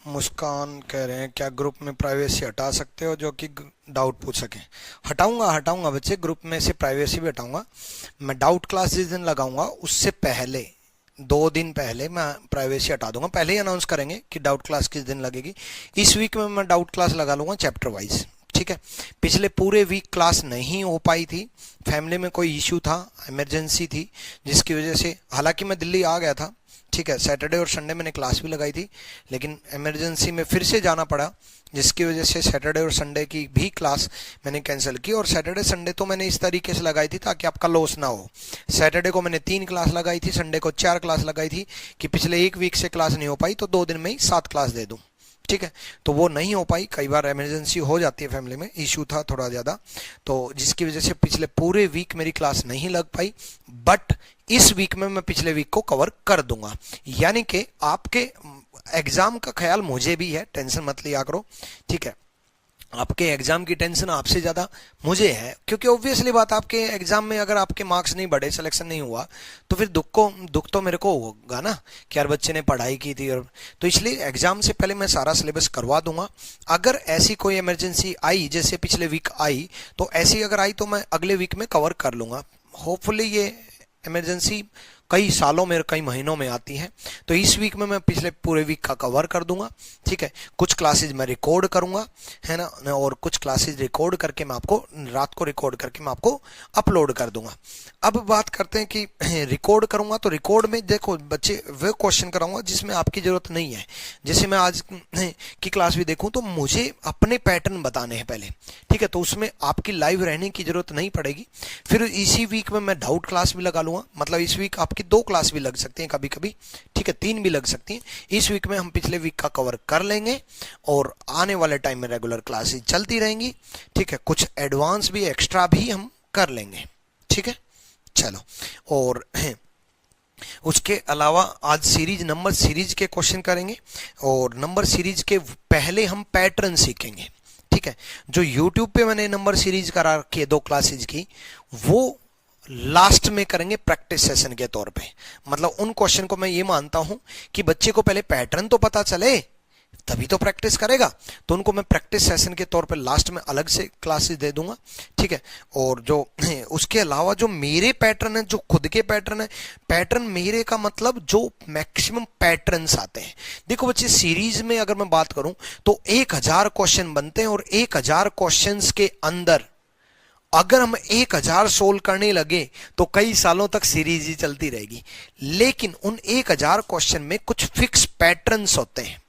मुस्कान कह रहे हैं क्या ग्रुप में प्राइवेसी हटा सकते हो जो कि डाउट पूछ सके। हटाऊंगा हटाऊंगा बच्चे, ग्रुप में से प्राइवेसी भी हटाऊंगा। मैं डाउट क्लास जिस दिन लगाऊंगा उससे पहले 2 दिन पहले मैं प्राइवेसी हटा दूंगा। पहले ही अनाउंस करेंगे कि डाउट क्लास किस दिन लगेगी। इस वीक में मैं डाउट क्लास लगा लूंगा चैप्टर वाइज, ठीक है। पिछले पूरे वीक क्लास नहीं हो पाई थी, फैमिली में कोई इश्यू था, इमरजेंसी थी, जिसकी वजह से हालांकि मैं दिल्ली आ गया था, ठीक है। सैटरडे और संडे मैंने क्लास भी लगाई थी, लेकिन इमरजेंसी में फिर से जाना पड़ा, जिसकी वजह से सैटरडे और संडे की भी क्लास मैंने कैंसिल की। और सैटरडे संडे तो मैंने इस तरीके से लगाई थी ताकि आपका लॉस ना हो। सैटरडे को मैंने 3 क्लास लगाई थी, संडे को 4 क्लास लगाई थी कि पिछले 1 वीक से क्लास नहीं हो पाई तो 2 दिन में ही 7 क्लास दे दूं, ठीक है। तो वो नहीं हो पाई, कई बार इमरजेंसी हो जाती है, फैमिली में इशू था थोड़ा ज़्यादा, तो जिसकी वजह से पिछले पूरे वीक मेरी क्लास नहीं लग पाई। बट इस वीक में मैं पिछले वीक को कवर कर दूंगा, यानी कि आपके एग्जाम का ख्याल मुझे भी है, टेंशन मत लिया करो, ठीक है। आपके एग्जाम की टेंशन आपसे ज़्यादा मुझे है, क्योंकि ऑब्वियसली बात, आपके एग्जाम में अगर आपके मार्क्स नहीं बढ़े, सिलेक्शन नहीं हुआ, तो फिर दुख तो मेरे को होगा ना कि यार बच्चे ने पढ़ाई की थी। और तो इसलिए एग्जाम से पहले मैं सारा सिलेबस करवा दूंगा। अगर ऐसी कोई इमरजेंसी आई, जैसे पिछले वीक आई, तो ऐसी अगर आई तो मैं अगले वीक में कवर कर लूंगा। होपफुली ये इमरजेंसी कई सालों में, कई महीनों में आती है, तो इस वीक में मैं पिछले पूरे वीक का कवर कर दूंगा, ठीक है। कुछ क्लासेज मैं रिकॉर्ड करूंगा, है ना, और कुछ क्लासेज रिकॉर्ड करके मैं आपको रात को रिकॉर्ड करके मैं आपको अपलोड कर दूंगा। अब बात करते हैं कि रिकॉर्ड करूंगा, तो रिकॉर्ड में देखो बच्चे वे क्वेश्चन कराऊंगा जिसमें आपकी जरूरत नहीं है। जैसे मैं आज की क्लास भी देखूं तो मुझे अपने पैटर्न बताने हैं पहले, ठीक है, तो उसमें आपकी लाइव रहने की जरूरत नहीं पड़ेगी। फिर इसी वीक में मैं डाउट क्लास भी लगा लूंगा, मतलब इस वीक आपकी 2 क्लास भी लग सकती हैं कभी कभी, ठीक है, 3 भी लग सकती हैं। इस वीक में हम पिछले वीक का कवर कर लेंगे और आने वाले टाइम में रेगुलर क्लासेस चलती रहेंगी, ठीक है। कुछ एडवांस भी, एक्स्ट्रा भी हम कर लेंगे, ठीक है। चलो, और उसके अलावा आज नंबर सीरीज के क्वेश्चन करेंगे, और नंबर सीरीज के पहले हम पैटर्न सीखेंगे, ठीक है। जो यूट्यूब पे मैंने नंबर सीरीज करा रखी है 2 क्लासेज की, वो लास्ट में करेंगे प्रैक्टिस सेशन के तौर पे। मतलब उन क्वेश्चन को मैं ये मानता हूं कि बच्चे को पहले पैटर्न तो पता चले, तभी तो प्रैक्टिस करेगा, तो उनको मैं प्रैक्टिस सेशन के तौर पे लास्ट में अलग से क्लासेस दे दूंगा, ठीक है। और जो उसके अलावा जो मेरे पैटर्न है, जो खुद के पैटर्न है, पैटर्न मेरे का मतलब जो मैक्सिमम पैटर्न्स आते हैं। देखो बच्चे, सीरीज में अगर मैं बात करूं तो 1000 क्वेश्चन बनते हैं, और 1000 क्वेश्चंस के अंदर अगर हम 1000 सोल्व करने लगे तो कई सालों तक सीरीज ही चलती रहेगी। लेकिन उन 1000 क्वेश्चन में कुछ फिक्स पैटर्न्स होते हैं,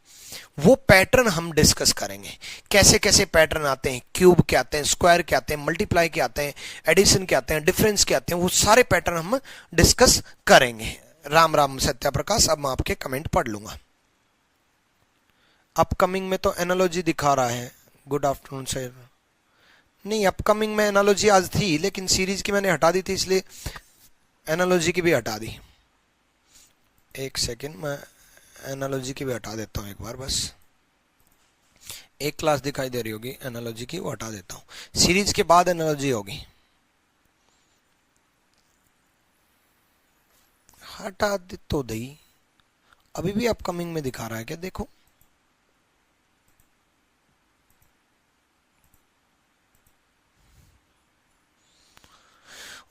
वो पैटर्न हम डिस्कस करेंगे। कैसे कैसे पैटर्न आते हैं, क्यूब के आते हैं, स्क्वायर के आते हैं, मल्टीप्लाई के आते हैं, एडिशन के आते हैं, डिफरेंस के आते हैं, वो सारे पैटर्न हम डिस्कस करेंगे। राम राम सत्या प्रकाश। अब मैं आपके कमेंट पढ़ लूंगा। अपकमिंग में तो एनालॉजी दिखा रहा है। Good afternoon sir. नहीं, अपकमिंग में एनालॉजी आज थी, लेकिन सीरीज की मैंने हटा दी थी, इसलिए एनालॉजी की भी हटा दी। एक सेकेंड, मैं एनालॉजी की भी हटा देता हूँ एक बार, बस एक क्लास दिखाई दे रही होगी एनालॉजी की, वो हटा देता हूँ। सीरीज के बाद एनालॉजी होगी, हटा दे तो दई। अभी भी अपकमिंग में दिखा रहा है क्या? देखो,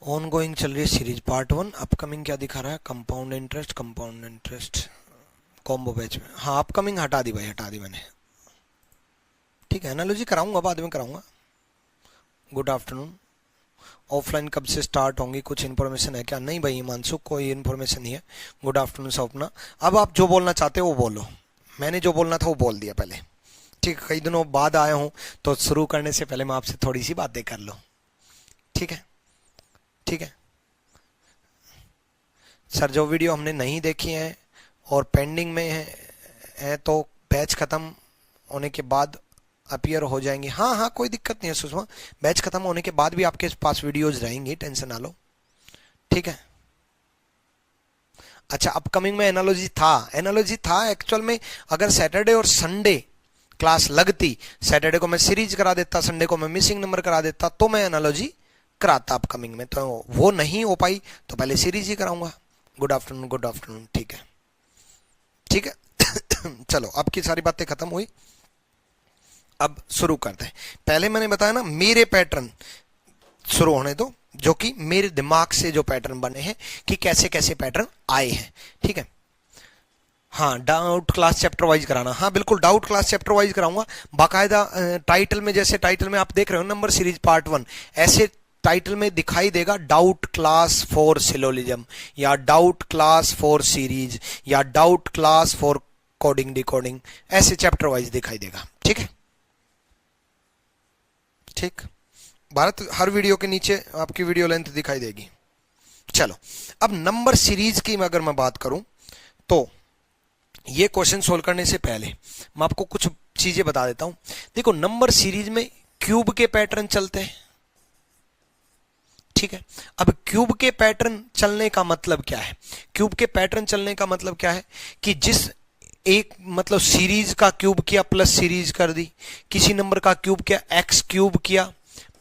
ऑन गोइंग चल रही है सीरीज पार्ट 1। अपकमिंग क्या दिखा रहा है? Compound interest, compound interest combo batch में। हाँ, अपकमिंग हटा दी भाई, हटा दी मैंने, ठीक है। एनालॉजी कराऊंगा, बाद में कराऊंगा। Good afternoon. ऑफलाइन कब से स्टार्ट होंगी, कुछ इन्फॉर्मेशन है क्या? नहीं भाई हिमांशु, कोई इन्फॉर्मेशन नहीं है। गुड आफ्टरनून सपना। अब आप जो बोलना चाहते हो वो बोलो, मैंने जो बोलना था वो बोल दिया पहले, ठीक है। कई दिनों बाद आया हूँ तो शुरू करने से पहले मैं आपसे थोड़ी सी बातें कर लूँ, ठीक है, ठीक है। सर, जो वीडियो हमने नहीं देखी है और पेंडिंग में है तो बैच खत्म होने के बाद अपीयर हो जाएंगे। हाँ हाँ, कोई दिक्कत नहीं है सुषमा, बैच खत्म होने के बाद भी आपके पास वीडियोज रहेंगी, टेंशन ना लो, ठीक है। अच्छा, अपकमिंग में एनालॉजी था एक्चुअल में। अगर सैटरडे और संडे क्लास लगती, सैटरडे को मैं सीरीज करा देता, संडे को मैं मिसिंग नंबर करा देता, तो मैं एनालॉजी कराता अपकमिंग में। तो वो नहीं हो पाई तो पहले सीरीज ही कराऊंगा। गुड आफ्टरनून, गुड आफ्टरनून, ठीक है, ठीक है। चलो आपकी सारी बातें खत्म हुई, अब शुरू करते हैं। पहले मैंने बताया ना मेरे पैटर्न शुरू होने दो, जो कि मेरे दिमाग से जो पैटर्न बने हैं कि कैसे कैसे पैटर्न आए हैं, ठीक है। हाँ, डाउट क्लास चैप्टर वाइज कराना, हाँ बिल्कुल डाउट क्लास चैप्टर वाइज कराऊंगा बाकायदा। टाइटल में, जैसे टाइटल में आप देख रहे हो नंबर सीरीज पार्ट 1, ऐसे टाइटल में दिखाई देगा डाउट क्लास फॉर सिलोजिज्म, या डाउट क्लास फॉर सीरीज, या doubt class for coding decoding, ऐसे चैप्टर वाइज दिखाई देगा, ठीक है। ठीक भारत, हर वीडियो के नीचे आपकी वीडियो लेंथ दिखाई देगी। चलो अब नंबर सीरीज की अगर मैं बात करूं तो ये क्वेश्चन सोल्व करने से पहले मैं आपको कुछ चीजें बता देता हूं। देखो नंबर सीरीज में क्यूब के पैटर्न चलते हैं, ठीक है। अब क्यूब के पैटर्न चलने का मतलब क्या है? क्यूब के पैटर्न चलने का मतलब क्या है कि जिस एक मतलब सीरीज का क्यूब किया प्लस सीरीज कर दी, किसी नंबर का क्यूब किया एक्स क्यूब किया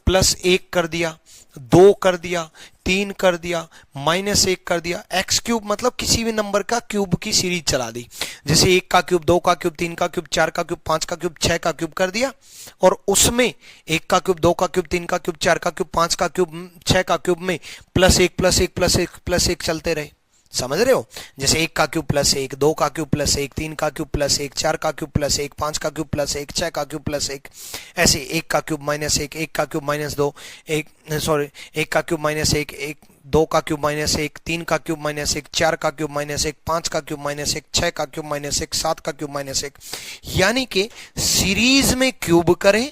प्लस 1 कर दिया, 2 कर दिया, 3 कर दिया, -1 कर दिया, एक्स क्यूब मतलब किसी भी नंबर का क्यूब की सीरीज चला दी। जैसे 1 का क्यूब, 2 का क्यूब, 3 का क्यूब, 4 का क्यूब, 5 का क्यूब, 6 का क्यूब कर दिया, और उसमें 1 का क्यूब, 2 का क्यूब, 3 का क्यूब, 4 का क्यूब, 5 का क्यूब, 6 का क्यूब में +1 +1 +1 +1 चलते रहे। समझ रहे हो? जैसे 1 का क्यूब +1, 2 का क्यूब +1, 3 का क्यूब +1, 4 का क्यूब +1, 5 का क्यूब +1, 6 का क्यूब +1, ऐसे 1 का क्यूब -1, 1 का क्यूब -2, 1 का क्यूब -1, 2 का क्यूब -1, 3 का क्यूब -1, 4 का क्यूब -1, 5 का क्यूब -1, 6 का क्यूब -1, 7 का क्यूब -1। यानी कि सीरीज में क्यूब करें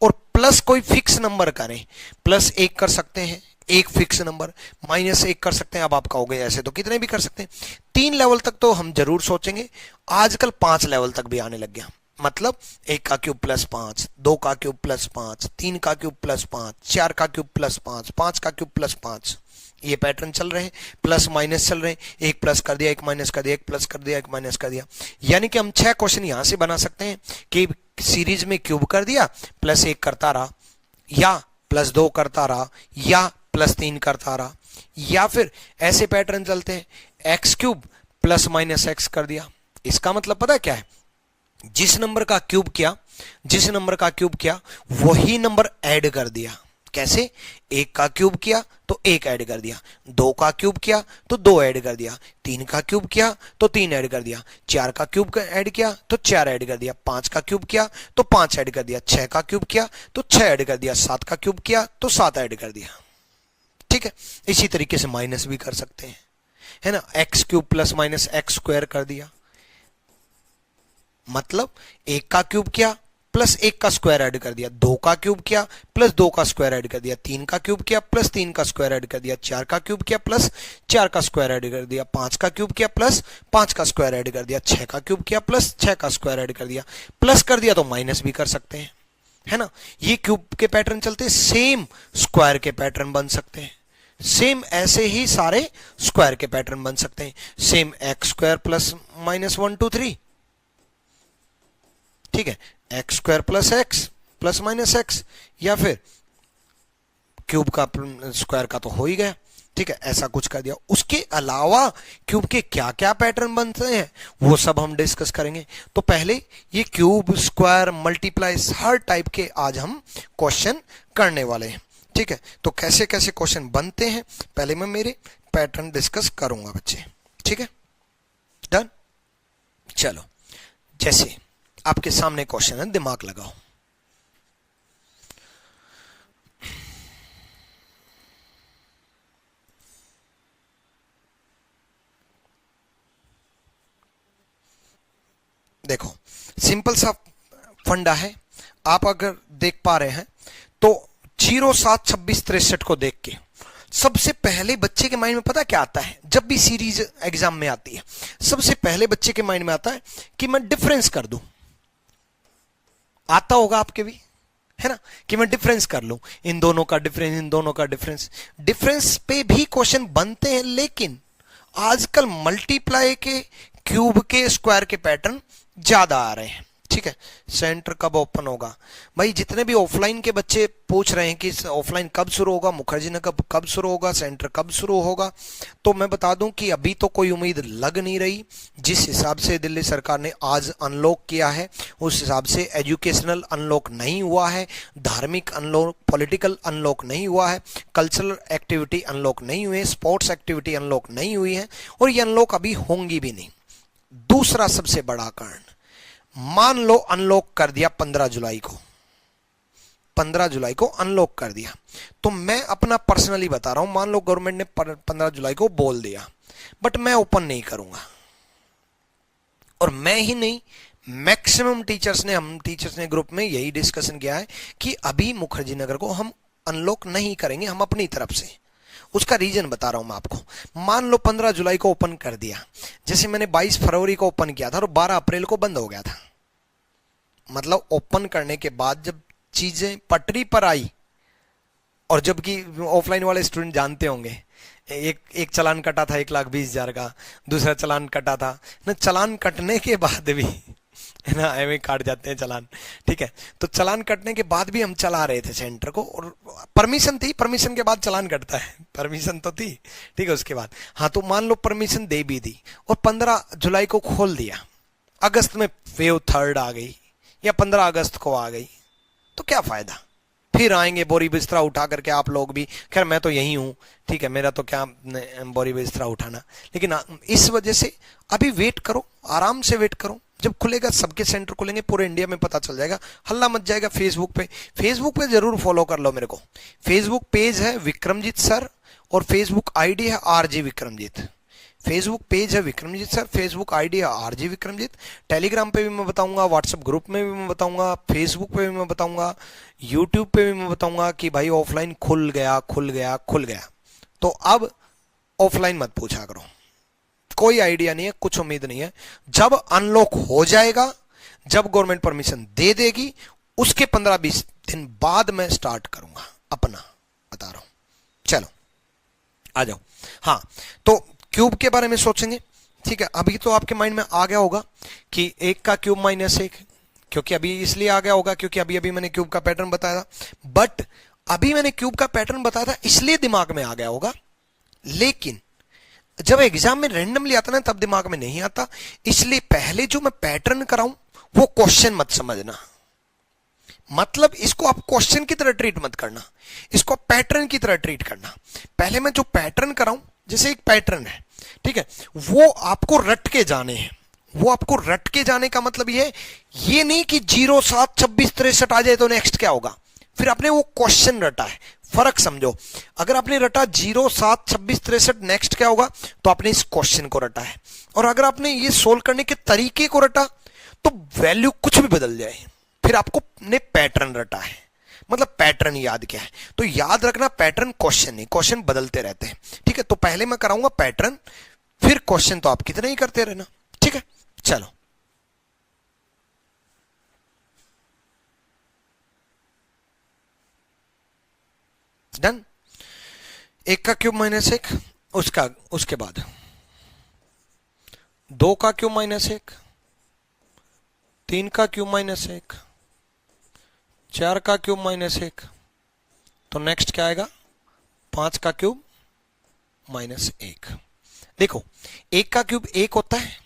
और प्लस कोई फिक्स नंबर करें, +1 कर सकते हैं, एक फिक्स नंबर, -1 कर सकते हैं। अब आप कहोगे ऐसे तो कितने भी कर सकते हैं, 3 लेवल तक तो हम जरूर सोचेंगे, आजकल 5 लेवल तक भी आने लग गया। मतलब 1 का क्यूब +5, 2 का क्यूब +5, 3 का क्यूब +5, 4 का क्यूब +5, 5 का क्यूब +5, ये पैटर्न चल रहे हैं, प्लस माइनस चल रहे हैं, एक प्लस कर दिया, एक माइनस कर दिया, एक प्लस कर दिया, एक माइनस कर दिया। यानी कि हम 6 क्वेश्चन यहां से बना सकते हैं कि सीरीज में क्यूब कर दिया, +1 करता रहा, या +2 करता रहा, या +3 करता रहा, या फिर ऐसे पैटर्न चलते हैं एक्स क्यूब +-x कर दिया। इसका मतलब पता है क्या है? जिस नंबर का क्यूब किया वही नंबर ऐड कर दिया। कैसे? 1 का क्यूब किया तो 1 ऐड कर दिया, 2 का क्यूब किया तो 2 ऐड कर दिया, 3 का क्यूब किया तो 3 ऐड कर दिया, 4 का क्यूब ऐड किया तो 4 ऐड कर दिया, 5 का क्यूब किया तो 5 ऐड कर दिया, 6 का क्यूब किया तो 6 ऐड कर दिया, 7 का क्यूब किया तो 7 ऐड कर दिया। ठीक है, इसी तरीके से माइनस भी कर सकते हैं, है ना। एक्स क्यूब +-x² कर दिया, मतलब 1 का क्यूब किया +1 का स्क्वायर ऐड कर दिया, 2 का क्यूब किया +2 का स्क्वायर ऐड कर दिया, 3 का क्यूब किया +3 का स्क्वायर ऐड कर दिया, 4 का क्यूब किया +4 का स्क्वायर ऐड कर दिया, 5 का क्यूब किया +5 का स्क्वायर ऐड कर दिया, 6 का क्यूब किया +6 का स्क्वायर ऐड कर दिया। प्लस कर दिया तो माइनस भी कर सकते हैं, है ना। ये क्यूब के पैटर्न चलते हैं, सेम स्क्वायर के पैटर्न बन सकते हैं, सेम ऐसे ही सारे स्क्वायर के पैटर्न बन सकते हैं। सेम x² +-1 2 3, ठीक है, x² +x +-x, या फिर क्यूब का स्क्वायर का तो हो ही गया, ठीक है, ऐसा कुछ कर दिया। उसके अलावा क्यूब के क्या क्या पैटर्न बनते हैं वो सब हम डिस्कस करेंगे। तो पहले ये क्यूब, स्क्वायर, मल्टीप्लाई, हर टाइप के आज हम क्वेश्चन करने वाले हैं, ठीक है। तो कैसे कैसे क्वेश्चन बनते हैं पहले मैं मेरे पैटर्न डिस्कस करूंगा बच्चे, ठीक है, डन। चलो, जैसे आपके सामने क्वेश्चन है, दिमाग लगाओ। देखो, सिंपल सा फंडा है, आप अगर देख पा रहे हैं तो 0 7 26 63 को देख के सबसे पहले बच्चे के माइंड में पता क्या आता है? जब भी सीरीज एग्जाम में आती है सबसे पहले बच्चे के माइंड में आता है कि मैं डिफरेंस कर दूं। आता होगा आपके भी, है ना, कि मैं डिफरेंस कर लूं, इन दोनों का डिफरेंस, इन दोनों का डिफरेंस। डिफरेंस पे भी क्वेश्चन बनते हैं, लेकिन आजकल मल्टीप्लाई के, क्यूब के, स्क्वायर के पैटर्न ज्यादा आ रहे हैं, ठीक ठीक है, सेंटर कब ओपन होगा। भाई जितने भी ऑफलाइन के बच्चे पूछ रहे हैं कि ऑफलाइन कब शुरू होगा, मुखर्जी नगर कब शुरू होगा, सेंटर कब शुरू होगा, तो मैं बता दूं कि अभी तो कोई उम्मीद लग नहीं रही। जिस हिसाब से दिल्ली सरकार ने आज अनलॉक किया है उस हिसाब से एजुकेशनल अनलॉक नहीं हुआ है, धार्मिक अनलॉक, पॉलिटिकल अनलॉक नहीं हुआ है, कल्चरल एक्टिविटी अनलॉक नहीं हुई है, स्पोर्ट्स एक्टिविटी अनलॉक नहीं हुई है, और ये अनलॉक अभी होंगी भी नहीं। दूसरा सबसे बड़ा कारण, मान लो अनलॉक कर दिया 15 जुलाई को, 15 जुलाई को अनलॉक कर दिया, तो मैं अपना पर्सनली बता रहा हूं, मान लो गवर्नमेंट ने 15 जुलाई को बोल दिया, बट मैं ओपन नहीं करूंगा। और मैं ही नहीं, मैक्सिमम टीचर्स ने, हम टीचर्स ने ग्रुप में यही डिस्कशन किया है कि अभी मुखर्जी नगर को हम अनलॉक नहीं करेंगे हम अपनी तरफ से। उसका रीजन बता रहा हूं मैं आपको। मान लो 15 जुलाई को ओपन कर दिया, जैसे मैंने 22 फरवरी को ओपन किया था और 12 अप्रैल को बंद हो गया था। मतलब ओपन करने के बाद जब चीजें पटरी पर आई, और जबकि ऑफलाइन वाले स्टूडेंट जानते होंगे, एक चालान कटा था 1,20,000 का, दूसरा चालान कटा था ना, चालान कटने के बाद भी है ना, ऐਵੇਂ काट जाते हैं चालान, ठीक है, तो चालान कटने के बाद भी हम चला रहे थे सेंटर को, और परमिशन थी, परमिशन के बाद चालान कटता है, परमिशन तो थी, ठीक है, उसके बाद हाँ, तो मान लो परमिशन दे भी दी और 15 जुलाई को खोल दिया, अगस्त में वेव थर्ड आ गई या 15 अगस्त को आ गई, तो क्या फायदा। फिर आएंगे बोरी बिस्तरा उठा करके आप लोग भी, खैर मैं तो यही हूं, ठीक है, मेरा तो क्या बोरी बिस्तरा उठाना, लेकिन इस वजह से अभी वेट करो, आराम से वेट करो, जब खुलेगा सबके सेंटर खुलेंगे, पूरे इंडिया में पता चल जाएगा, हल्ला मच जाएगा। फेसबुक पे जरूर फॉलो कर लो मेरे को, फेसबुक पेज है विक्रमजीत सर और फेसबुक आईडी है आरजी विक्रमजीत। फेसबुक पेज है विक्रमजीत सर, फेसबुक आईडी है आरजी विक्रमजीत। टेलीग्राम पे भी मैं बताऊंगा, व्हाट्सएप ग्रुप में भी मैं बताऊंगा, फेसबुक पे भी मैं बताऊंगा, यूट्यूब पे भी मैं बताऊंगा कि भाई ऑफलाइन खुल गया खुल गया खुल गया। तो अब ऑफलाइन मत पूछा करो, कोई आइडिया नहीं है, कुछ उम्मीद नहीं है। जब अनलॉक हो जाएगा, जब गवर्नमेंट परमिशन दे देगी, उसके 15-20 दिन बाद मैं स्टार्ट करूंगा अपना, बता रहा हूं। चलो आ जाओ। हाँ, तो क्यूब के बारे में सोचेंगे, ठीक है। अभी तो आपके माइंड में आ गया होगा कि 1 का क्यूब -1, क्योंकि अभी इसलिए आ गया होगा क्योंकि अभी अभी मैंने क्यूब का पैटर्न बताया था। बट अभी मैंने क्यूब का पैटर्न बताया था इसलिए दिमाग में आ गया होगा, लेकिन जब एग्जाम में रैंडमली आता ना तब दिमाग में नहीं आता। इसलिए पहले जो मैं पैटर्न कराऊं वो क्वेश्चन मत समझना, मतलब इसको आप क्वेश्चन की तरह ट्रीट मत करना, इसको पैटर्न की तरह ट्रीट करना। पहले मैं जो पैटर्न कराऊं, जैसे एक पैटर्न है, ठीक है, वो आपको रट के जाने हैं। वो आपको रट के जाने का मतलब ये नहीं कि 0, 7, 26, 63 आ जाए तो नेक्स्ट क्या होगा। फिर आपने वो क्वेश्चन रटा है, फर्क समझो। अगर आपने रटा 0, 7, 26, 63 नेक्स्ट क्या होगा, तो आपने इस क्वेश्चन को रटा है। और अगर आपने ये सोल्व करने के तरीके को रटा तो वैल्यू कुछ भी बदल जाए, फिर आपको ने पैटर्न रटा है, मतलब पैटर्न याद क्या है। तो याद रखना पैटर्न क्वेश्चन नहीं, क्वेश्चन बदलते रहते हैं, ठीक है। तो पहले मैं कराऊंगा पैटर्न, फिर क्वेश्चन तो आप कितने ही करते रहना, ठीक है। चलो डन। 1 का क्यूब -1, उसके बाद 2 का क्यूब -1, 3 का क्यूब -1, 4 का क्यूब -1, तो नेक्स्ट क्या आएगा, 5 का क्यूब -1। देखो 1 का क्यूब 1 होता है,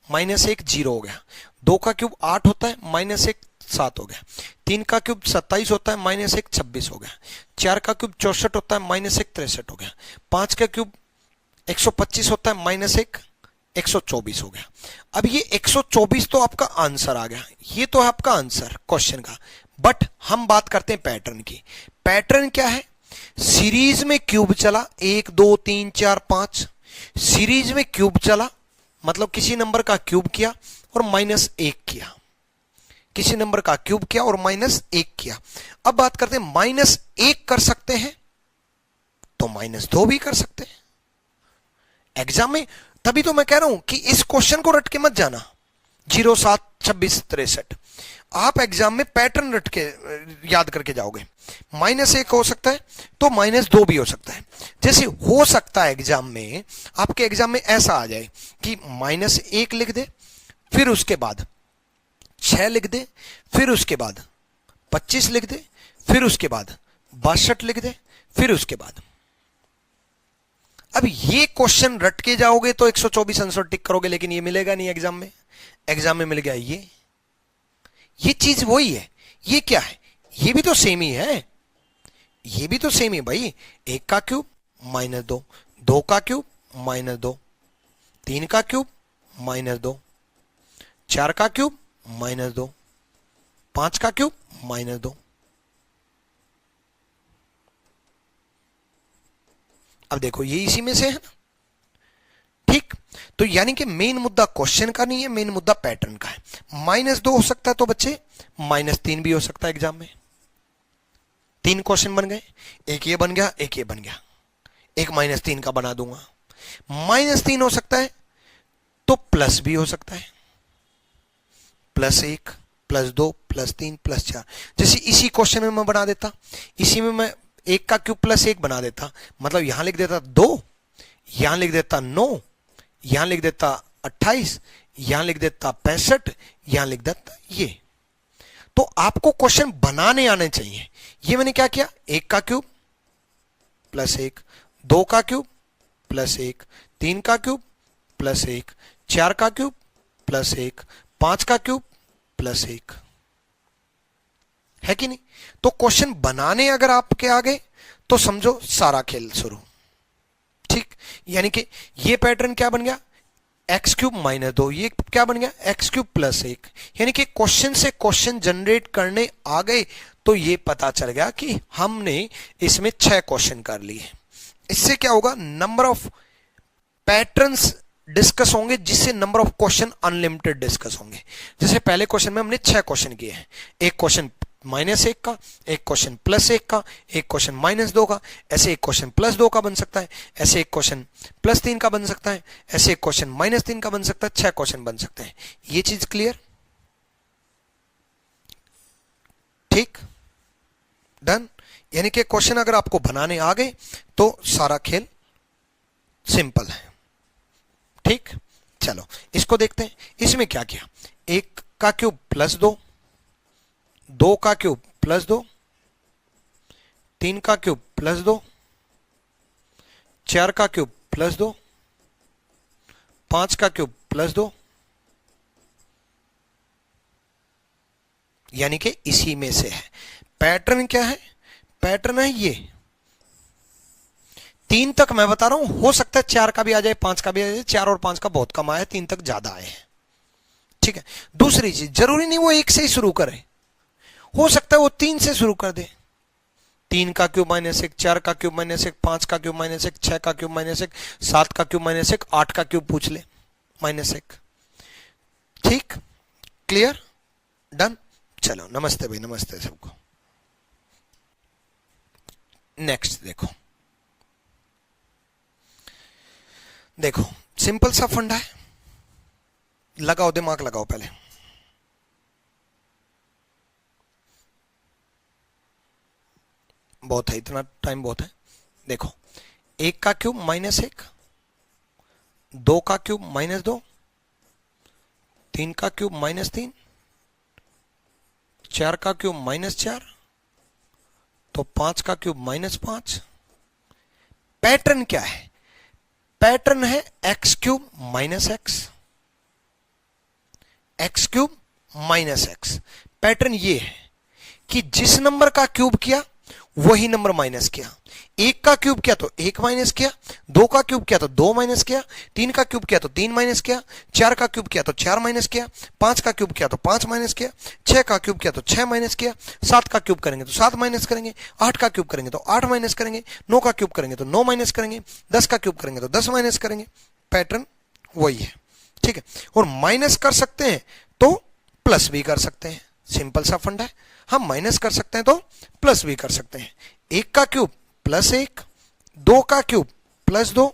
-1 0 हो गया। 2 का क्यूब 8 होता है, -1 7 हो गया। 3 का क्यूब 27 होता है, -1 26 हो गया। 4 का क्यूब 64 होता है, -1 63 हो गया। 5 का क्यूब 125 होता है, -1 124 हो गया। अब ये 124 तो आपका आंसर आ गया, ये तो है आपका आंसर क्वेश्चन का। बट हम बात करते हैं पैटर्न की। पैटर्न क्या है, सीरीज में क्यूब चला, 1 2 3 4 5, सीरीज में क्यूब चला, मतलब किसी नंबर का क्यूब किया और -1 किया, किसी नंबर का क्यूब किया और -1 किया। अब बात करते हैं -1 कर सकते हैं तो -2 भी कर सकते हैं एग्जाम में। तभी तो मैं कह रहा हूं कि इस क्वेश्चन को रट के मत जाना, 0 7 26 63। आप एग्जाम में पैटर्न रट के याद करके जाओगे। -1 हो सकता है तो -2 भी हो सकता है। जैसे हो सकता है एग्जाम में, आपके एग्जाम में ऐसा आ जाए कि -1 लिख दे, फिर उसके बाद 6 लिख दे, फिर उसके बाद 25 लिख दे, फिर उसके बाद 62 लिख दे, फिर उसके बाद। अब ये क्वेश्चन रट के जाओगे तो 124 आंसर टिक करोगे, लेकिन ये मिलेगा नहीं एग्जाम में। एग्जाम में मिल गया ये चीज वही है। ये क्या है? ये भी तो सेम ही है, ये भी तो सेम ही भाई। 1 का क्यूब -2, 2 का क्यूब -2, 3 का क्यूब -2, 4 का क्यूब -2, 5 का क्यूब -2। अब देखो ये इसी में से है ना, ठीक। तो यानी कि मेन मुद्दा क्वेश्चन का नहीं है, मेन मुद्दा पैटर्न का है। -2 हो सकता है तो बच्चे -3 भी हो सकता है एग्जाम में। 3 क्वेश्चन बन गए, एक ये बन गया, एक ये बन गया, एक -3 का बना दूंगा। -3 हो सकता है तो प्लस भी हो सकता है, +1, +2, +3, +4। जैसे इसी क्वेश्चन में मैं बना देता, इसी में मैं 1 का क्यूब +1 बना देता, मतलब यहां लिख देता 2, यहां लिख देता 9, यहां लिख देता 28, यहां लिख देता 65, यहां लिख देता ये। तो आपको क्वेश्चन बनाने आने चाहिए। ये मैंने क्या किया, 1 का क्यूब +1, 2 का क्यूब +1, 3 का क्यूब +1, 4 का क्यूब +1, 5 का क्यूब +1, है कि नहीं? तो क्वेश्चन बनाने अगर आपके आ गए तो समझो सारा खेल शुरू, ठीक। यानी कि ये पैटर्न क्या बन गया, x³ -2, ये क्या बन गया, x³ +1। यानी कि क्वेश्चन से क्वेश्चन जनरेट करने आ गए तो ये पता चल गया कि हमने इसमें 6 क्वेश्चन कर लिए। इससे क्या होगा, नंबर ऑफ पैटर्न्स डिस्कस होंगे, जिससे number of question unlimited discuss होंगे। जैसे पहले क्वेश्चन में हमने 6 क्वेश्चन किए हैं, एक क्वेश्चन -1 का, एक क्वेश्चन +1 का, एक क्वेश्चन -2 का, ऐसे एक क्वेश्चन +2 का बन सकता है, ऐसे एक क्वेश्चन +3 का बन सकता है, ऐसे एक क्वेश्चन -3 का बन सकता है, 6 क्वेश्चन बन सकते हैं। ये चीज क्लियर, ठीक, डन। यानी कि क्वेश्चन अगर आपको बनाने आ गए तो सारा खेल सिंपल है, ठीक। चलो इसको देखते हैं। इसमें क्या किया, 1 का क्यूब +2, 2 का क्यूब +2, 3 का क्यूब +2, 4 का क्यूब +2, 5 का क्यूब +2, यानी कि इसी में से है। पैटर्न क्या है, पैटर्न है ये 3 तक मैं बता रहा हूं, हो सकता है 4 का भी आ जाए, 5 का भी आ जाए। 4 और 5 का बहुत कम आया, 3 तक ज्यादा आए हैं, ठीक है। दूसरी चीज, जरूरी नहीं वो 1 से ही शुरू करे, हो सकता है वो 3 से शुरू कर दे। 3 का क्यूब -1, 4 का क्यूब -1, 5 का क्यूब -1, 6 का क्यूब -1, 7 का क्यूब -1, 8 का क्यूब पूछ ले -1, ठीक, क्लियर, डन। चलो नमस्ते भाई, नमस्ते सबको। नेक्स्ट देखो, देखो सिंपल सा फंडा है, लगाओ दिमाग लगाओ पहले। बहुत है, इतना टाइम बहुत है। देखो 1 का क्यूब -1, 2 का क्यूब -2, 3 का क्यूब -3, 4 का क्यूब -4, तो 5 का क्यूब -5। पैटर्न क्या है, पैटर्न है x³ -x, x³ -x। Pattern ये है कि जिस नंबर का क्यूब किया वही नंबर माइनस किया। 1 का क्यूब किया तो 1 माइनस किया, 2 का क्यूब किया तो 2 माइनस किया, 3 का क्यूब किया तो 3 माइनस किया, 4 का क्यूब किया तो 4 माइनस किया, 5 का क्यूब किया तो 5 माइनस किया, 6 का क्यूब किया तो 6 माइनस किया, 7 का क्यूब करेंगे तो 7 माइनस करेंगे, 8 का क्यूब करेंगे तो 8 माइनस करेंगे, 9 का क्यूब करेंगे तो 9 माइनस करेंगे, 10 का क्यूब करेंगे तो 10 माइनस करेंगे। पैटर्न वही है, ठीक है। और माइनस कर सकते हैं तो प्लस भी कर सकते हैं, सिंपल सा फंडा है। हम माइनस कर सकते हैं तो प्लस भी कर सकते हैं। 1 का क्यूब +1, 2 का क्यूब +2,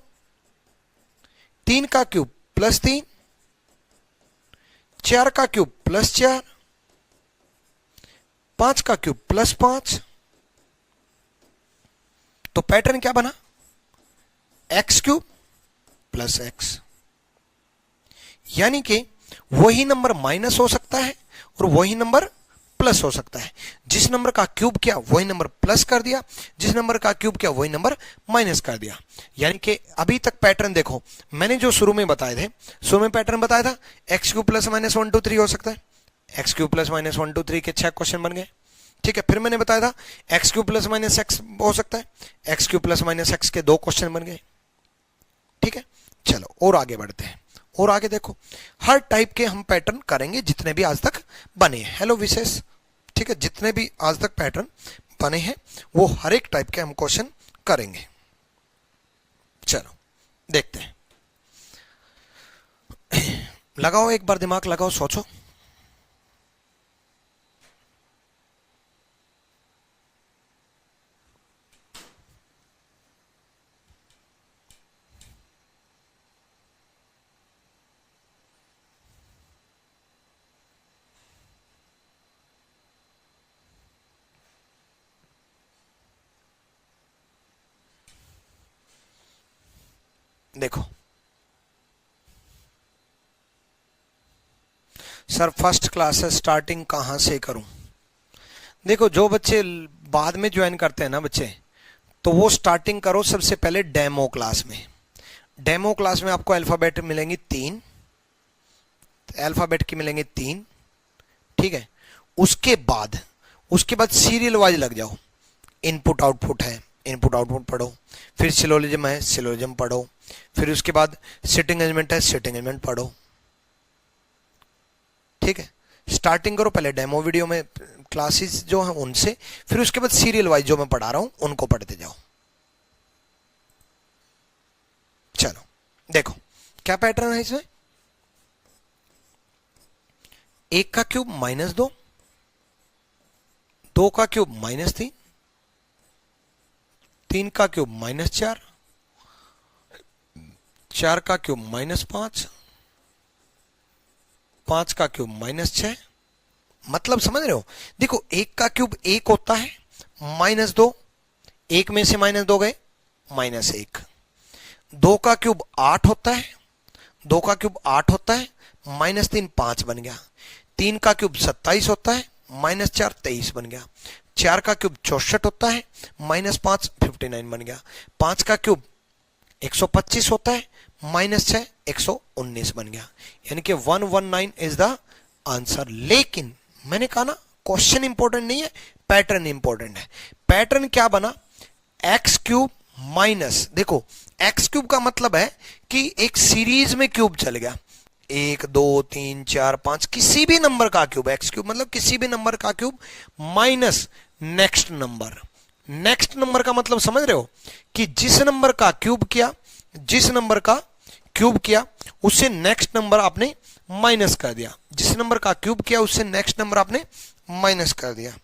3 का क्यूब +3, 4 का क्यूब +4, 5 का क्यूब +5। तो पैटर्न क्या बना, x³ +x। यानी कि वही नंबर माइनस हो सकता है और वही नंबर प्लस हो सकता है। जिस नंबर का क्यूब किया वही नंबर प्लस कर दिया, जिस नंबर का क्यूब किया वही नंबर माइनस कर दिया। यानी कि अभी तक पैटर्न देखो, मैंने जो शुरू में बताए थे, शुरू में पैटर्न बताया था एक्स क्यूब प्लस माइनस 1 2 3 हो सकता है, एक्स क्यूब प्लस माइनस 1 2 3 के 6 क्वेश्चन बन गए। ठीक है, फिर मैंने बताया था x cube plus minus x हो सकता है, x cube plus minus x के 2 क्वेश्चन बन गए। ठीक है, चलो और आगे बढ़ते हैं, और आगे देखो हर टाइप के हम पैटर्न करेंगे जितने भी आज तक बने हैं। हेलो विशेष, ठीक है, जितने भी आज तक पैटर्न बने हैं वो हर एक टाइप के हम क्वेश्चन करेंगे। चलो देखते हैं, लगाओ एक बार दिमाग लगाओ, सोचो। देखो सर फर्स्ट क्लास है, स्टार्टिंग कहां से करूं? देखो जो बच्चे बाद में ज्वाइन करते हैं ना बच्चे, तो वो स्टार्टिंग करो सबसे पहले डेमो क्लास में। डेमो क्लास में आपको अल्फाबेट मिलेंगी 3, अल्फाबेट की मिलेंगे 3। ठीक है, उसके बाद सीरियल वाइज लग जाओ। इनपुट आउटपुट है, इनपुट आउटपुट पढ़ो, फिर सिलोजिज्म है, सिलोजिज्म पढ़ो, फिर उसके बाद सिटिंग अरेंजमेंट है, सिटिंग अरेंजमेंट पढ़ो। ठीक है, स्टार्टिंग करो पहले डेमो वीडियो में क्लासेस जो हैं उनसे, फिर उसके बाद सीरियल वाइज जो मैं पढ़ा रहा हूं उनको पढ़ते जाओ। चलो देखो क्या पैटर्न है इसमें, 1 का क्यूब -2, 2 का क्यूब -3, 3 का क्यूब -4, 4 का क्यूब -5, 5 का क्यूब -6। मतलब समझ रहे हो? देखो 1 का क्यूब 1 होता है, -2, 1 में से -2 गए, -1। 2 का क्यूब 8 होता है, 2 का क्यूब 8 होता है, -3 5 बन गया। 3 का क्यूब 27 होता है, -4 23 बन गया। 4 का क्यूब 64 होता है, -5 59 बन गया। 5 का क्यूब 125 होता है, -6 119 बन गया। यानी कि 119 इज द आंसर। लेकिन मैंने कहा ना क्वेश्चन इंपॉर्टेंट नहीं है, पैटर्न इंपॉर्टेंट है। पैटर्न क्या बना, एक्स क्यूब माइनस, देखो एक्स क्यूब का मतलब है कि एक सीरीज में क्यूब चल गया, 1 2 3 4 5 किसी भी नंबर का क्यूब, एक्स क्यूब मतलब किसी भी नंबर का cube minus next number. Next number का मतलब समझ रहे हो कि जिस नंबर का क्यूब किया, जिस नंबर का क्यूब किया उससे नेक्स्ट नंबर आपने माइनस कर दिया, जिस नंबर का क्यूब किया उससे नेक्स्ट नंबर आपने माइनस कर दिया।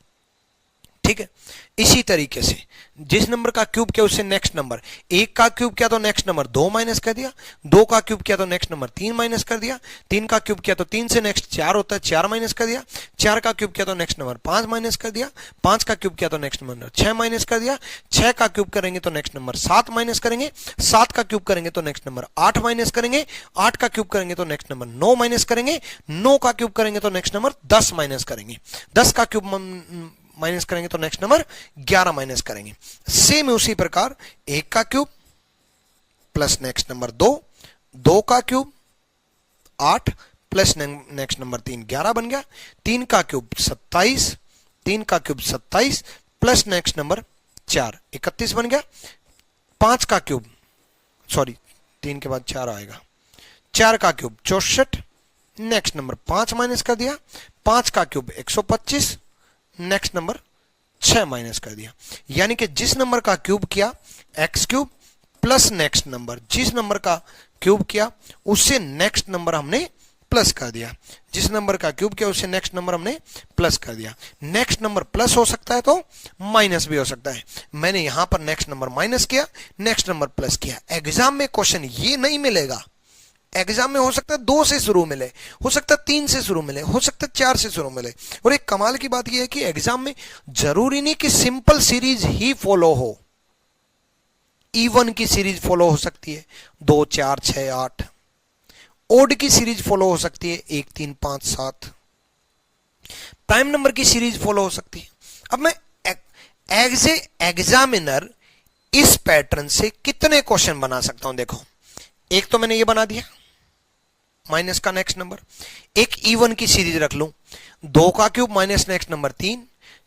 ठीक है, इसी तरीके से जिस नंबर का क्यूब किया उससे नेक्स्ट नंबर, 1 का क्यूब किया तो नेक्स्ट नंबर 2 माइनस कर दिया, 2 का क्यूब किया तो नेक्स्ट नंबर 3 माइनस कर दिया, 3 का क्यूब किया तो 3 से नेक्स्ट 4 होता है, 4 माइनस कर दिया, 4 का क्यूब किया तो नेक्स्ट नंबर 5 माइनस कर दिया, 5 का क्यूब किया तो नेक्स्ट नंबर 6 माइनस कर दिया, 6 का क्यूब करेंगे तो नेक्स्ट नंबर 7 माइनस करेंगे, 7 का क्यूब करेंगे तो नेक्स्ट नंबर 8 माइनस करेंगे, 8 का क्यूब करेंगे तो नेक्स्ट नंबर 9 माइनस करेंगे, 9 का क्यूब करेंगे तो नेक्स्ट नंबर 10 माइनस करेंगे, 10 का क्यूब माइनस करेंगे तो नेक्स्ट नंबर 11 माइनस करेंगे। सेम उसी प्रकार 1 का क्यूब प्लस नेक्स्ट नंबर 2, 2 का क्यूब 8 प्लस नेक्स्ट नंबर 3 11 बन गया, 3 का क्यूब 27, 3 का क्यूब 27 प्लस नेक्स्ट नंबर 4 31 बन गया। 5 का क्यूब, सॉरी 3 के बाद 4 आएगा, 4 का क्यूब 64, नेक्स्ट नंबर 5 माइनस कर दिया, 5 का क्यूब 125, नेक्स्ट नंबर 6 माइनस कर दिया। यानी कि जिस नंबर का क्यूब किया x cube plus next number, जिस नंबर का क्यूब किया उससे नेक्स्ट नंबर हमने प्लस कर दिया, जिस नंबर का क्यूब किया उससे नेक्स्ट नंबर हमने प्लस कर दिया। नेक्स्ट नंबर प्लस हो सकता है तो माइनस भी हो सकता है। मैंने यहां पर नेक्स्ट नंबर माइनस किया, नेक्स्ट नंबर प्लस किया। एग्जाम में क्वेश्चन ये नहीं मिलेगा, एग्जाम में हो सकता है 2 से शुरू मिले, हो सकता है 3 से शुरू मिले, हो सकता है 4 से शुरू मिले। और एक कमाल की बात यह है कि एग्जाम में जरूरी नहीं कि सिंपल सीरीज ही फॉलो हो, इवन की सीरीज फॉलो हो सकती है 2 4 6 8, ओड की सीरीज फॉलो हो सकती है 1 3 5 7, प्राइम नंबर की सीरीज फॉलो हो सकती है। अब मैं एज ए एग्जामिनर इस पैटर्न से कितने क्वेश्चन बना सकता हूं? देखो, एक तो मैंने ये बना दिया माइनस का नेक्स्ट नंबर, एक इवन की सीरीज रख लूं, 2 का क्यूब माइनस नेक्स्ट नंबर 3,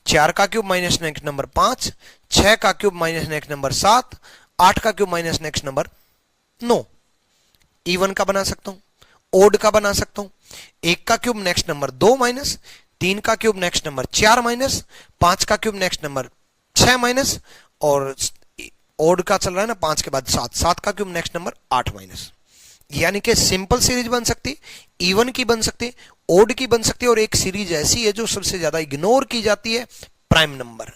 4 का क्यूब माइनस नेक्स्ट नंबर 5, 6 का क्यूब माइनस नेक्स्ट नंबर 7, 8 का cube minus next number 9। Even का बना सकता हूं, ओड का बना सकता हूं, 1 का क्यूब नेक्स्ट नंबर 2 माइनस, 3 का क्यूब नेक्स्ट नंबर 4 माइनस, 5 का क्यूब नेक्स्ट नंबर 6 माइनस, और ओड का चल रहा है ना 5 के बाद 7, 7 का क्यूब नेक्स्ट नंबर 8 माइनस। यानी कि सिंपल सीरीज बन सकती, इवन की बन सकती, ओड की बन सकती है, और एक सीरीज ऐसी है जो सबसे ज्यादा इग्नोर की जाती है, प्राइम नंबर,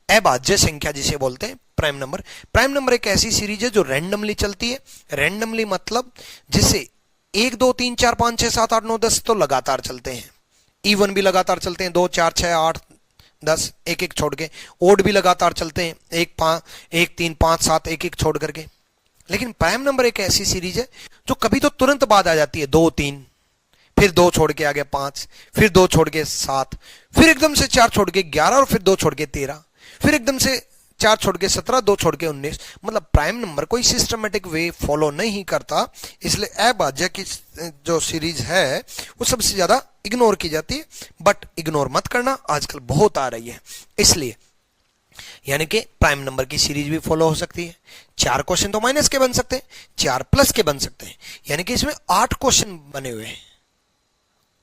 अभाज्य संख्या जिसे बोलते हैं प्राइम नंबर। प्राइम नंबर एक ऐसी सीरीज है जो रैंडमली चलती है। रैंडमली मतलब जिसे 1 2 3 4 5 6 7 8 9 10 तो लगातार चलते हैं, इवन भी लगातार चलते हैं, 2 4 6 8 10 एक एक छोड़ के, ओड भी लगातार चलते हैं, 1 3 5 7 एक एक छोड़ करके। लेकिन प्राइम नंबर एक ऐसी सीरीज है जो कभी तो तुरंत बाद आ जाती है, 2 3, फिर 2 छोड़ के आ गया 5, फिर 2 छोड़ के 7, फिर एकदम से 4 छोड़ के 11, और फिर 2 छोड़ के 13, फिर एकदम से 4 छोड़ के 17, 2 छोड़ के 19। मतलब प्राइम नंबर कोई सिस्टमेटिक वे फॉलो नहीं करता, इसलिए अभाज्य की जो सीरीज है वो सबसे ज्यादा इग्नोर की जाती है। बट इग्नोर मत करना, आजकल बहुत आ रही है, इसलिए यानी कि प्राइम नंबर की सीरीज भी फॉलो हो सकती है। 4 क्वेश्चन तो माइनस के बन सकते हैं, 4 प्लस के बन सकते हैं, यानी कि इसमें 8 क्वेश्चन बने हुए हैं,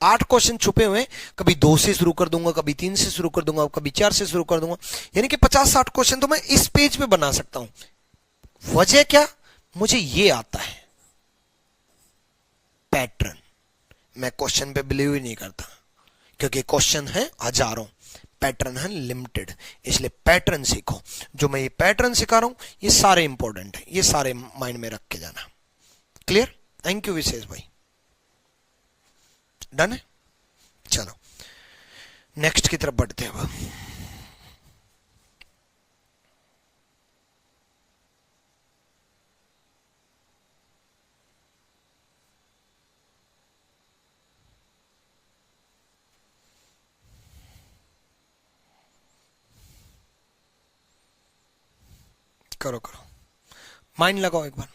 8 क्वेश्चन छुपे हुए हैं। कभी 2 से शुरू कर दूंगा, कभी 3 से शुरू कर दूंगा, कभी 4 से शुरू कर दूंगा, यानी कि 50-60 क्वेश्चन तो मैं इस पेज पे बना सकता हूं। वजह क्या? मुझे ये आता है पैटर्न। मैं क्वेश्चन पे बिलीव ही नहीं करता, क्योंकि क्वेश्चन है हजारों, पैटर्न है लिमिटेड, इसलिए पैटर्न सीखो। जो मैं ये पैटर्न सिखा रहा हूं ये सारे इंपॉर्टेंट है, ये सारे माइंड में रख के जाना। क्लियर? थैंक यू विशेष भाई। डन है? चलो नेक्स्ट की तरफ बढ़ते हैं। अब करो करो, माइंड लगाओ एक बार।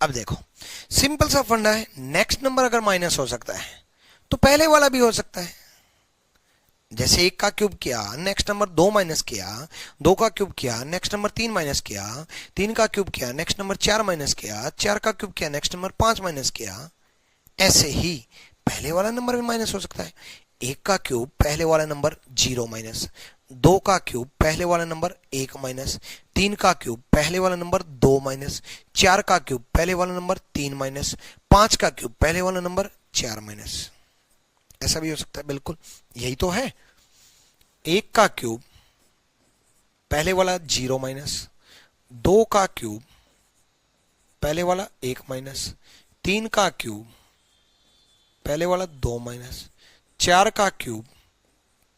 अब देखो, सिंपल सा फंडा है, नेक्स्ट नंबर अगर माइनस हो सकता है तो पहले वाला भी हो सकता है। जैसे 1 का क्यूब किया, नेक्स्ट नंबर 2 माइनस किया, 2 का क्यूब किया, नेक्स्ट नंबर 3 माइनस किया, 3 का क्यूब किया, नेक्स्ट नंबर 4 माइनस किया, 4 का क्यूब किया, नेक्स्ट नंबर 5 माइनस किया। ऐसे ही पहले वाला नंबर भी माइनस हो सकता है। 1 का क्यूब पहले वाला नंबर 0 माइनस, 2 का क्यूब पहले वाला नंबर 1 माइनस, 3 का क्यूब पहले वाला नंबर 2 माइनस, 4 का क्यूब पहले वाला नंबर 3 माइनस, 5 का क्यूब पहले वाला नंबर 4 माइनस। ऐसा भी हो सकता है, बिल्कुल यही तो है। 1 का क्यूब पहले वाला 0 माइनस, 2 का क्यूब पहले वाला 1 माइनस, 3 का क्यूब पहले वाला 2 माइनस, 4 का क्यूब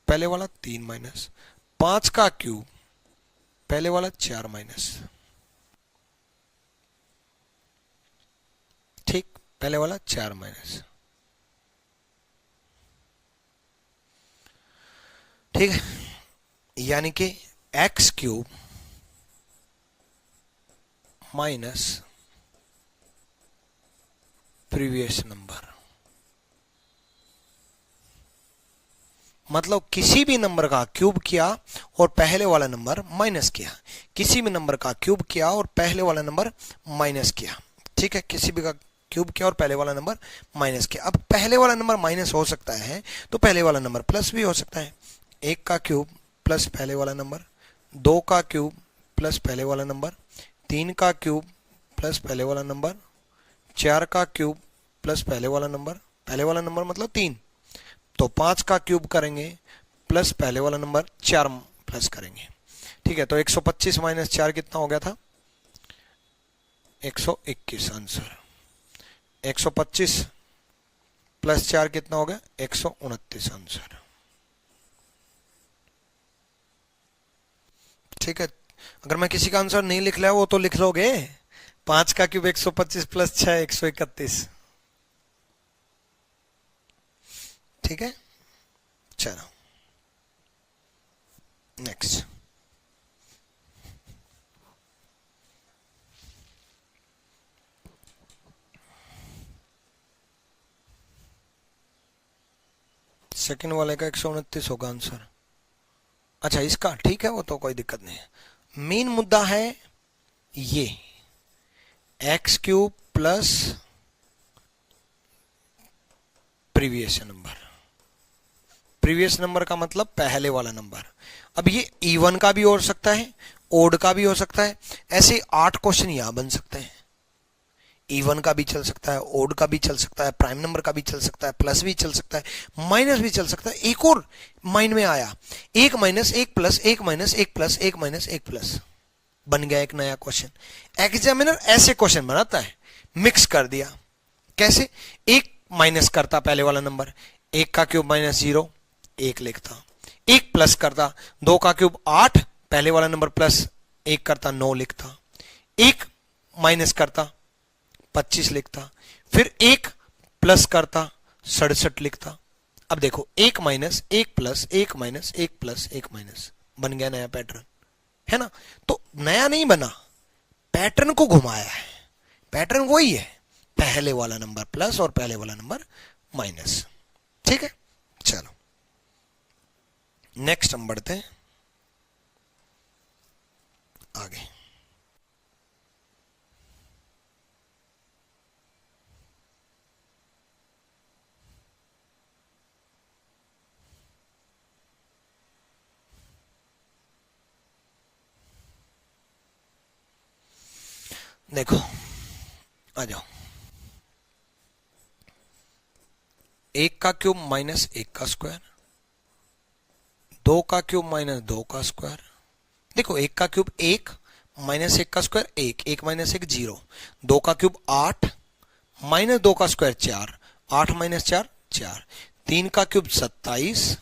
पहले वाला 3 माइनस, 5 का क्यूब पहले वाला 4 माइनस। ठीक, पहले वाला 4 माइनस। ठीक है, यानी कि x cube minus previous number. मतलब किसी भी नंबर का क्यूब किया और पहले वाला नंबर माइनस किया, किसी भी नंबर का क्यूब किया और पहले वाला नंबर माइनस किया। ठीक है, किसी भी का क्यूब किया और पहले वाला नंबर माइनस किया। अब पहले वाला नंबर माइनस हो सकता है तो पहले वाला नंबर प्लस भी हो सकता है। 1 का क्यूब प्लस पहले वाला नंबर, 2 का क्यूब प्लस पहले वाला नंबर, 3 का क्यूब प्लस पहले वाला नंबर, 4 का क्यूब प्लस पहले वाला नंबर मतलब 3, तो 5 का क्यूब करेंगे प्लस पहले वाला नंबर 4 प्लस करेंगे। ठीक है, तो 125 माइनस 4 कितना हो गया था? 121 आंसर। 125 प्लस 4 कितना हो गया? 129 आंसर। ठीक है, अगर मैं किसी का आंसर नहीं लिख लिया वो तो लिख लोगे। 5 का क्यूब 125 प्लस 6 131। ठीक है, चलो नेक्स्ट। सेकंड वाले का 129 होगा आंसर। अच्छा इसका ठीक है, वो तो कोई दिक्कत नहीं है। मेन मुद्दा है ये x cube plus previous number. Previous number का मतलब पहले वाला नंबर। अब ये इवन का भी हो सकता है, ओड का भी हो सकता है। ऐसे 8 क्वेश्चन यहां बन सकते हैं। इवन का भी चल सकता है, ओड का भी चल सकता है, प्राइम नंबर का भी चल सकता है, प्लस भी चल सकता है, माइनस भी चल सकता है। एक और माइंड में आया, 1 minus 1 plus 1 minus 1 plus 1 minus 1 plus, बन गया एक नया क्वेश्चन। एग्जामिनर ऐसे क्वेश्चन बनाता है, मिक्स कर दिया। कैसे? 1 माइनस करता पहले वाला नंबर, 1 का क्यूब माइनस 0 1 लिखता। 1 प्लस करता 2 का क्यूब 8, पहले वाला नंबर प्लस 1 करता 9 लिखता। 1 माइनस करता 25 लिखता। फिर 1 प्लस करता 67 लिखता। अब देखो 1 minus 1 plus 1 minus 1 plus 1 minus, बन गया नया पैटर्न, है ना। तो नया नहीं बना, पैटर्न को घुमाया है। पैटर्न वही है, पहले वाला नंबर प्लस और पहले वाला नंबर माइनस। ठीक है, चलो नेक्स्ट हम बढ़ते हैं आगे। देखो आ जाओ, 1 का क्यूब माइनस 1 का स्क्वायर, 2 का क्यूब माइनस 2 का स्क्वायर। देखो 1 का क्यूब 1 माइनस 1 का स्क्वायर 1, 1 माइनस 1 0। 2 का क्यूब 8 माइनस 2 का स्क्वायर 4, 8 माइनस 4 4। 3 का क्यूब 27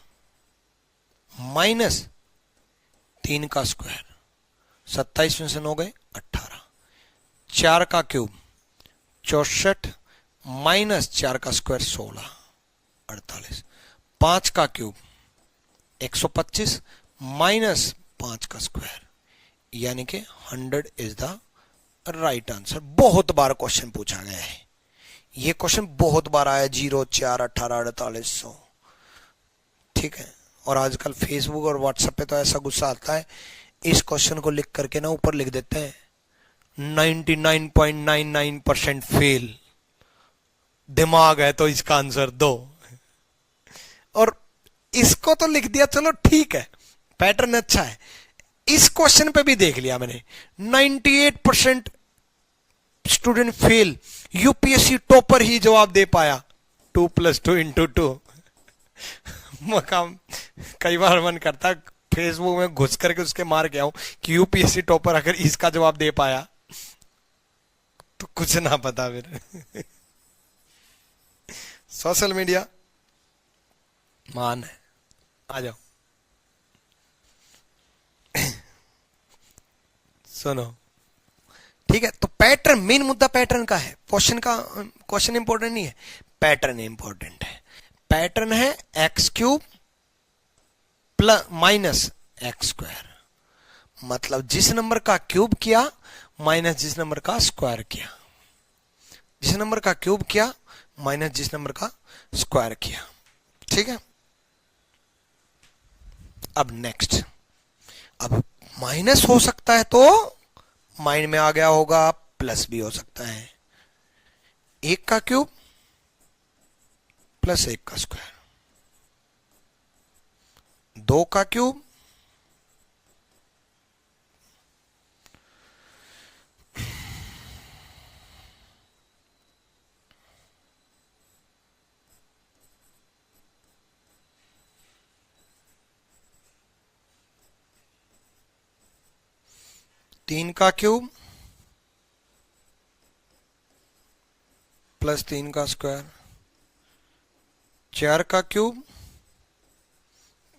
माइनस 3 का स्क्वायर, 27 में से 9 गए 18। 4 का क्यूब 64 माइनस 4 का स्क्वायर 16 48। 5 का क्यूब 125 माइनस 5 का स्क्वायर, यानी कि 100 इज द राइट आंसर। बहुत बार क्वेश्चन पूछा गया है, ये क्वेश्चन बहुत बार आया, 0 4 18 4800। ठीक है, और आजकल फेसबुक और व्हाट्सएप पे तो ऐसा गुस्सा आता है, इस क्वेश्चन को लिख करके ना ऊपर लिख देते हैं 99.99% फेल। दिमाग है तो इसका आंसर दो, और इसको तो लिख दिया, चलो ठीक है, पैटर्न अच्छा है। इस क्वेश्चन पे भी देख लिया मैंने, 98% स्टूडेंट फेल, यूपीएससी टॉपर ही जवाब दे पाया 2 + 2 × 2। मकाम कई बार मन करता फेसबुक में घुस करके उसके मार के आऊं कि यूपीएससी टॉपर अगर इसका जवाब दे पाया तो कुछ ना पता फिर। सोशल मीडिया मान है, आ जाओ। सुनो, ठीक है, तो पैटर्न, मेन मुद्दा पैटर्न का है। क्वेश्चन इंपॉर्टेंट नहीं है, पैटर्न इंपॉर्टेंट है। पैटर्न है x cube plus minus x square, मतलब जिस नंबर का क्यूब किया माइनस जिस नंबर का स्क्वायर किया, जिस नंबर का क्यूब किया माइनस जिस नंबर का स्क्वायर किया। ठीक है, अब नेक्स्ट, अब माइनस हो सकता है तो माइंड में आ गया होगा, प्लस भी हो सकता है। 1 का क्यूब प्लस 1 का स्क्वायर, 2 का क्यूब तीन का क्यूब प्लस 3 का स्क्वायर, 4 का क्यूब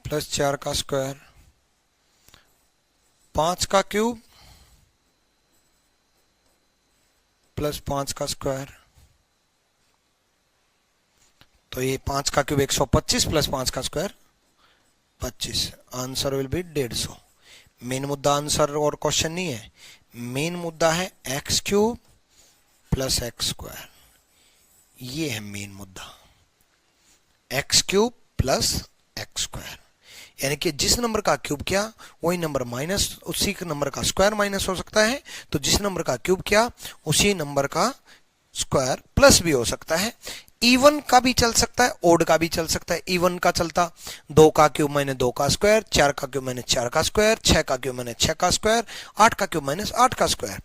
प्लस 4 का स्क्वायर, 5 का क्यूब प्लस 5 का स्क्वायर, तो ये 5 का क्यूब 125 प्लस 5 का square 25। Answer will be 150। Main मुद्दा आंसर और क्वेश्चन नहीं है, मेन मुद्दा है x cube plus x square. ये है मेन मुद्दा, x cube plus x square, यानी कि जिस नंबर का क्यूब किया वही नंबर माइनस, उसी के नंबर का स्क्वायर माइनस हो सकता है, तो जिस नंबर का क्यूब किया उसी नंबर का स्क्वायर प्लस भी हो सकता है। इवन का भी चल सकता है, ओड का भी चल सकता है। इवन का चलता 2 का क्यूब माइनस 2 का स्क्वायर, 4 का क्यूब माइनस 4 का स्क्वायर, 6 का क्यूब माइनस 6 का स्क्वायर, 8 का क्यूब माइनस 8 का स्क्वायर।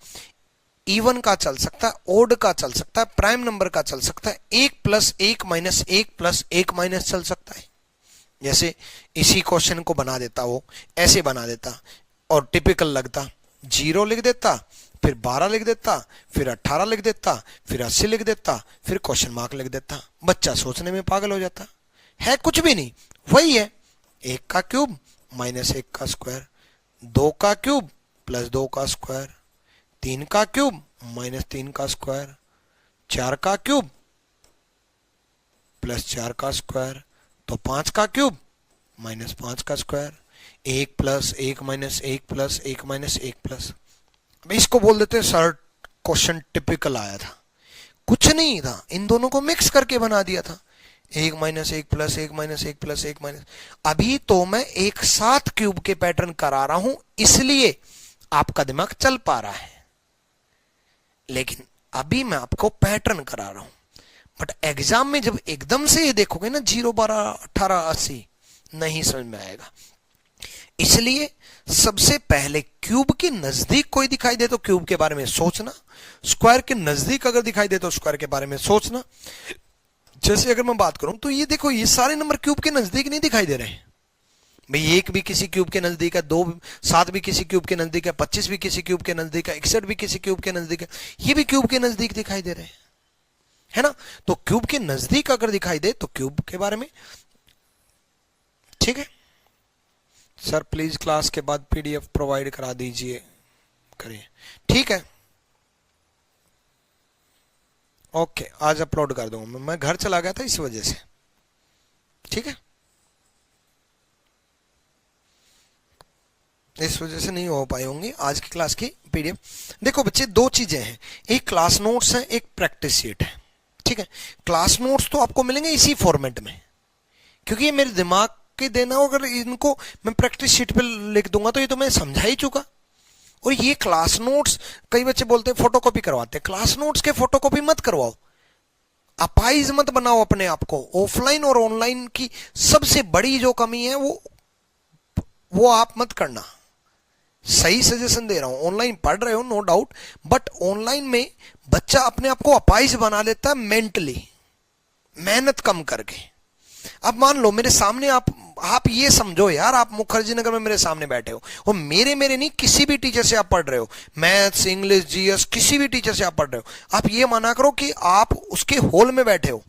इवन का चल सकता है, ओड का चल सकता है, प्राइम नंबर का चल सकता है, 1 प्लस 1 माइनस 1 प्लस 1 माइनस चल सकता है। जैसे इसी क्वेश्चन को बना देता, वो ऐसे बना देता और टिपिकल लगता, 0 लिख देता, फिर 12 लिख देता, फिर 18 लिख देता, फिर 80 लिख देता, फिर क्वेश्चन मार्क लिख देता। बच्चा सोचने में पागल हो जाता है, कुछ भी नहीं, वही है 1 का क्यूब माइनस 1 का स्क्वायर, 2 का क्यूब प्लस 2 का स्क्वायर, 3 का क्यूब माइनस 3 का स्क्वायर, 4 का क्यूब प्लस 4 का स्क्वायर, तो 5 का क्यूब माइनस 5 का square, 1 plus 1 minus 1 plus 1 minus 1 plus. इसको बोल देते हैं सर क्वेश्चन टिपिकल आया था, कुछ नहीं था, इन दोनों को मिक्स करके बना दिया था, 1 minus 1 plus 1 minus 1 plus 1 minus. अभी तो मैं एक साथ क्यूब के पैटर्न करा रहा हूं, इसलिए आपका दिमाग चल पा रहा है, लेकिन अभी मैं आपको पैटर्न करा रहा हूं। बट एग्जाम में जब एकदम से ये देखोगे ना 0 12 18 80, नहीं समझ में आएगा। इसलिए सबसे पहले क्यूब के नजदीक कोई दिखाई दे तो क्यूब के बारे में सोचना, स्क्वायर के नजदीक अगर दिखाई दे तो स्क्वायर के बारे में सोचना। जैसे अगर मैं बात करूं तो ये देखो, ये सारे नंबर क्यूब के नजदीक नहीं दिखाई दे रहे हैं भाई। 1 भी किसी क्यूब के नजदीक है, 2 7 भी किसी क्यूब के नजदीक है, 25 भी किसी क्यूब के नजदीक है, 61 भी किसी क्यूब के नजदीक है, ये भी क्यूब के नजदीक दिखाई दे रहे हैं, है ना। तो क्यूब के नजदीक अगर दिखाई दे तो क्यूब के बारे में, ठीक है। सर प्लीज क्लास के बाद पीडीएफ प्रोवाइड करा दीजिए, करिए, ठीक है, ओके, आज अपलोड कर दूंगा। मैं घर चला गया था इस वजह से, ठीक है, इस वजह से नहीं हो पाई होंगी आज की क्लास की पीडीएफ। देखो बच्चे, 2 चीजें हैं, एक क्लास नोट्स है, एक प्रैक्टिस शीट है, ठीक है। क्लास नोट्स तो आपको मिलेंगे इसी फॉर्मेट में, क्योंकि ये मेरे दिमाग के देना हो, अगर इनको मैं प्रैक्टिस शीट पे लिख दूंगा तो ये तो मैं समझा ही चुका। और ये क्लास नोट्स, कई बच्चे बोलते हैं फोटोकॉपी करवाते हैं, क्लास नोट्स के फोटोकॉपी मत करवाओ, अपाइज मत बनाओ अपने आप को। ऑफलाइन और ऑनलाइन की सबसे बड़ी जो कमी है वो आप मत करना। सही सजेशन दे रहा हूं, ऑनलाइन पढ़ रहे हो नो डाउट, बट ऑनलाइन में बच्चा अपने आप को अपाइज बना लेता है मेंटली, मेहनत कम करके। अब मान लो मेरे सामने आप ये समझो यार, आप मुखर्जी नगर में मेरे सामने बैठे हो और मेरे नहीं, किसी भी टीचर से आप पढ़ रहे हो, मैथ्स इंग्लिश जीएस किसी भी टीचर से आप पढ़ रहे हो, आप ये माना करो कि आप उसके हॉल में बैठे हो,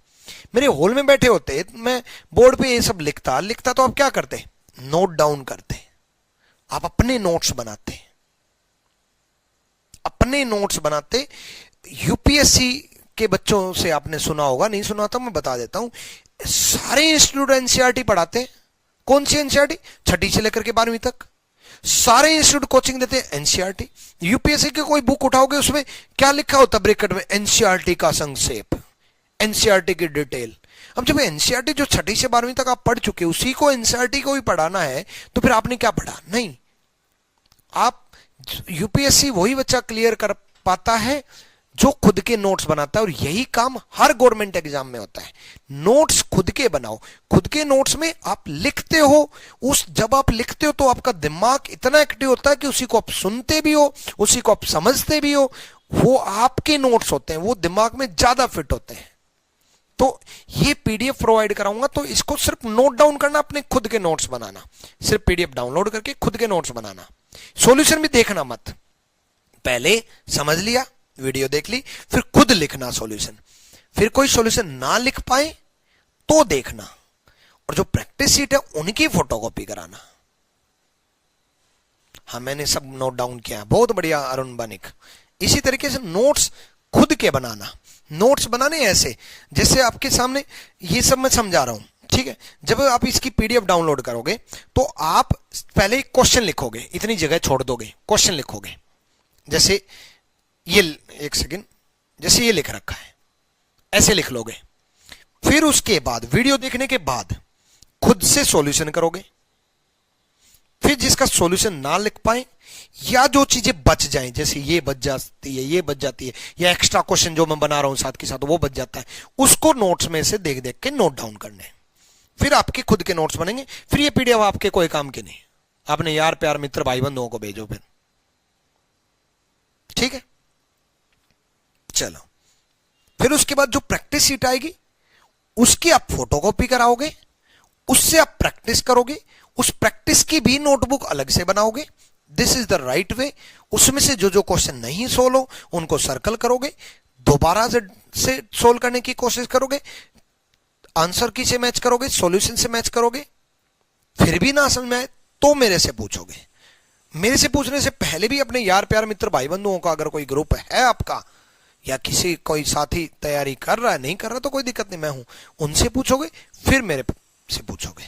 मेरे हॉल में बैठे होते, मैं बोर्ड पे ये सब लिखता तो आप क्या करते, नोट डाउन करते, आप अपने नोट्स बनाते, अपने नोट्स बनाते। यूपीएससी के बच्चों से आपने सुना होगा, नहीं सुना तो मैं बता देता हूं, सारे इंस्टीट्यूट एनसीईआरटी पढ़ाते हैं। कौन सी एनसीईआरटी? 6ठी से लेकर के 12वीं तक सारे इंस्टीट्यूट कोचिंग देते हैं एनसीईआरटी। यूपीएससी की कोई बुक उठाओगे उसमें क्या लिखा होता ब्रैकेट में, एनसीईआरटी का संक्षेप, एनसीईआरटी की डिटेल। अब जब एनसीईआरटी जो 6ठी से 12वीं तक आप पढ़ चुके, उसी को एनसीईआरटी को भी पढ़ाना है तो फिर आपने क्या पढ़ा? नहीं, आप यूपीएससी वही बच्चा क्लियर कर पाता है जो खुद के नोट्स बनाता है, और यही काम हर गवर्नमेंट एग्जाम में होता है। नोट्स खुद के बनाओ, खुद के नोट्स में आप लिखते हो, जब आप लिखते हो तो आपका दिमाग इतना एक्टिव होता है कि उसी को आप सुनते भी हो, उसी को आप समझते भी हो, वो आपके नोट्स होते हैं, वो दिमाग में ज्यादा फिट होते हैं। तो ये पीडीएफ प्रोवाइड कराऊंगा, तो इसको सिर्फ नोट डाउन करना, अपने खुद के नोट्स बनाना, सिर्फ पीडीएफ डाउनलोड करके खुद के नोट्स बनाना। सॉल्यूशन भी देखना मत, पहले समझ लिया, वीडियो देख ली, फिर खुद लिखना सॉल्यूशन, फिर कोई सॉल्यूशन ना लिख पाए तो देखना, और जो प्रैक्टिस शीट है उनकी फोटोकॉपी कराना। हाँ मैंने सब नोट डाउन किया है, बहुत बढ़िया अरुण बानिक। इसी तरीके से नोट्स खुद के बनाना, नोट्स बनाने ऐसे जैसे आपके सामने ये सब मैं समझा रहा हूं, ठीक है। जब आप इसकी पीडीएफ डाउनलोड करोगे तो आप पहले एक क्वेश्चन लिखोगे, इतनी जगह छोड़ दोगे, क्वेश्चन लिखोगे, जैसे ये, एक सेकेंड, जैसे ये लिख रखा है ऐसे लिख लोगे। फिर उसके बाद वीडियो देखने के बाद खुद से सॉल्यूशन करोगे। फिर जिसका सॉल्यूशन ना लिख पाए या जो चीजें बच जाएं, जैसे ये बच जाती है, ये बच जाती है, या एक्स्ट्रा क्वेश्चन जो मैं बना रहा हूं साथ के साथ वो बच जाता है, उसको नोट्स में से देख देख के नोट डाउन करने। फिर आपके खुद के नोट्स बनेंगे। फिर ये पीडीएफ आपके कोई काम के नहीं, आपने यार प्यार मित्र भाई बंधुओं को भेजो फिर, ठीक है। चलो, फिर उसके बाद जो प्रैक्टिस शीट आएगी उसकी आप फोटोकॉपी कराओगे, उससे आप प्रैक्टिस करोगे, उस प्रैक्टिस की भी नोटबुक अलग से बनाओगे। This is the right way. उसमें से जो जो क्वेश्चन नहीं सोल्व हो उनको सर्कल करोगे, दोबारा से सोल्व करने की कोशिश करोगे, आंसर की से मैच करोगे, सॉल्यूशन से मैच करोगे। फिर भी ना समझ में आए तो मेरे से पूछोगे। मेरे से पूछने से पहले भी अपने यार प्यार मित्र भाई बंधुओं का अगर कोई ग्रुप है आपका, या किसी कोई साथी तैयारी कर रहा है, नहीं कर रहा तो कोई दिक्कत नहीं, मैं हूं, उनसे पूछोगे, फिर मेरे से पूछोगे।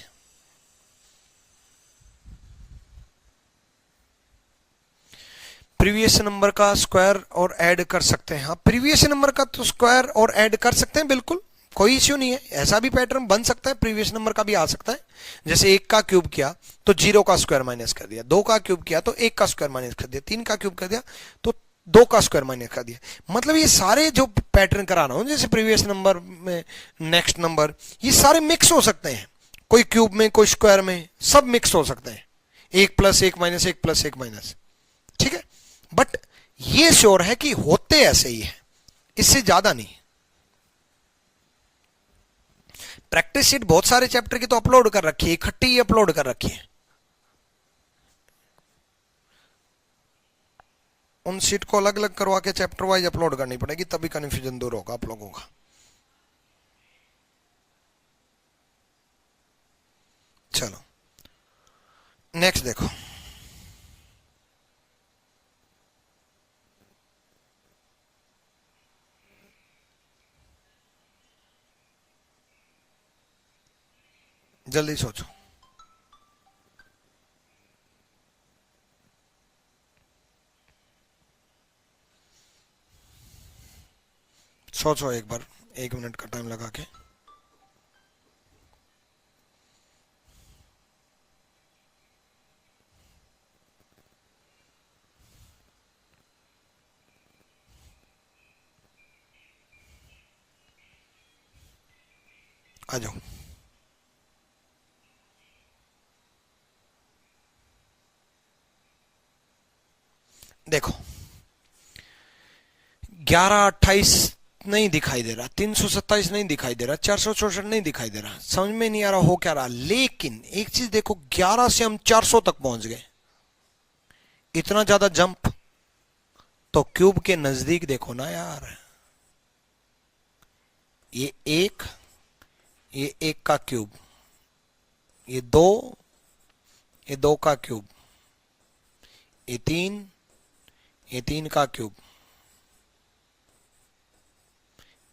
प्रीवियस नंबर का स्क्वायर और ऐड कर सकते हैं। हाँ, प्रीवियस नंबर का तो स्क्वायर और ऐड कर सकते हैं, बिल्कुल कोई इश्यू नहीं है। ऐसा भी पैटर्न बन सकता है, प्रीवियस नंबर का भी आ सकता है। जैसे 1 का क्यूब किया तो 0 का स्क्वायर माइनस कर दिया, 2 का क्यूब किया तो 1 का स्क्वायर माइनस कर दिया, 3 का क्यूब कर दिया तो 2 का स्क्वायर माइनस कर दिया। मतलब ये सारे जो पैटर्न करा रहा हूं, जैसे प्रीवियस नंबर में नेक्स्ट नंबर, ये सारे मिक्स हो सकते हैं, कोई क्यूब में कोई स्क्वायर में, सब मिक्स हो सकते हैं। 1 + 1 - 1 + 1 माइनस, ठीक है। बट ये श्योर है कि होते ऐसे ही है, इससे ज्यादा नहीं। प्रैक्टिस शीट बहुत सारे चैप्टर की तो अपलोड कर रखी है, इकट्ठी अपलोड कर रखी है। उन शीट को अलग अलग करवा के चैप्टर वाइज अपलोड करनी पड़ेगी, तभी कन्फ्यूजन दूर होगा आप लोगों का। चलो नेक्स्ट देखो, जल्दी सोचो। सोचो एक बार, 1 मिनट का टाइम लगा के। आ जाओ। देखो 1128 नहीं दिखाई दे रहा, 327 नहीं दिखाई दे रहा, 464 नहीं दिखाई दे रहा, समझ में नहीं आ रहा हो क्या रहा। लेकिन एक चीज देखो, 11 से हम 400 तक पहुंच गए, इतना ज्यादा जंप, तो क्यूब के नजदीक देखो ना यार। ये 1, ये 1 का क्यूब, ये 2, ये 2 का क्यूब, ये 3, ये 3 का क्यूब,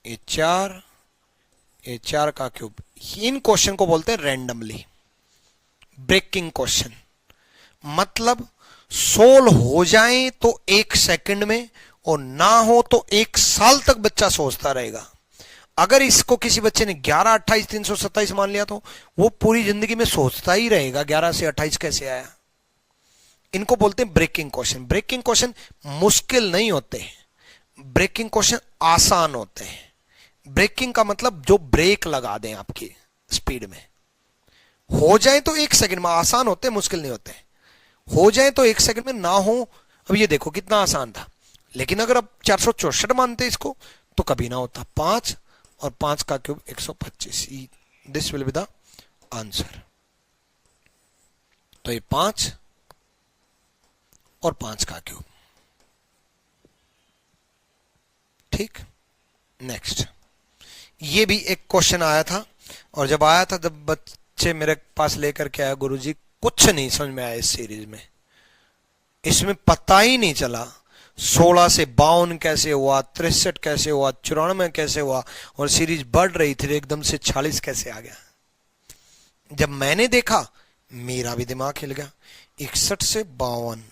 ये 4, ये 4 का क्यूब। इन क्वेश्चन को बोलते हैं रैंडमली ब्रेकिंग क्वेश्चन। मतलब सोल्व हो जाए तो 1 सेकंड में, और ना हो तो 1 साल तक बच्चा सोचता रहेगा। अगर इसको किसी बच्चे ने 11, 28, 327 मान लिया तो वो पूरी जिंदगी में सोचता ही रहेगा 11 से 28 कैसे आया। इनको बोलते हैं ब्रेकिंग क्वेश्चन। ब्रेकिंग क्वेश्चन मुश्किल नहीं होते, ब्रेकिंग क्वेश्चन आसान होते हैं। ब्रेकिंग का मतलब जो ब्रेक लगा दें आपकी स्पीड में, हो जाए तो 1 सेकंड में। आसान होते, मुश्किल नहीं होते। हो जाए तो 1 सेकंड में, ना हो, अब ये देखो कितना आसान था। लेकिन अगर अब 464 मानते इसको तो कभी ना होता। 5 और 5 का cube 125, this will be the answer. तो ये 5 और 5 का क्यूब, ठीक। नेक्स्ट, ये भी एक क्वेश्चन आया था, और जब आया था जब बच्चे मेरे पास लेकर के आया, गुरुजी कुछ नहीं समझ में आया इस सीरीज में, इसमें पता ही नहीं चला 16 से 52 कैसे हुआ, 63 कैसे हुआ, 94 कैसे हुआ, और सीरीज बढ़ रही थी एकदम से 40 कैसे आ गया। जब मैंने देखा मेरा भी दिमाग हिल गया। 61 से 52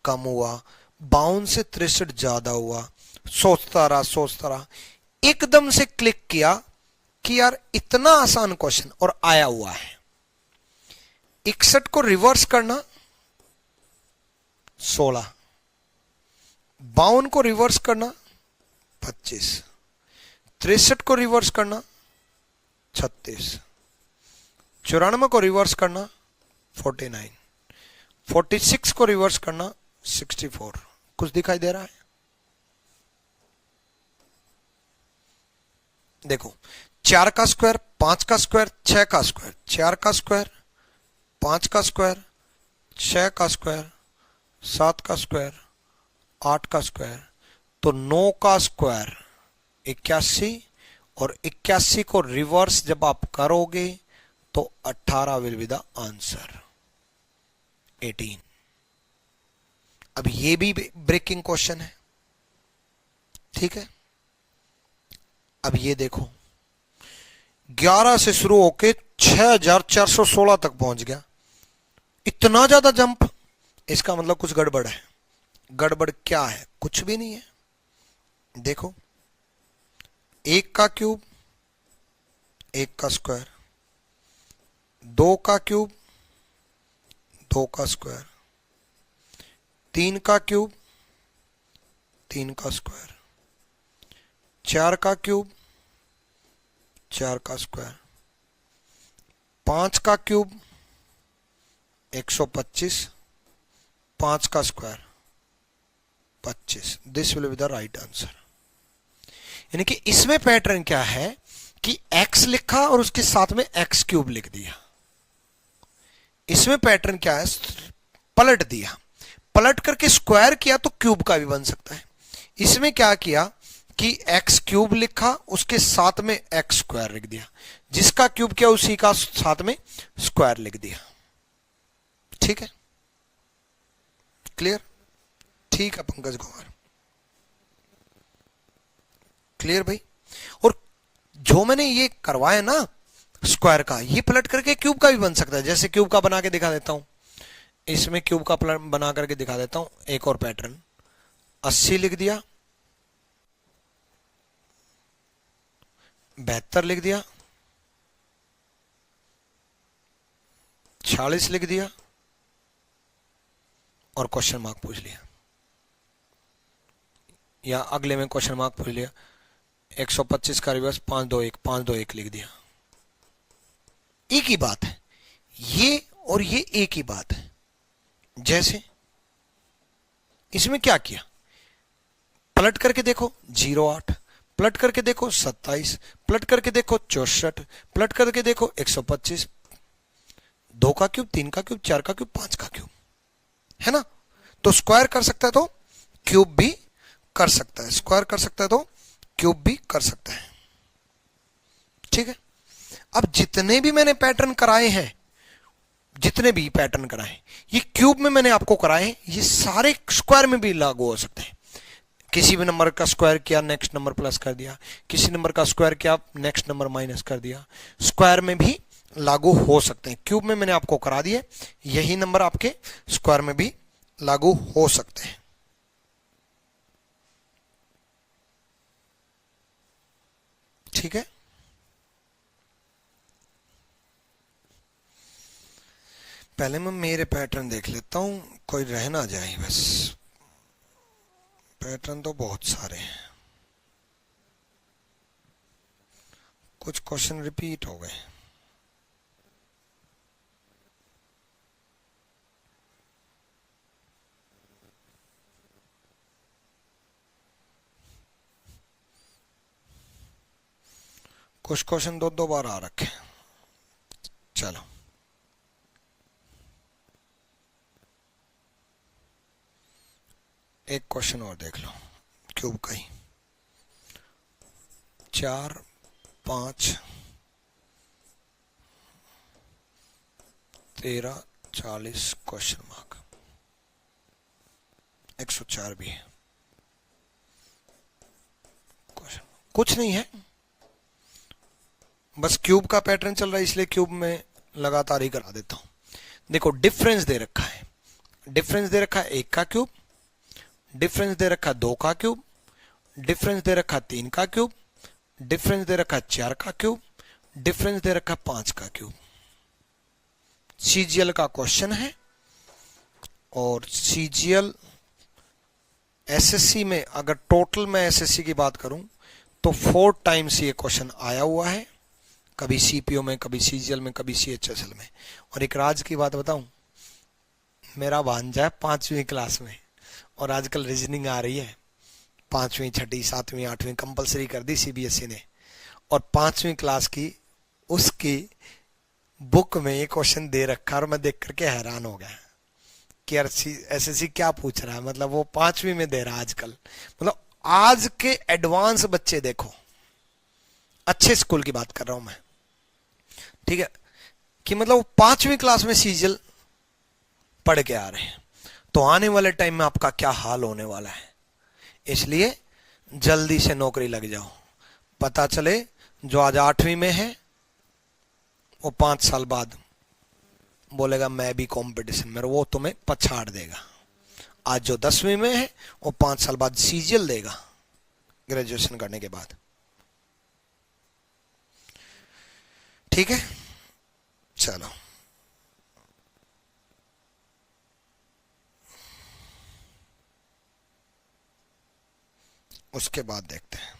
कम हुआ, 52 से 63 ज्यादा हुआ। सोचता रहा, एकदम से क्लिक किया कि यार इतना आसान क्वेश्चन और आया हुआ है। 61 को रिवर्स करना 16, 52 को रिवर्स करना 25, 63 को रिवर्स करना 36, 94 को रिवर्स करना 49, 46 को रिवर्स करना 64। कुछ दिखाई दे रहा है? देखो, 4 का स्क्वायर, 5 का स्क्वायर, 6 का स्क्वायर, 4 का स्क्वायर, 5 का स्क्वायर, 6 का स्क्वायर, 7 का स्क्वायर, 8 का स्क्वायर, तो 9 का स्क्वायर 81, और 81 को रिवर्स जब आप करोगे तो 18 विल बी द आंसर, 18। अब ये भी ब्रेकिंग क्वेश्चन है, ठीक है। अब ये देखो, 11 से शुरू होके 6416 तक पहुंच गया। इतना ज्यादा जंप, इसका मतलब कुछ गड़बड़ है। गड़बड़ क्या है? कुछ भी नहीं है। देखो, 1 का क्यूब, 1 का स्क्वायर, 2 का क्यूब, 2 का स्क्वायर, 3 का क्यूब, 3 का स्क्वायर, 4 का क्यूब, 4 का स्क्वायर, 5 का क्यूब 125, 5 का square 25। This will be the right answer. यानी कि इसमें पैटर्न क्या है कि x लिखा और उसके साथ में x क्यूब लिख दिया। इसमें पैटर्न क्या है, पलट दिया, पलट करके स्क्वायर किया तो क्यूब का भी बन सकता है। इसमें क्या किया कि x क्यूब लिखा, उसके साथ में x स्क्वायर लिख दिया, जिसका क्यूब किया उसी का साथ में स्क्वायर लिख दिया। ठीक है, क्लियर? ठीक है पंकज कुमार, क्लियर भाई। और जो मैंने ये करवाया ना स्क्वायर का, ये पलट करके क्यूब का भी बन सकता है। जैसे क्यूब का बना के दिखा देता हूं, इसमें क्यूब का बना करके दिखा देता हूं। एक और पैटर्न, 80 लिख दिया, 72 लिख दिया, 46 लिख दिया और क्वेश्चन मार्क पूछ लिया, या अगले में क्वेश्चन मार्क पूछ लिया। 125 का रिवर्स 521, 521 लिख दिया। एक ही बात है, ये और ये एक ही बात है। जैसे इसमें क्या किया, पलट करके देखो 08, पलट करके देखो 27, पलट करके देखो 64, पलट करके देखो 125, 2 का क्यूब, 3 का क्यूब, 4 का क्यूब, 5 का क्यूब, है ना। तो स्क्वायर कर सकता है तो क्यूब भी कर सकता है, स्क्वायर कर सकता है तो क्यूब भी कर सकता है। ठीक है, अब जितने भी मैंने पैटर्न कराए हैं, जितने भी पैटर्न कराए, ये क्यूब में मैंने आपको कराए, ये सारे स्क्वायर में भी लागू हो सकते हैं। किसी भी नंबर का स्क्वायर किया, नेक्स्ट नंबर प्लस कर दिया, किसी नंबर का स्क्वायर किया, नेक्स्ट नंबर माइनस कर दिया, स्क्वायर में भी लागू हो सकते हैं। क्यूब में मैंने आपको करा दिए, यही नंबर आपके स्क्वायर में भी लागू हो सकते हैं। ठीक है, पहले मैं मेरे पैटर्न देख लेता हूं, कोई रह ना जाए बस। पैटर्न तो बहुत सारे हैं, कुछ क्वेश्चन रिपीट हो गए। कुछ क्वेश्चन दो दो बार आ रखे। चलो, एक क्वेश्चन और देख लो क्यूब का ही। 4, 5, 13, 40 क्वेश्चन मार्क। 104 भी है। कुछ नहीं है, बस क्यूब का पैटर्न चल रहा है इसलिए क्यूब में लगातार ही करा देता हूं। देखो डिफरेंस दे रखा है, डिफरेंस दे रखा है 1 का क्यूब, डिफरेंस दे रखा 2 का क्यूब, डिफरेंस दे रखा 3 का क्यूब, डिफरेंस दे रखा 4 का क्यूब, डिफरेंस दे रखा 5 का क्यूब। सीजीएल का क्वेश्चन है और सीजीएल एसएससी में अगर टोटल में एसएससी की बात करूं तो 4 टाइम्स ये क्वेश्चन आया हुआ है, कभी सीपीओ में, कभी सीजीएल में, कभी सीएचएसएल में। और एक राज की बात बताऊं, मेरा भांजा है 5वीं क्लास में और आजकल रीजनिंग आ रही है 5वीं, 6वीं, 7वीं, 8वीं कंपलसरी कर दी सीबीएसई ने, और 5वीं क्लास की उसकी बुक में ये क्वेश्चन दे रखा और मैं देख करके हैरान हो गया कि यार एसएससी क्या पूछ रहा है, मतलब वो 5वीं में दे रहा है आजकल। मतलब आज के एडवांस बच्चे देखो, अच्छे स्कूल की बात कर रहा हूं मैं, ठीक है, कि मतलब वो 5वीं क्लास में सीजीएल पढ़ के आ रहे हैं, तो आने वाले टाइम में आपका क्या हाल होने वाला है। इसलिए जल्दी से नौकरी लग जाओ, पता चले जो आज 8वीं में है वो 5 साल बाद बोलेगा मैं भी कंपटीशन में, वो तुम्हें पछाड़ देगा। आज जो 10वीं में है वो 5 साल बाद सीजीएल देगा ग्रेजुएशन करने के बाद। ठीक है, चलो उसके बाद देखते हैं।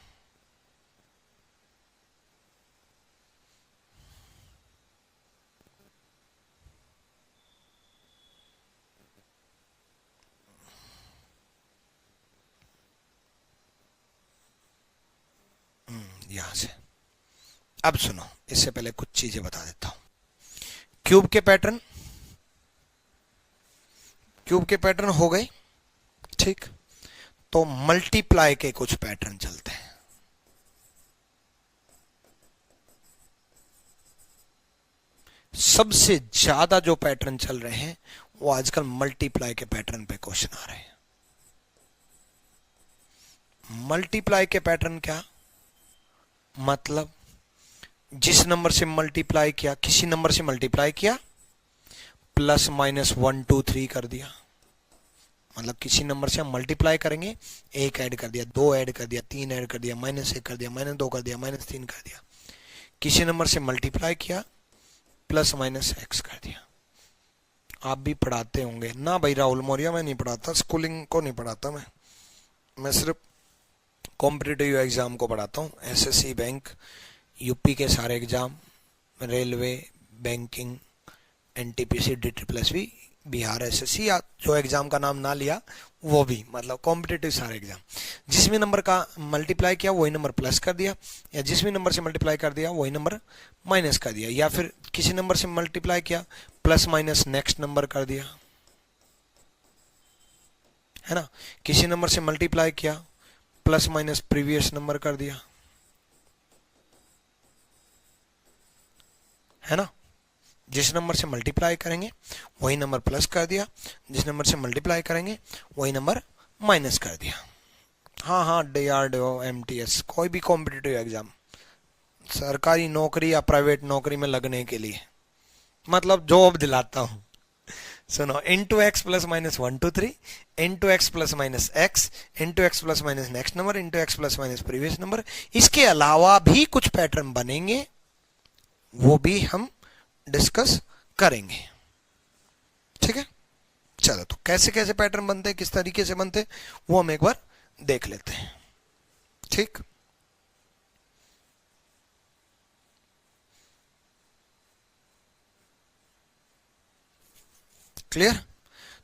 यहां से अब सुनो, इससे पहले कुछ चीजें बता देता हूं। क्यूब के पैटर्न, क्यूब के पैटर्न हो गए, ठीक। तो मल्टीप्लाई के कुछ पैटर्न चलते हैं। सबसे ज्यादा जो पैटर्न चल रहे हैं वो आजकल मल्टीप्लाई के पैटर्न पे क्वेश्चन आ रहे हैं। मल्टीप्लाई के पैटर्न क्या मतलब, जिस नंबर से मल्टीप्लाई किया, किसी नंबर से मल्टीप्लाई किया, प्लस माइनस 1 2 3 कर दिया। मतलब किसी नंबर से हम मल्टीप्लाई करेंगे, 1 ऐड कर दिया, 2 ऐड कर दिया, 3 ऐड कर दिया, -1 कर दिया, -2 कर दिया, -3 कर दिया। किसी नंबर से मल्टीप्लाई किया, प्लस माइनस x कर दिया। आप भी पढ़ाते होंगे ना भाई राहुल मौर्य? मैं नहीं पढ़ाता, स्कूलिंग को नहीं पढ़ाता मैं सिर्फ कॉम्पिटिटिव एग्जाम को पढ़ाता हूँ। एसएससी, बैंक, यूपी के सारे exam, railway, banking, NTPC, DSSB, Bihar SSC, या जो एग्जाम का नाम ना लिया वो भी, मतलब कॉम्पिटिटिव सारे एग्जाम। जिस भी नंबर का मल्टीप्लाई किया वही नंबर प्लस कर दिया, या जिस भी नंबर से मल्टीप्लाई कर दिया वही नंबर माइनस कर दिया, या फिर किसी नंबर से मल्टीप्लाई किया, प्लस माइनस नेक्स्ट नंबर कर दिया, है ना। किसी नंबर से मल्टीप्लाई किया, प्लस माइनस प्रीवियस नंबर कर दिया, है ना। जिस नंबर से मल्टीप्लाई करेंगे वही नंबर प्लस कर दिया, जिस नंबर से मल्टीप्लाई करेंगे वही नंबर माइनस कर दिया। हाँ, DRDO, MTS, कोई भी कॉम्पिटिटिव एग्जाम, सरकारी नौकरी या प्राइवेट नौकरी में लगने के लिए, मतलब जॉब दिलाता हूं। सुनो, into x plus minus 1 2 3, into x plus minus x, into x plus minus next number, into x plus minus previous number. इसके अलावा भी कुछ पैटर्न बनेंगे, वो भी हम डिस्कस करेंगे। ठीक है, चलो तो कैसे कैसे पैटर्न बनते हैं, किस तरीके से बनते हैं, वो हम एक बार देख लेते हैं। ठीक, क्लियर।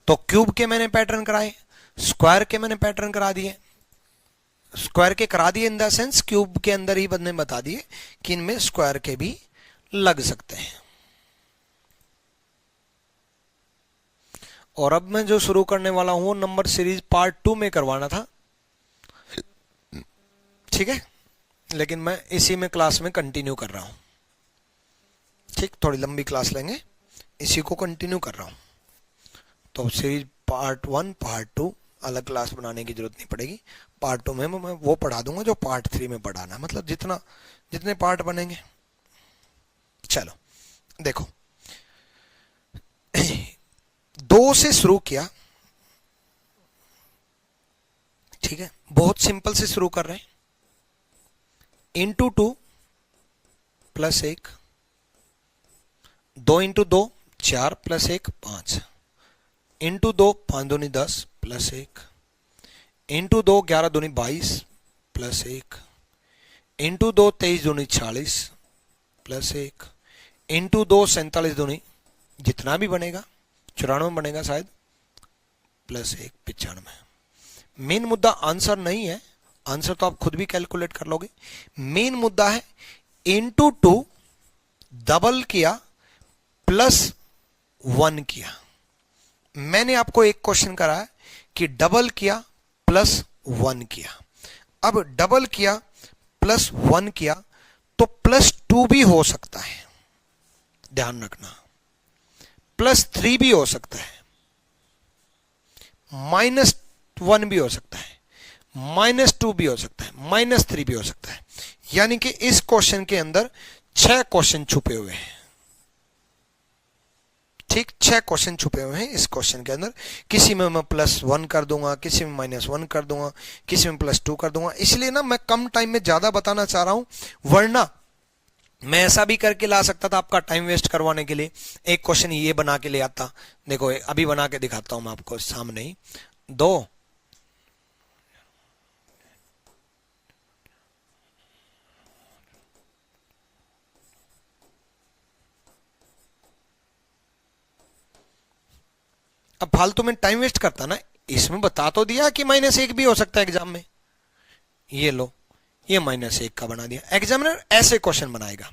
तो क्यूब के मैंने पैटर्न कराए, स्क्वायर के मैंने पैटर्न करा दिए। स्क्वायर के करा दिए इन द सेंस क्यूब के अंदर ही बंदे बता दिए कि इनमें स्क्वायर के भी लग सकते हैं। और अब मैं जो शुरू करने वाला हूं नंबर सीरीज पार्ट 2 में करवाना था, ठीक है, लेकिन मैं इसी में क्लास में कंटिन्यू कर रहा हूं। ठीक, थोड़ी लंबी क्लास लेंगे, इसी को कंटिन्यू कर रहा हूं। तो सीरीज पार्ट 1 पार्ट 2 अलग क्लास बनाने की जरूरत नहीं पड़ेगी। पार्ट 2 में मैं वो पढ़ा दूंगा जो पार्ट 3 में पढ़ाना, मतलब जितने पार्ट बनेंगे। चलो देखो, 2 से शुरू किया, ठीक है, बहुत सिंपल से शुरू कर रहे हैं। Into 2 plus 1, 2 into 2 4 plus 1 5, into 2 5 दूनी 10 प्लस 1, इंटू 2 11 दूनी 22 प्लस 1, इंटू 2 23 दूनी 40 प्लस 1, इंटू 2 47 दूनी जितना भी बनेगा 94 बनेगा शायद, प्लस 1 95। मेन मुद्दा आंसर नहीं है, आंसर तो आप खुद भी कैलकुलेट कर लोगे। मेन मुद्दा है इंटू 2 डबल किया प्लस 1 किया। मैंने आपको एक क्वेश्चन कराया कि डबल किया प्लस 1 किया। अब डबल किया प्लस 1 किया तो प्लस 2 भी हो सकता है, ध्यान रखना, प्लस 3 भी हो सकता है, माइनस 1 भी हो सकता है, माइनस 2 भी हो सकता है, माइनस 3 भी हो सकता है। यानी कि इस क्वेश्चन के अंदर 6 क्वेश्चन छुपे हुए हैं। ठीक, 6 क्वेश्चन छुपे हुए हैं इस क्वेश्चन के अंदर। किसी में मैं प्लस 1 कर दूंगा, किसी में माइनस 1 कर दूंगा, किसी में प्लस 2 कर दूंगा। इसलिए ना मैं कम टाइम में ज्यादा बताना चाह रहा हूं, वरना मैं ऐसा भी करके ला सकता था आपका टाइम वेस्ट करवाने के लिए। एक क्वेश्चन ये बना के ले आता, देखो अभी बना के दिखाता हूं मैं आपको सामने ही। 2 अब फालतू में टाइम वेस्ट करता ना, इसमें बता तो दिया कि -1 भी हो सकता है एग्जाम में। ये लो, ये -1 का बना दिया। एग्जामिनर ऐसे क्वेश्चन बनाएगा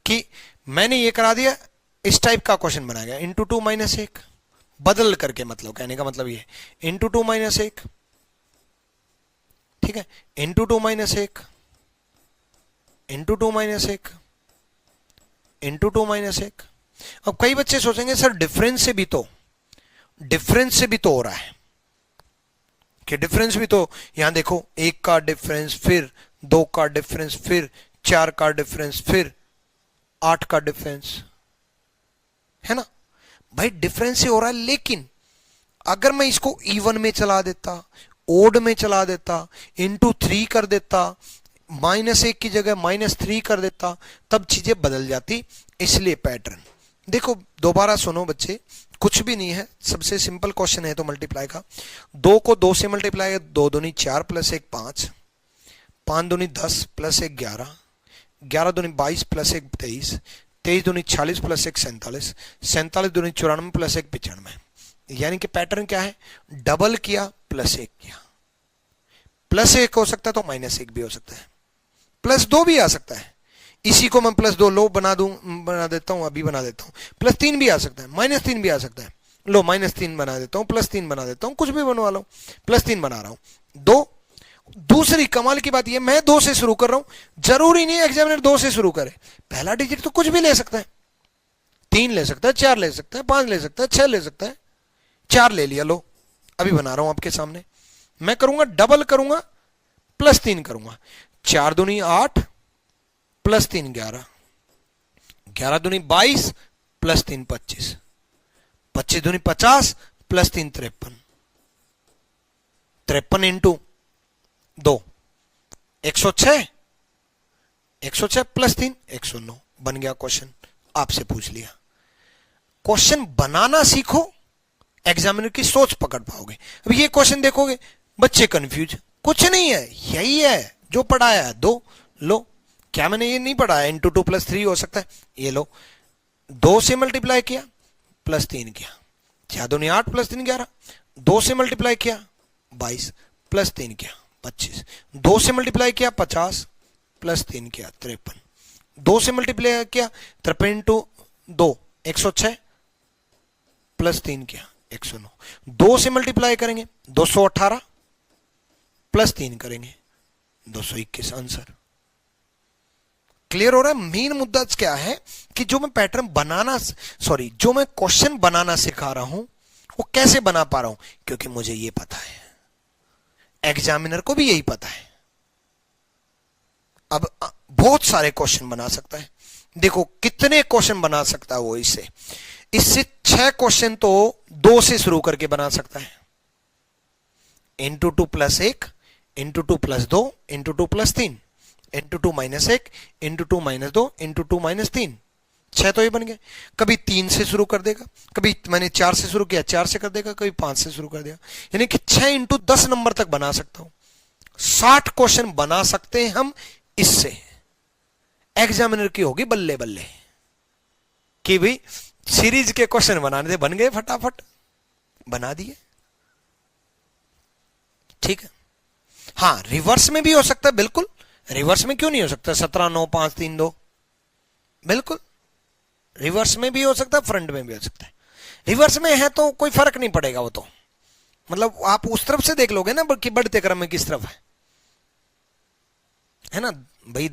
कि मैंने ये करा दिया, इस टाइप का क्वेश्चन बनाएगा, इंटू 2 -1 बदल करके, मतलब कहने का मतलब ये इंटू 2 -1, ठीक है, इंटू 2 -1, इंटू 2 -1, इंटू 2 -1। अब कई बच्चे सोचेंगे सर डिफरेंस से भी तो हो रहा है, कि डिफरेंस भी तो, यहां देखो 1 का डिफरेंस, फिर 2 का डिफरेंस, फिर 4 का डिफरेंस, फिर 8 का डिफरेंस, है ना भाई, डिफरेंस से हो रहा है। लेकिन अगर मैं इसको इवन में चला देता, ओड में चला देता, इंटू 3 कर देता, -1 की जगह -3 कर देता, तब चीजें बदल जाती। इसलिए पैटर्न देखो, दोबारा सुनो बच्चे, कुछ भी नहीं है, सबसे सिंपल क्वेश्चन है तो मल्टीप्लाई का। 2 को 2 से मल्टीप्लाई, 2 दूनी 4 प्लस 1 5, 5 दूनी 10 प्लस 1 11, 11 दूनी 22 प्लस 1 23, 23 दूनी 40 प्लस 1 47, 47 दूनी 94 प्लस 1 95। यानी कि पैटर्न क्या है, डबल किया प्लस 1 किया। प्लस 1 हो सकता है तो -1 भी हो सकता है, प्लस 2 भी आ सकता है। इसी को मैं प्लस 2 लो बना देता हूं, अभी बना देता हूं। प्लस 3 भी आ सकता है, -3 भी आ सकता है, लो -3 बना देता हूं, प्लस 3 बना देता हूं, कुछ भी बनवा लो, प्लस 3 बना रहा हूं। 2, दूसरी कमाल की बात यह, मैं 2 से शुरू कर रहा हूं, जरूरी नहीं एग्जामिनर 2 से शुरू करे, पहला डिजिट तो कुछ भी ले सकता है, 3 ले सकता है, 4 ले सकता है, 5 ले सकता है, 6 ले सकता है। 4 ले लिया, लो अभी बना रहा हूं आपके सामने। मैं करूंगा डबल करूंगा, प्लस 3 करूंगा, 4 दूनी 8 प्लस 3 11, 11 दूनी 22 प्लस 3 25, 25 दूनी 50 प्लस 3 53, 53 इंटू 2 106, 106 प्लस 3 109 बन गया क्वेश्चन। आपसे पूछ लिया, क्वेश्चन बनाना सीखो, एग्जामिनर की सोच पकड़ पाओगे। अब ये क्वेश्चन देखोगे बच्चे कंफ्यूज, कुछ नहीं है, यही है जो पढ़ाया है। 2 लो, क्या मैंने ये नहीं पढ़ाया इंटू 2 प्लस 3 हो सकता है, ये लो 2 से मल्टीप्लाई किया प्लस 3 किया, 4 दूनी 8 प्लस 3 11, 2 से मल्टीप्लाई किया 22 प्लस 3 किया 25, 2 से मल्टीप्लाई किया 50 प्लस 3 किया 53, 2 से मल्टीप्लाई किया 53 इंटू 2 106 प्लस 3 किया 109, 2 से मल्टीप्लाई करेंगे 218 प्लस 3 करेंगे 221 आंसर। क्लियर हो रहा है? मेन मुद्दा क्या है कि जो मैं पैटर्न बनाना, जो मैं क्वेश्चन बनाना सिखा रहा हूं वो कैसे बना पा रहा हूं? क्योंकि मुझे ये पता है, एग्जामिनर को भी यही पता है। अब बहुत सारे क्वेश्चन बना सकता है। देखो कितने क्वेश्चन बना सकता है वो इससे। इससे 6 क्वेश्चन तो 2 से शुरू करके बना सकता है। Into 2 plus 1, into 2 plus 2, into 2 plus 3, into 2 minus 1, into 2 minus 2, into 2 minus 3। 6 तो ये बन गए। कभी 3 से शुरू कर देगा, कभी मैंने 4 से शुरू किया 4 से कर देगा, कभी 5 से शुरू कर देगा। यानी कि 6 इंटू 10 नंबर तक बना सकता हूं। 60 क्वेश्चन बना सकते हैं हम इससे। एग्जामिनर की होगी बल्ले बल्ले कि भाई सीरीज के क्वेश्चन बनाने थे, बन गए फटाफट, बना दिए। ठीक है। हाँ, रिवर्स में भी हो सकता है, बिल्कुल। रिवर्स में क्यों नहीं हो सकता? 17 9 5 3 2, बिल्कुल रिवर्स में भी हो सकता है, फ्रंट में भी हो सकता है। रिवर्स में है तो कोई फर्क नहीं पड़ेगा, वो तो मतलब आप उस तरफ से देख लोगे ना कि बढ़ते क्रम में किस तरफ है ना भाई।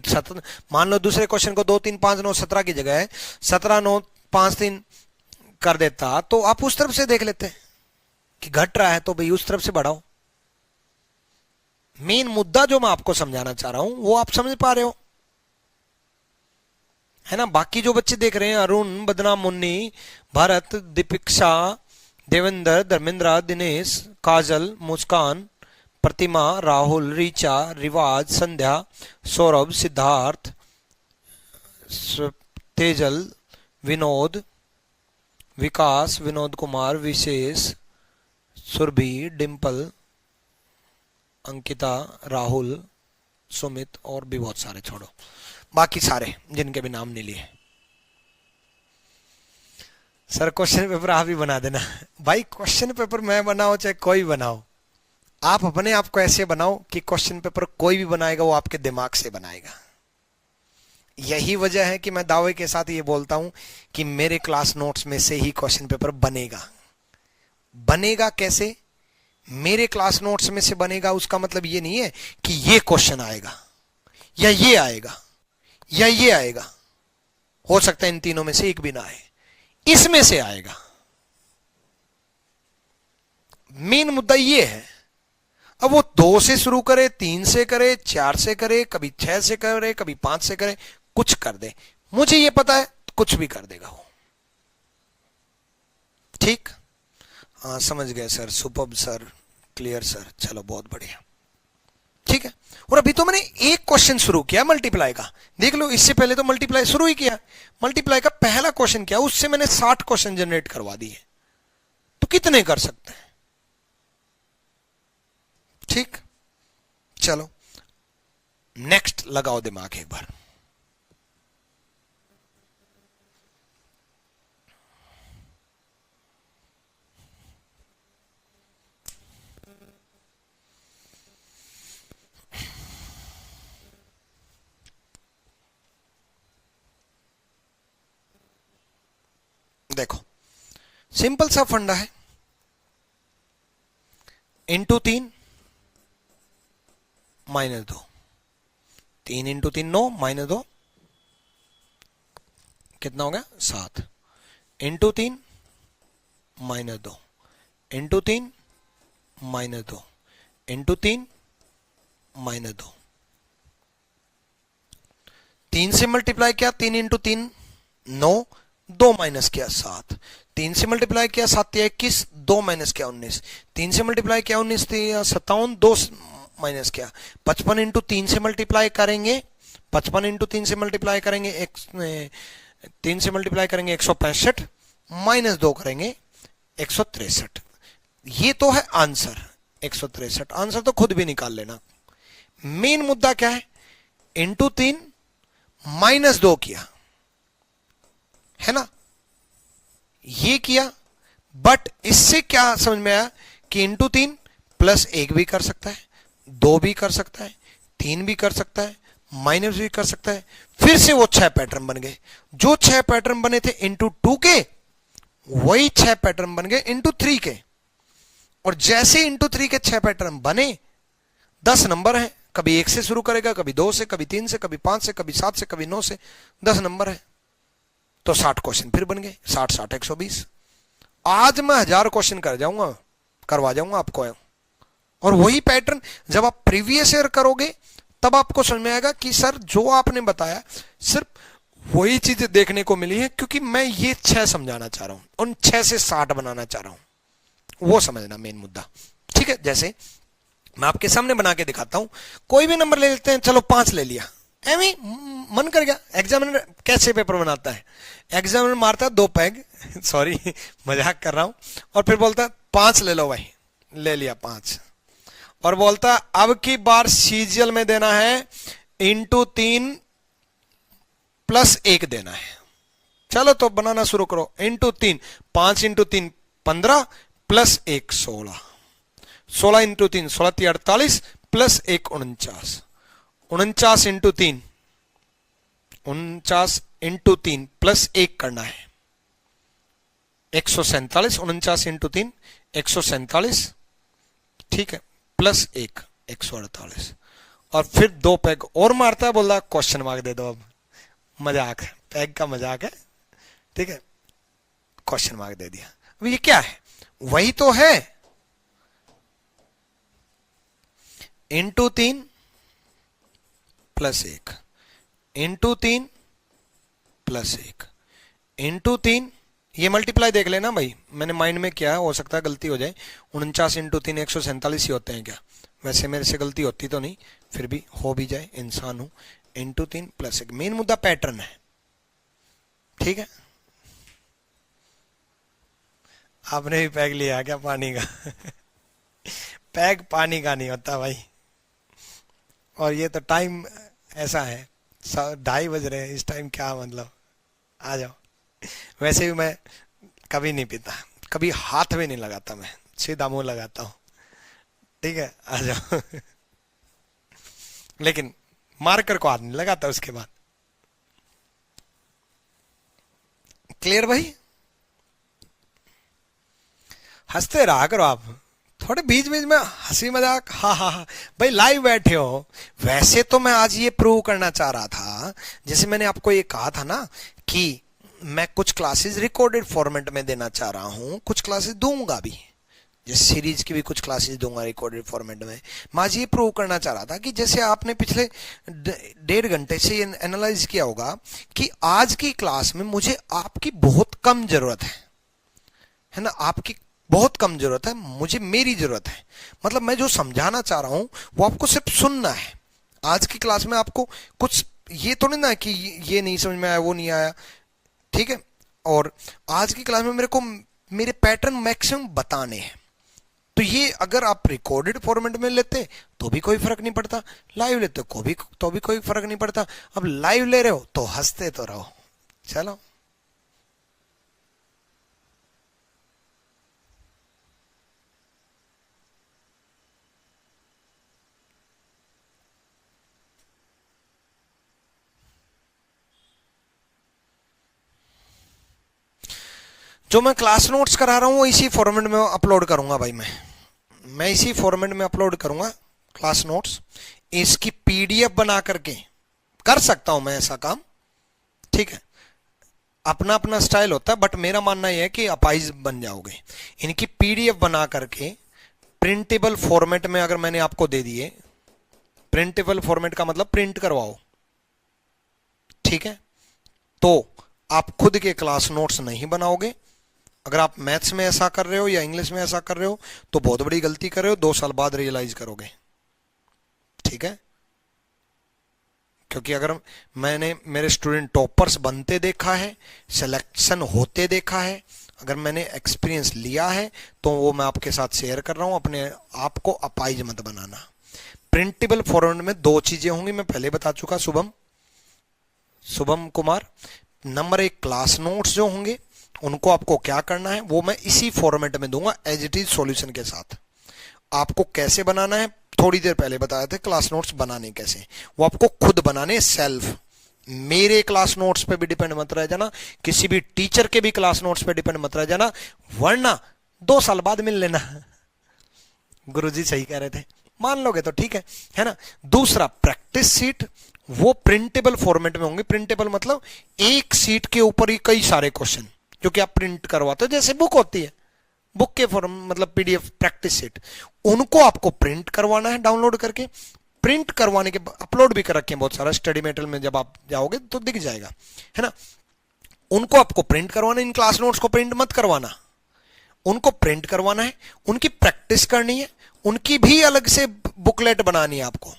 मान लो दूसरे क्वेश्चन को 2 3 5 9 17 की जगह है 17 9 5 3 कर देता, तो आप उस तरफ से देख लेते हैं कि घट रहा है, तो भाई उस तरफ से बढ़ाओ। मेन मुद्दा जो मैं आपको समझाना चाह रहा हूं वो आप समझ पा रहे हो, है ना। बाकी जो बच्चे देख रहे हैं, अरुण, बदना, मुन्नी, भरत, दीपिक्षा, देवेंद्र, धर्मेंद्र, दिनेश, काजल, मुस्कान, प्रतिमा, राहुल, रीचा, रिवाज, संध्या, सौरभ, सिद्धार्थ, तेजल, विनोद, विकास, विनोद कुमार, विशेष, सुरभि, डिंपल, अंकिता, राहुल, सुमित और भी बहुत सारे, छोड़ो बाकी सारे जिनके भी नाम नहीं लिए। सर क्वेश्चन पेपर आप ही बना देना। भाई क्वेश्चन पेपर मैं बनाओ चाहे कोई बनाओ, आप अपने आप को ऐसे बनाओ कि क्वेश्चन पेपर कोई भी बनाएगा वो आपके दिमाग से बनाएगा। यही वजह है कि मैं दावे के साथ ये बोलता हूं कि मेरे क्लास नोट्स में से ही क्वेश्चन पेपर बनेगा। बनेगा कैसे? मेरे क्लास नोट्स में से बनेगा, उसका मतलब ये नहीं है कि ये क्वेश्चन आएगा या ये आएगा या ये आएगा। हो सकता है इन तीनों में से एक भी ना आए, इसमें से आएगा। मेन मुद्दा ये है। अब वो 2 से शुरू करे, 3 से करे, 4 से करे, कभी 6 से करे, कभी 5 से करे, कुछ कर दे, मुझे ये पता है कुछ भी कर देगा वो। ठीक, हाँ समझ गए sir, superb sir, clear sir, चलो बहुत बढ़िया। ठीक है। और अभी तो मैंने एक क्वेश्चन शुरू किया मल्टीप्लाई का, देख लो। इससे पहले तो मल्टीप्लाई शुरू ही किया। मल्टीप्लाई का पहला क्वेश्चन किया, उससे मैंने 60 क्वेश्चन जनरेट करवा दिए। तो कितने कर सकते हैं? ठीक, चलो नेक्स्ट लगाओ दिमाग एक बार। देखो सिंपल सा फंडा है, इंटू 3 माइनस 2, 3 इंटू 3 9 माइनस 2 कितना हो गया 7, into 3 minus 2, into 3 minus 2, into 3 minus 2। 3 से मल्टीप्लाई किया, 3 इंटू 3 9, 2 माइनस किया 7, 3 से मल्टीप्लाई किया 7 या 21, 2 माइनस किया 19, 3 से मल्टीप्लाई किया 19 57, 2 माइनस किया 55 इंटू 3 से मल्टीप्लाई करेंगे, 55 इंटू 3 से मल्टीप्लाई करेंगे 3 से मल्टीप्लाई करेंगे 165, माइनस 2 करेंगे 163। ये तो है आंसर 163। आंसर तो खुद भी निकाल लेना। मेन मुद्दा क्या है? इंटू 3 माइनस 2 किया है ना, ये किया। बट इससे क्या समझ में आया कि इंटू 3 प्लस 1 भी कर सकता है, 2 भी कर सकता है, 3 भी कर सकता है, माइनस भी कर सकता है। फिर से वो 6 पैटर्न बन गए। जो 6 पैटर्न बने थे इंटू 2 के, वही 6 पैटर्न बन गए इंटू 3 के। और जैसे इंटू 3 के 6 पैटर्न बने, 10 नंबर है, कभी 1 से शुरू करेगा, कभी 2 से, कभी 3 से, कभी 5 से, कभी 7 से, कभी 9 से, 10 नंबर है। तो 60 क्वेश्चन फिर बन गए, 60 60 120। आज मैं 1000 क्वेश्चन करवा जाऊंगा आपको। और वही पैटर्न जब आप प्रीवियस ईयर करोगे तब आपको समझ में आएगा कि सर जो आपने बताया सिर्फ वही चीजें देखने को मिली है, क्योंकि मैं ये 6 समझाना चाह रहा हूं, उन 6 से 60 बनाना चाह रहा हूं, वो समझना मेन मुद्दा। ठीक है, जैसे मैं आपके सामने बना के दिखाता हूं, कोई भी नंबर ले लेते हैं, चलो 5 ले लिया, एमी मन कर गया। एग्जामिनर कैसे पेपर बनाता है, एग्जामिनर मारता है 2 पैग सॉरी मजाक कर रहा हूं, और फिर बोलता है 5 ले लो भाई, ले लिया 5, और बोलता है अब की बार सीजीएल में देना है इंटू 3 प्लस 1 देना है। चलो तो बनाना शुरू करो, into 3, 5 into 3 15 plus 1 16, 16 into 3 16 3 48 plus 1 49, 49 into 3 49 into 3 plus 1 करना है 147, 49 इंटू 3 147, ठीक है, प्लस 1 148, और फिर 2 पैग और मारता है, बोल रहा क्वेश्चन मार्क दे दो। अब मजाक है, पैग का मजाक है, ठीक है, क्वेश्चन मार्क दे दिया। अब ये क्या है, वही तो है, into 3 plus 1 into 3 plus 1 into 3, ये मल्टीप्लाई देख लेना भाई, मैंने माइंड में किया है, हो सकता है गलती हो जाए। 49 इंटू 3 147 ही होते हैं क्या, वैसे मेरे से गलती होती तो नहीं, फिर भी हो भी जाए, इंसान हूं। इंटू 3 प्लस 1, मेन मुद्दा पैटर्न है। ठीक है, आपने भी पैग लिया क्या पानी का पैग पानी का नहीं होता भाई। और ये तो टाइम ऐसा है, 2:30 बज रहे हैं इस टाइम, क्या मतलब, आ जाओ। वैसे भी मैं कभी नहीं पीता, कभी हाथ में नहीं लगाता, मैं सीधा मुंह लगाता हूं। ठीक है, आ जाओ लेकिन मार्कर को हाथ नहीं लगाता उसके बाद। क्लियर भाई, हंसते रहा करो आप, थोड़े बीच बीच में हंसी मजाक, हा हा हा भाई, लाइव बैठे हो। वैसे तो मैं आज ये प्रूव करना चाह रहा था, जैसे मैंने आपको ये कहा था ना कि मैं कुछ क्लासेस रिकॉर्डेड फॉर्मेट में देना चाह रहा हूं, कुछ क्लासेस दूंगा भी, जिस सीरीज की भी कुछ क्लासेस दूंगा रिकॉर्डेड फॉर्मेट में। मैं आज ये प्रूव करना चाह रहा था कि जैसे आपने पिछले 1.5 घंटे से ये एनालाइज किया होगा कि आज की क्लास में मुझे आपकी बहुत कम जरूरत है ना, आपकी बहुत कम जरूरत है, मुझे मेरी जरूरत है। मतलब मैं जो समझाना चाह रहा हूं वो आपको सिर्फ सुनना है। आज की क्लास में आपको कुछ ये तो नहीं ना कि ये नहीं समझ में आया, वो नहीं आया, ठीक है। और आज की क्लास में मेरे को मेरे पैटर्न मैक्सिमम बताने हैं, तो ये अगर आप रिकॉर्डेड फॉर्मेट में लेते तो भी कोई फर्क नहीं पड़ता, लाइव लेते तो भी कोई फर्क नहीं पड़ता। अब लाइव ले रहे हो तो हंसते तो रहो। चलो, जो मैं क्लास नोट्स करा रहा हूं वो इसी फॉर्मेट में अपलोड करूंगा भाई, मैं इसी फॉर्मेट में अपलोड करूंगा क्लास नोट्स। इसकी पीडीएफ बना करके कर सकता हूं मैं ऐसा काम, ठीक है, अपना अपना स्टाइल होता है, बट मेरा मानना यह है कि अपाइज बन जाओगे। इनकी पीडीएफ बना करके प्रिंटेबल फॉर्मेट में अगर मैंने आपको दे दिए, प्रिंटेबल फॉर्मेट का मतलब प्रिंट करवाओ, ठीक है, तो आप खुद के क्लास नोट्स नहीं बनाओगे। अगर आप मैथ्स में ऐसा कर रहे हो या इंग्लिश में ऐसा कर रहे हो तो बहुत बड़ी गलती कर रहे हो, 2 साल बाद रियलाइज करोगे, ठीक है। क्योंकि अगर मैंने मेरे स्टूडेंट टॉपर्स बनते देखा है, सिलेक्शन होते देखा है, अगर मैंने एक्सपीरियंस लिया है तो वो मैं आपके साथ शेयर कर रहा हूं। अपने आप को अपाइज मत बनाना। प्रिंटेबल फॉर्मेट में 2 चीजें होंगी, मैं पहले बता चुका, Shubham Kumar. Number 1 class notes जो होंगे उनको आपको क्या करना है वो मैं इसी फॉर्मेट में दूंगा एज इट इज सॉल्यूशन के साथ। आपको कैसे बनाना है थोड़ी देर पहले बताया था, क्लास नोट्स बनाने कैसे, वो आपको खुद बनाने, सेल्फ। मेरे क्लास नोट्स पे भी डिपेंड मत रह जाना, किसी भी टीचर के भी क्लास नोट्स पे डिपेंड मत रह जाना, वरना 2 साल बाद मिल लेना। गुरुजी सही कह रहे थे, मान लोगे तो ठीक है ना। दूसरा प्रैक्टिस सीट, वो प्रिंटेबल फॉर्मेट में होंगे। प्रिंटेबल मतलब एक सीट के ऊपर ही कई सारे क्वेश्चन, जो कि आप प्रिंट करवाते हो, जैसे बुक होती है, बुक के फॉर्म मतलब पीडीएफ प्रैक्टिस सेट, उनको आपको प्रिंट करवाना है डाउनलोड करके। प्रिंट करवाने के अपलोड भी कर रखे हैं बहुत सारा, स्टडी मेटेरियल में जब आप जाओगे तो दिख जाएगा, है ना। उनको आपको प्रिंट करवाना, इन क्लास नोट्स को प्रिंट मत करवाना, उनको प्रिंट करवाना है, उनकी प्रैक्टिस करनी है, उनकी भी अलग से बुकलेट बनानी है आपको।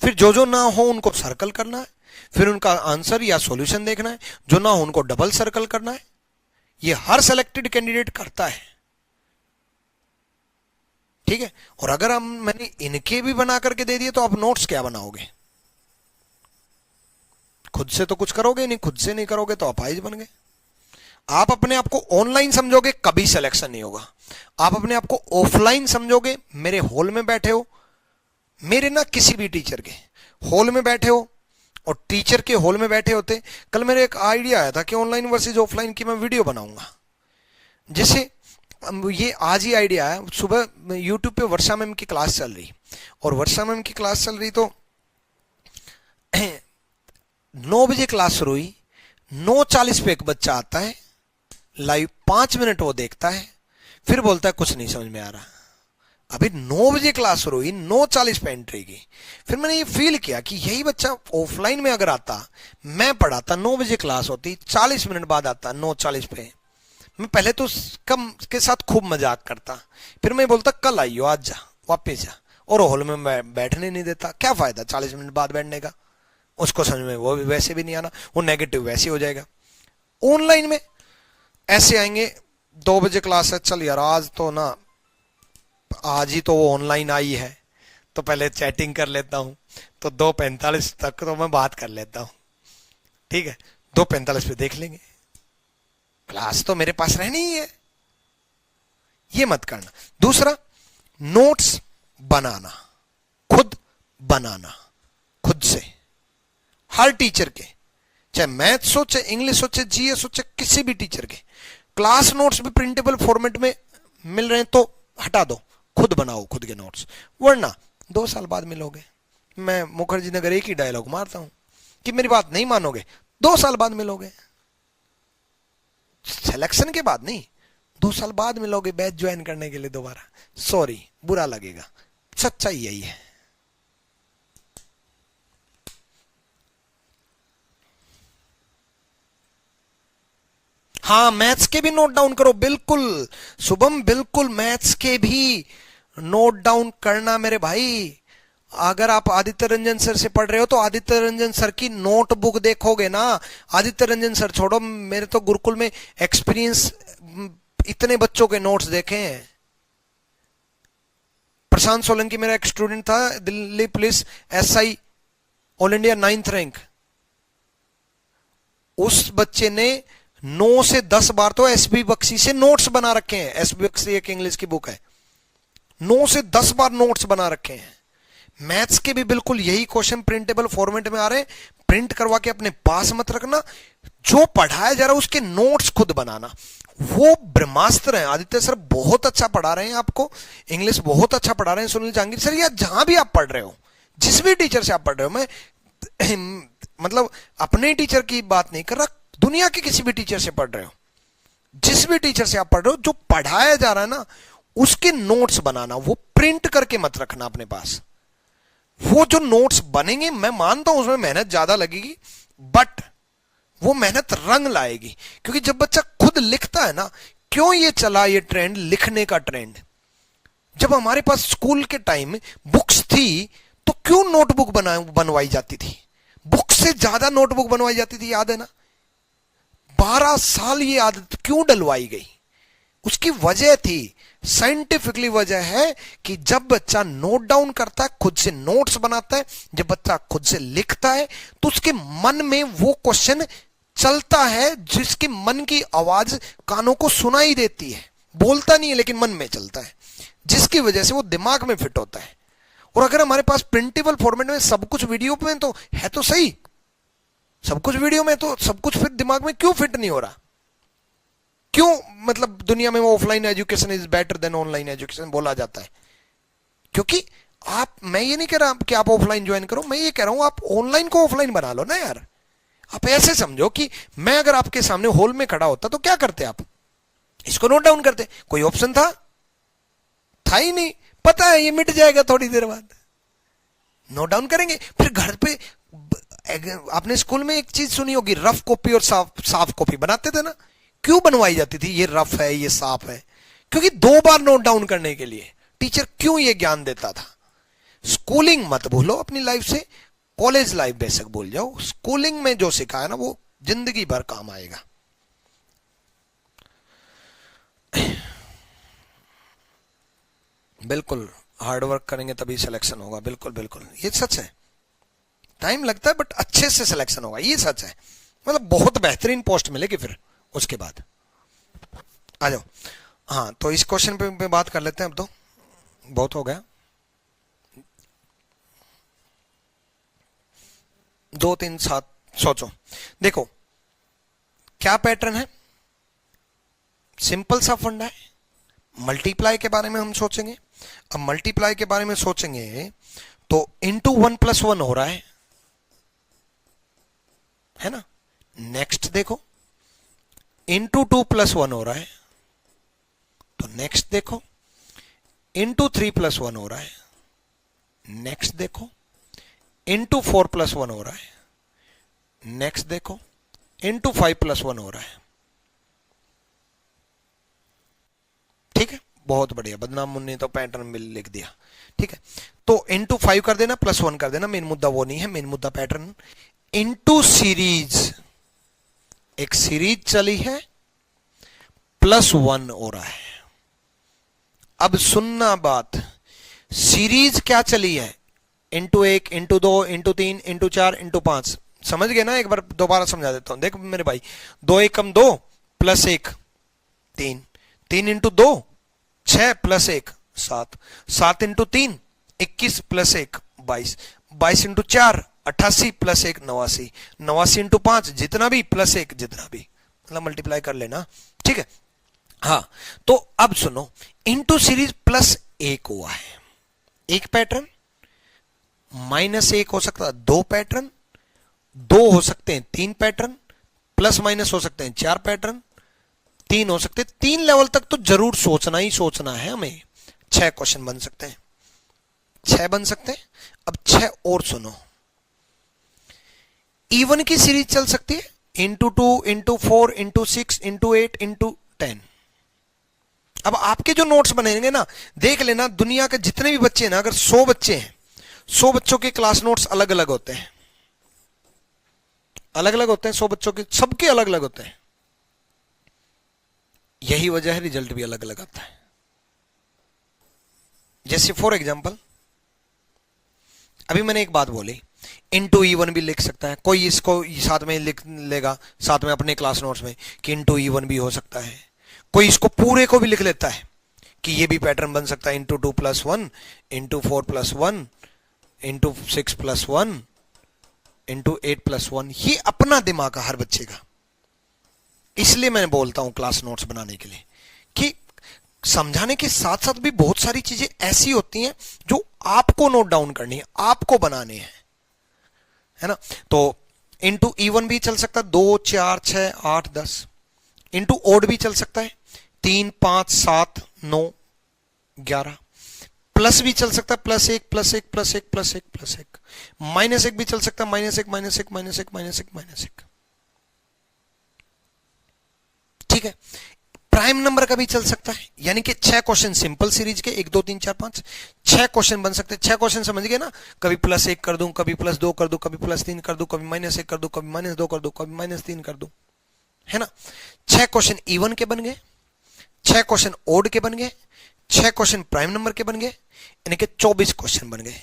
फिर जो जो ना हो उनको सर्कल करना है, फिर उनका आंसर या सॉल्यूशन देखना है, जो ना हो उनको डबल सर्कल करना है। ये हर सेलेक्टेड कैंडिडेट करता है, ठीक है। और अगर हम मैंने इनके भी बना करके दे दिए तो आप नोट्स क्या बनाओगे? खुद से तो कुछ करोगे नहीं, खुद से नहीं करोगे तो अपाहिज बन गए। आप अपने आप को ऑनलाइन समझोगे, कभी सिलेक्शन नहीं होगा। आप अपने आप को ऑफलाइन समझोगे, मेरे हॉल में बैठे हो, मेरे ना किसी भी टीचर के हॉल में बैठे हो और टीचर के हॉल में बैठे होते। कल मेरे एक आइडिया आया था कि ऑनलाइन वर्सेस ऑफलाइन की मैं वीडियो बनाऊंगा, जैसे ये आज ही आइडिया आया। सुबह यूट्यूब पे वर्षा मैम की क्लास चल रही, और वर्षा मैम की क्लास चल रही तो 9 बजे क्लास शुरू हुई, 9:40 पे एक बच्चा आता है लाइव, 5 मिनट वो देखता है, फिर बोलता है कुछ नहीं समझ में आ रहा। अभी 9 बजे क्लास शुरू हुई, 9:40 पे एंट्री की। फिर मैंने ये फील किया कि यही बच्चा ऑफलाइन में अगर आता, मैं पढ़ाता, 9 बजे क्लास होती, 40 मिनट बाद आता 9:40 पे, मैं पहले तो कम के साथ खूब मजाक करता, फिर मैं बोलता कल आइयो, आज जा, वापस जा, और हॉल में बैठने नहीं देता। क्या फायदा 40 मिनट बाद बैठने का, उसको समझ में वो वैसे भी नहीं आना, वो नेगेटिव वैसे हो जाएगा। ऑनलाइन में ऐसे आएंगे, 2 बजे क्लास है, चल यार आज तो ना, आज ही तो वो ऑनलाइन आई है तो पहले चैटिंग कर लेता हूं, तो 2:45 तक तो मैं बात कर लेता हूं, ठीक है, 2:45 पे देख लेंगे, क्लास तो मेरे पास रहनी ही है। ये मत करना। दूसरा, नोट्स बनाना, खुद बनाना, खुद से, हर टीचर के, चाहे मैथ्स हो, चाहे इंग्लिश हो, चाहे जीएस हो, चाहे किसी भी टीचर के। क्लास नोट्स भी प्रिंटेबल फॉर्मेट में मिल रहे हैं तो हटा दो, खुद बनाओ खुद के नोट्स, वरना 2 साल बाद मिलोगे। मैं मुखर्जी नगर एक ही डायलॉग मारता हूं कि मेरी बात नहीं मानोगे, 2 साल बाद मिलोगे, सिलेक्शन के बाद नहीं, 2 साल बाद मिलोगे बैच ज्वाइन करने के लिए दोबारा। सॉरी, बुरा लगेगा, सच्चाई यही है। हाँ, मैथ्स के भी नोट डाउन करो, बिल्कुल शुभम, बिल्कुल मैथ्स के भी नोट डाउन करना मेरे भाई। अगर आप आदित्य रंजन सर से पढ़ रहे हो तो आदित्य रंजन सर की नोटबुक देखोगे ना। आदित्य रंजन सर छोड़ो, मेरे तो गुरुकुल में एक्सपीरियंस, इतने बच्चों के नोट्स देखे हैं। प्रशांत सोलंकी मेरा एक स्टूडेंट था, Delhi police SI, all India 9th rank. उस बच्चे ने 9 से 10 बार तो एसबी बख्शी से नोट्स बना रखे हैं। एसबी बख्शी एक इंग्लिश की बुक है, 9 से 10 बार नोट्स बना रखे हैं। मैथ्स के भी बिल्कुल यही क्वेश्चन प्रिंटेबल फॉर्मेट में आ रहे हैं, प्रिंट करवा के अपने पास मत रखना, जो पढ़ाया जा रहा है उसके नोट्स खुद बनाना। वो ब्रह्मास्त्र है। आदित्य सर बहुत अच्छा पढ़ा रहे हैं आपको, इंग्लिश बहुत अच्छा पढ़ा रहे हैं सुनील जहांगीर सर, या जहां भी आप पढ़ रहे हो, जिस भी टीचर से आप पढ़ रहे हो, मैं मतलब अपने टीचर की बात नहीं कर रहा, दुनिया के किसी भी टीचर से पढ़ रहे हो, जिस भी टीचर से आप पढ़ रहे हो, जो पढ़ाया जा रहा है ना उसके नोट्स बनाना, वो प्रिंट करके मत रखना अपने पास। वो जो नोट्स बनेंगे, मैं मानता हूं उसमें मेहनत ज्यादा लगेगी, बट वो मेहनत रंग लाएगी। क्योंकि जब बच्चा खुद लिखता है ना, क्यों ये चला ये ट्रेंड, लिखने का ट्रेंड, जब हमारे पास स्कूल के टाइम बुक्स थी तो क्यों नोटबुक बनवाई जाती थी, बुक से ज्यादा नोटबुक बनवाई जाती थी, याद है ना। 12 साल ये आदत क्यों डलवाई गई, उसकी वजह थी, साइंटिफिकली वजह है कि जब बच्चा नोट डाउन करता है, खुद से नोट्स बनाता है, जब बच्चा खुद से लिखता है तो उसके मन में वो क्वेश्चन चलता है, जिसके मन की आवाज कानों को सुनाई देती है, बोलता नहीं है लेकिन मन में चलता है, जिसकी वजह से वो दिमाग में फिट होता है। और अगर हमारे पास प्रिंटेबल फॉर्मेट में सब कुछ वीडियो में तो है तो सही, सब कुछ वीडियो में, तो सब कुछ फिर दिमाग में क्यों फिट नहीं हो रहा, क्यों मतलब दुनिया में वो offline education is better than online education बोला जाता है। क्योंकि आप, मैं ये नहीं कह रहा कि आप ऑफलाइन ज्वाइन करो, मैं ये कह रहा हूं आप ऑनलाइन को ऑफलाइन बना लो ना यार। आप ऐसे समझो कि मैं अगर आपके सामने हॉल में खड़ा होता तो क्या करते आप? इसको नोट डाउन करते। कोई ऑप्शन था ही नहीं, पता है ये मिट जाएगा थोड़ी देर बाद, नोट डाउन करेंगे। फिर घर पे आपने स्कूल में एक चीज सुनी होगी, रफ कॉपी और साफ कॉपी बनाते थे ना। क्यों बनवाई जाती थी? ये रफ है ये साफ है, क्योंकि 2 बार नोट डाउन करने के लिए टीचर क्यों ये ज्ञान देता था। स्कूलिंग मत भूलो अपनी लाइफ से, कॉलेज लाइफ बेशक भूल जाओ, स्कूलिंग में जो सिखाया ना वो जिंदगी भर काम आएगा। बिल्कुल, हार्ड वर्क करेंगे तभी सिलेक्शन होगा, बिल्कुल बिल्कुल, ये सच है। टाइम लगता है बट अच्छे से सिलेक्शन होगा, ये सच है। मतलब बहुत बेहतरीन पोस्ट मिलेगी फिर उसके बाद। आ जाओ। हाँ, तो इस क्वेश्चन पे बात कर लेते हैं, अब तो बहुत हो गया। 2 3 7 सोचो। देखो क्या पैटर्न है, सिंपल सा फंडा है। मल्टीप्लाई के बारे में हम सोचेंगे। अब मल्टीप्लाई के बारे में सोचेंगे तो इंटू 1 + 1 हो रहा है ना। नेक्स्ट देखो इंटू 2 + 1 हो रहा है, तो नेक्स्ट देखो इंटू 3 + 1 हो रहा है, नेक्स्ट देखो इंटू 4 + 1 हो रहा है, नेक्स्ट देखो इंटू 5 + 1 हो रहा है। ठीक है, बहुत बढ़िया, बदनाम मुन्नी तो पैटर्न में लिख दिया। ठीक है, तो इंटू 5 कर देना, +1 कर देना, मेन मुद्दा वो नहीं है, मेन मुद्दा पैटर्न। इंटू सीरीज, एक सीरीज चली है, +1 हो रहा है। अब सुनना बात, सीरीज क्या चली है, into 1, into 2, into 3, into 4, into 5। समझ गए ना? एक बार दोबारा समझा देता हूं। देख मेरे भाई, 2 × 2 + 1 3, 3 × 2 6 + 1 7, 7 × 3 21 + 1 22, 22 × 4 88 + 1 89, 89 × 5 जितना भी +1 जितना भी, मतलब मल्टीप्लाई कर लेना। ठीक है, हाँ। तो अब सुनो, इंटू सीरीज +1 हुआ है, एक पैटर्न। -1 हो सकता है 2 पैटर्न, 2 हो सकते हैं 3 पैटर्न, ± हो सकते हैं 4 पैटर्न, 3 हो सकते हैं। 3 लेवल तक तो जरूर सोचना ही सोचना है हमें। 6 क्वेश्चन बन सकते हैं, 6 बन सकते हैं। अब 6 और सुनो, इवन की सीरीज चल सकती है, into 2, into 4, into 6, into 8, into 10। अब आपके जो नोट्स बनेंगे ना, देख लेना, दुनिया के जितने भी बच्चे हैं ना, अगर 100 बच्चे हैं, 100 बच्चों के क्लास नोट्स अलग अलग होते हैं, अलग अलग होते हैं 100 बच्चों के, सबके अलग अलग होते हैं। यही वजह है रिजल्ट भी अलग अलग आता है। जैसे फॉर एग्जाम्पल, अभी मैंने एक बात बोली, इंटू E1 भी लिख सकता है कोई, इसको साथ में लिख लेगा, साथ में अपने क्लास नोट्स में, कि इंटू E1 भी हो सकता है। कोई इसको पूरे को भी लिख लेता है कि ये भी पैटर्न बन सकता है, इंटू 2 + 1, इंटू 4 + 1, इंटू 6 + 1, इंटू 8 + 1। ये अपना दिमाग है हर बच्चे का। इसलिए मैं बोलता हूं क्लास नोट्स बनाने के लिए कि समझाने के साथ साथ भी बहुत सारी चीजें ऐसी होती हैं जो आपको नोट डाउन करनी है, आपको बनाने हैं, है ना। तो इंटू E1 भी चल सकता है, 2 4 6 8 10। इंटू ओड भी चल सकता है, 3 5 7 9 11। प्लस भी चल सकता है, +1 +1 +1 +1 +1। -1 भी चल सकता है, -1 -1 -1 -1 -1। ठीक है, प्राइम नंबर का भी चल सकता है, यानी कि 6 क्वेश्चन सिंपल सीरीज के, 1 2 3 4 5 6 क्वेश्चन बन सकते हैं। 6 क्वेश्चन समझ गए ना, कभी +1 कर दूं, कभी +2 कर दूं, कभी +3 कर दूं, कभी -1 कर दूं, कभी -2 कर दूं, कभी -3 कर दूं, है ना। 6 क्वेश्चन E1 के बन गए, 6 क्वेश्चन ओड के बन गए, 6 क्वेश्चन प्राइम नंबर के बन गए, यानी कि 24 क्वेश्चन बन गए।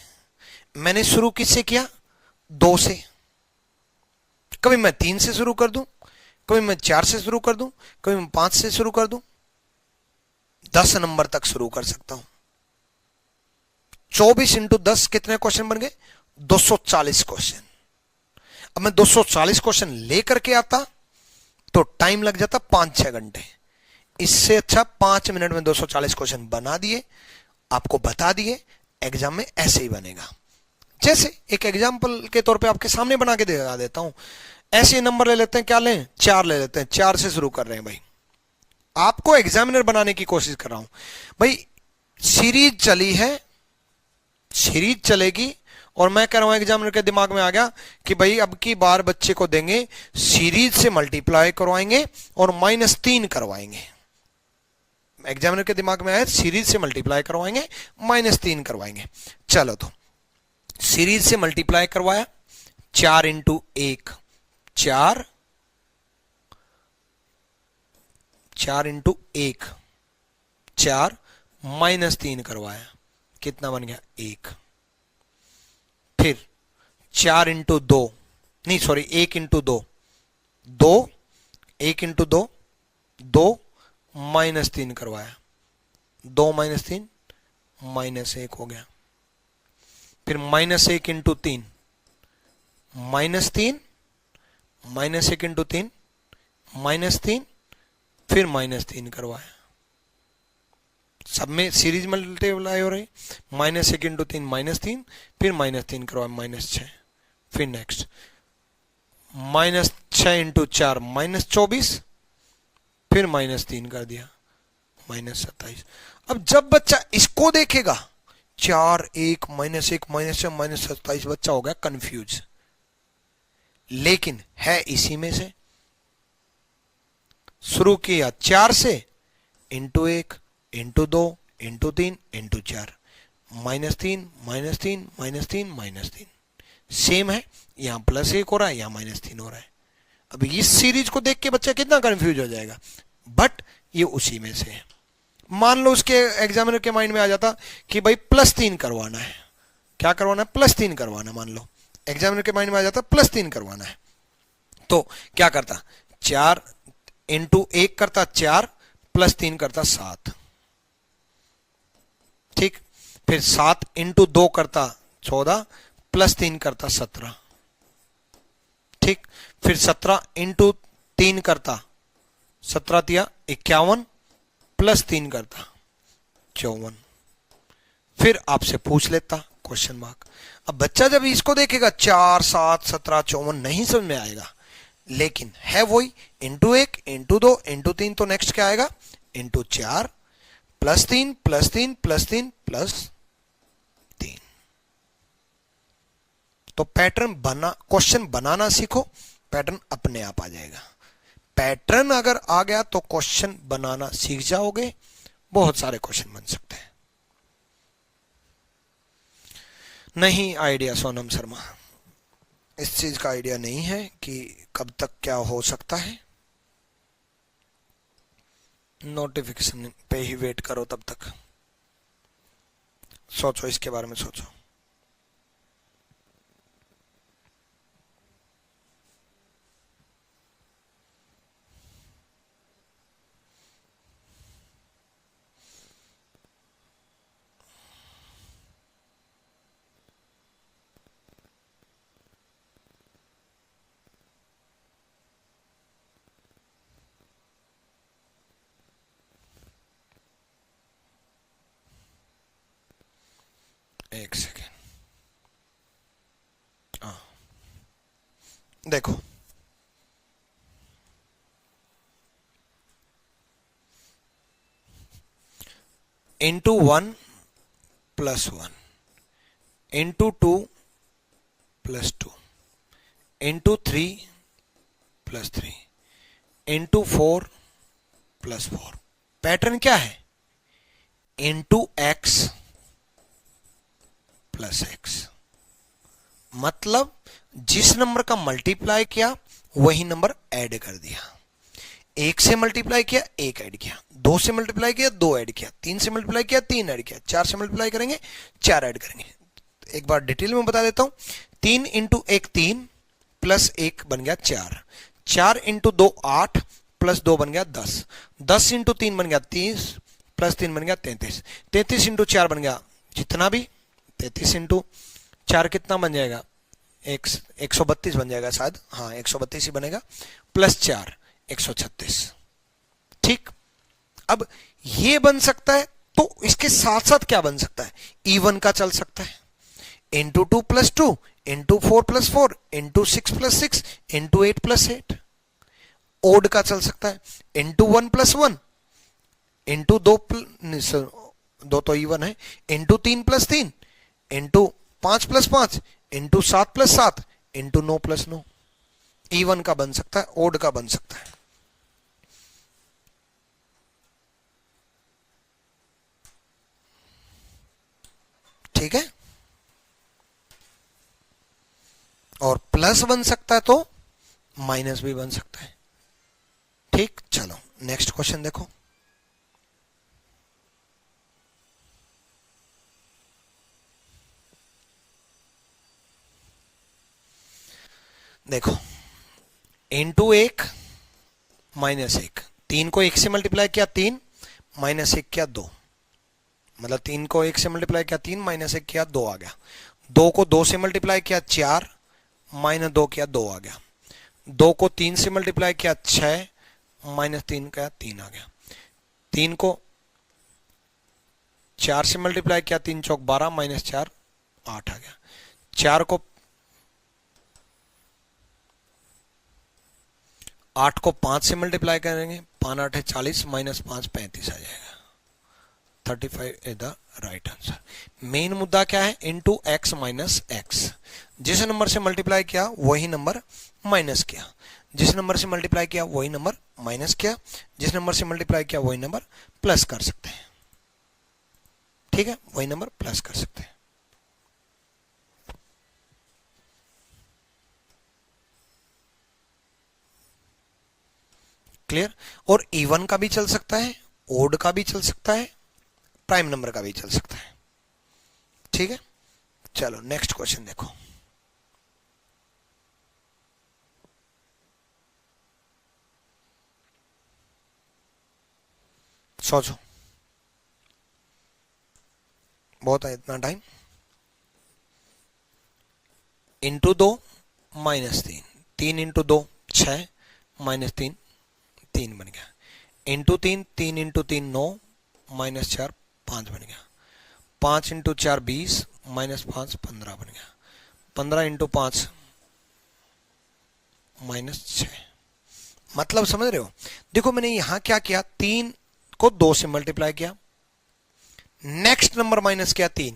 मैंने शुरू किससे किया? 2 से। कभी मैं 3 से शुरू कर दूं, कभी मैं 4 से शुरू कर दूं, कभी मैं 5 से शुरू कर दूं, 10 नंबर तक शुरू कर सकता हूं। 24 × 10 कितने क्वेश्चन बन गए? 240 क्वेश्चन। अब मैं 240 क्वेश्चन लेकर के आता तो टाइम लग जाता 5-6 घंटे। इससे अच्छा 5 मिनट में 240 क्वेश्चन बना दिए, आपको बता दिए, एग्जाम में ऐसे ही बनेगा। जैसे एक एग्जाम्पल के तौर पे आपके सामने बना के दिखा देता हूं। ऐसे नंबर ले लेते हैं, क्या लें, 4 ले लेते हैं, 4 से शुरू कर रहे हैं भाई। आपको एग्जामिनर बनाने की कोशिश कर रहा हूं भाई। सीरीज चली है, सीरीज चलेगी, और मैं कह रहा हूं एग्जामिनर के दिमाग में आ गया कि भाई अब की बार बच्चे को देंगे सीरीज से मल्टीप्लाई करवाएंगे और -3 करवाएंगे। एग्जामिनर के दिमाग में आया सीरीज से मल्टीप्लाई करवाएंगे, -3 करवाएंगे। चलो तो सीरीज से मल्टीप्लाई करवाया, 4 इंटू 1 4, 4 इंटू 1 4, -3 करवाया, कितना बन गया 1। फिर 4 इंटू 2, नहीं सॉरी 1 इंटू 2 2, 1 इंटू 2 2, -3 करवाया, 2 -3 -1 हो गया। फिर -1 इंटू 3 -3, -1 इंटू 3 -3, फिर -3 करवाया। सब में सीरीज मल्टीप्लाई हो रही, -1 इंटू 3 -3, फिर -3 करवाया, -6। फिर नेक्स्ट -6 इंटू 4 -24, फिर -3 कर दिया, -27। अब जब बच्चा इसको देखेगा 4 1 -1 -6 -27, बच्चा हो गया कंफ्यूज, लेकिन है इसी में से। शुरू किया 4 से, into 1 into 2 into 3 into 4, -3 -3 -3 -3, same है, यहां +1 हो रहा है, यहां -3 हो रहा है। अब इस सीरीज को देख के बच्चा कितना कंफ्यूज हो जाएगा, बट ये उसी में से है। मान लो उसके एग्जामिनर के माइंड में आ जाता कि भाई +3 करवाना है, क्या करवाना है, +3 करवाना, मान लो एग्जामिनर के माइंड में आ जाता +3 करवाना है, तो क्या करता, 4 इंटू 1 करता 4, +3 करता 7, ठीक। फिर 7 इंटू 2 करता 14, +3 करता 17, ठीक। फिर 17 इंटू 3 करता 17 तिया 51, +3 करता 54। फिर आपसे पूछ लेता क्वेश्चन मार्क। अब बच्चा जब इसको देखेगा 4 7 17 54 नहीं समझ में आएगा, लेकिन है वही, इंटू 1 इंटू 2 इंटू 3, तो नेक्स्ट क्या आएगा, इंटू 4 +3 +3 +3 +3। तो पैटर्न बना, क्वेश्चन बनाना सीखो, पैटर्न अपने आप आ जाएगा। पैटर्न अगर आ गया तो क्वेश्चन बनाना सीख जाओगे, बहुत सारे क्वेश्चन बन सकते हैं। नहीं आइडिया सोनम शर्मा, इस चीज का आइडिया नहीं है कि कब तक क्या हो सकता है। नोटिफिकेशन पे ही वेट करो, तब तक सोचो, इसके बारे में सोचो। एक सेकेंड, देखो into 1 +1, into 2 +2, into 3 +3, into 4 +4। Pattern क्या है, इंटू x +x, मतलब जिस नंबर का मल्टीप्लाई किया वही नंबर ऐड कर दिया। 1 से मल्टीप्लाई किया 1 ऐड किया, 2 से मल्टीप्लाई किया 2 ऐड किया, 3 से मल्टीप्लाई किया 3 ऐड किया, 4 से मल्टीप्लाई करेंगे 4 ऐड करेंगे। एक बार डिटेल में बता देता हूं, 3 इंटू 1 3 +1 बन गया 4, 4 इंटू 2 8 +2 बन गया 10, 10 इंटू 3 बन गया 30, +3 बन गया 33, 33 इंटू 4 बन गया जितना भी, 33 इंटू 4 कितना बन जाएगा, 132 बन जाएगा शायद, हाँ 132 ही बनेगा, +4 136, ठीक। अब ये बन सकता है, तो इसके साथ साथ क्या बन सकता है, इवन का चल सकता है, into 2 +2 into 4+4 into 6+6 into 8+8। Odd का चल सकता है, इंटू 1+1 इंटू 2 तो इवन है, into 3+3 into 5+5 into 7+7 into 9+9। Even का बन सकता है, ओड का बन सकता है। ठीक है, और प्लस बन सकता है तो माइनस भी बन सकता है। ठीक, चलो नेक्स्ट क्वेश्चन देखो। देखो, इंटू 1 -1, 3 को 1 से मल्टीप्लाई किया 3, -1 किया 2, मतलब 3 को 1 से मल्टीप्लाई किया 3, -1 किया 2 आ गया। 2 को 2 से मल्टीप्लाई किया 4, -2 किया 2 आ गया। 2 को 3 से मल्टीप्लाई किया 6, -3 किया 3 आ गया। 3 को 4 से मल्टीप्लाई किया 3 चौक 12, -4 8 आ गया। 4 को 8 को 5 से मल्टीप्लाई करेंगे, 5 8 40, -5 35 आ जाएगा। 35 is the right answer. Main मुद्दा क्या है? Into x minus x. जिस नंबर से मल्टीप्लाई किया वही नंबर माइनस किया, जिस नंबर से मल्टीप्लाई किया वही नंबर माइनस किया, जिस नंबर से मल्टीप्लाई किया वही नंबर प्लस कर सकते हैं। ठीक है, वही नंबर प्लस कर सकते हैं। क्लियर? और इवन का भी चल सकता है, ओड का भी चल सकता है, प्राइम नंबर का भी चल सकता है। ठीक है, चलो नेक्स्ट क्वेश्चन देखो। सोचो, बहुत है इतना टाइम। इंटू 2 -3, 3 इंटू 2 6, -3 3 बन गया। इंटू 3, 3 इंटू 3 9, -4 5 बन गया। 5 इंटू 4 20, -5 15 बन गया। 15 इंटू 5 -6। मतलब समझ रहे हो? देखो मैंने यहां क्या किया, 3 को 2 से मल्टीप्लाई किया, नेक्स्ट नंबर माइनस किया 3,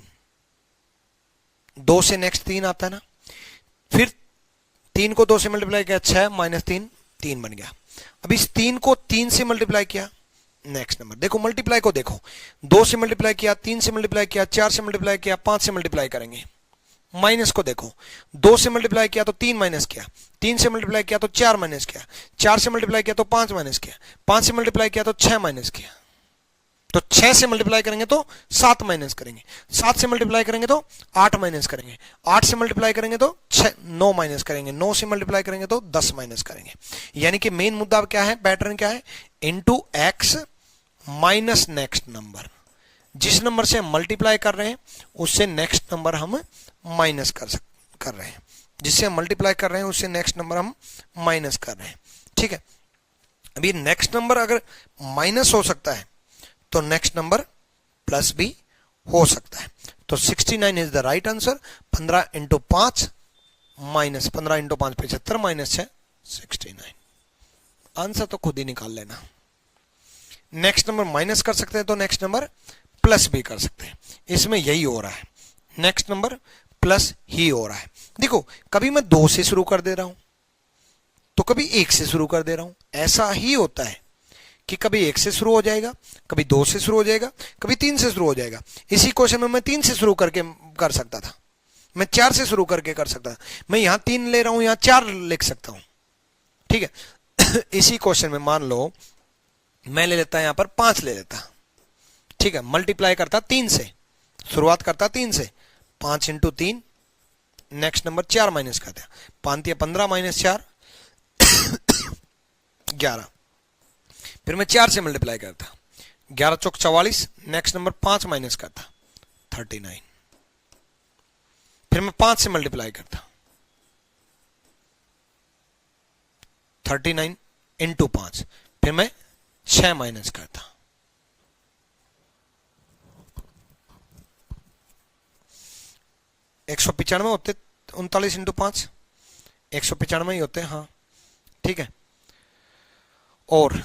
2 से नेक्स्ट 3 आता है ना, फिर 3 को 2 से मल्टीप्लाई किया 6, -3 3 बन गया। अब इस 3 को 3 से मल्टीप्लाई किया, नेक्स्ट नंबर देखो, मल्टीप्लाई को देखो, 2 से मल्टीप्लाई किया, 3 से मल्टीप्लाई किया, 4 से मल्टीप्लाई किया, 5 से मल्टीप्लाई करेंगे। माइनस को देखो, 2 से मल्टीप्लाई किया तो 3 माइनस किया, 3 से मल्टीप्लाई किया तो 4 माइनस किया, 4 से मल्टीप्लाई किया तो 5 माइनस किया, 5 से मल्टीप्लाई किया तो 6 माइनस किया, तो 6 से मल्टीप्लाई करेंगे तो 7 माइनस करेंगे, 7 से मल्टीप्लाई करेंगे तो 8 माइनस करेंगे, 8 से मल्टीप्लाई करेंगे तो 9 माइनस करेंगे, 9 से मल्टीप्लाई करेंगे तो 10 माइनस करेंगे। यानी कि मेन मुद्दा क्या है, पैटर्न क्या है, into x minus next number. जिस नंबर से हम मल्टीप्लाई कर रहे हैं उससे नेक्स्ट नंबर हम माइनस कर रहे हैं, जिससे हम मल्टीप्लाई कर रहे हैं उससे नेक्स्ट नंबर हम माइनस कर रहे हैं। ठीक है, अभी नेक्स्ट नंबर अगर माइनस हो सकता है तो नेक्स्ट नंबर प्लस भी हो सकता है। तो 69 is the right answer. 15 into 5 minus 15 into 5 75, minus 6 69। Answer तो खुद ही निकाल लेना। नेक्स्ट नंबर माइनस कर सकते हैं तो नेक्स्ट नंबर प्लस भी कर सकते हैं। इसमें यही हो रहा है, नेक्स्ट नंबर प्लस ही हो रहा है। देखो, कभी मैं 2 से शुरू कर दे रहा हूं तो कभी 1 से शुरू कर दे रहा हूं। ऐसा ही होता है कि कभी 1 से शुरू हो जाएगा, कभी 2 से शुरू हो जाएगा, कभी 3 से शुरू हो जाएगा। इसी क्वेश्चन में मैं 3 से शुरू करके कर सकता था, मैं 4 से शुरू करके कर सकता था, मैं यहां 3 ले रहा हूं, यहां 4 लिख सकता हूं। ठीक है इसी क्वेश्चन में मान लो मैं ले लेता यहां पर 5 ले लेता। ठीक है, मल्टीप्लाई करता 3 से, शुरुआत करता 3 से, 5 इंटू 3, नेक्स्ट नंबर 4 माइनस कर दिया, 5 15 -4 11। फिर मैं 4 से मल्टीप्लाई करता, 11 चौक 44, नेक्स्ट नंबर 5 माइनस करता 39। फिर मैं 5 से मल्टीप्लाई करता, 39 इंटू 5, फिर मैं 6 माइनस करता, 195 होते 39 इंटू 5 195 ही होते हैं, हाँ ठीक है। और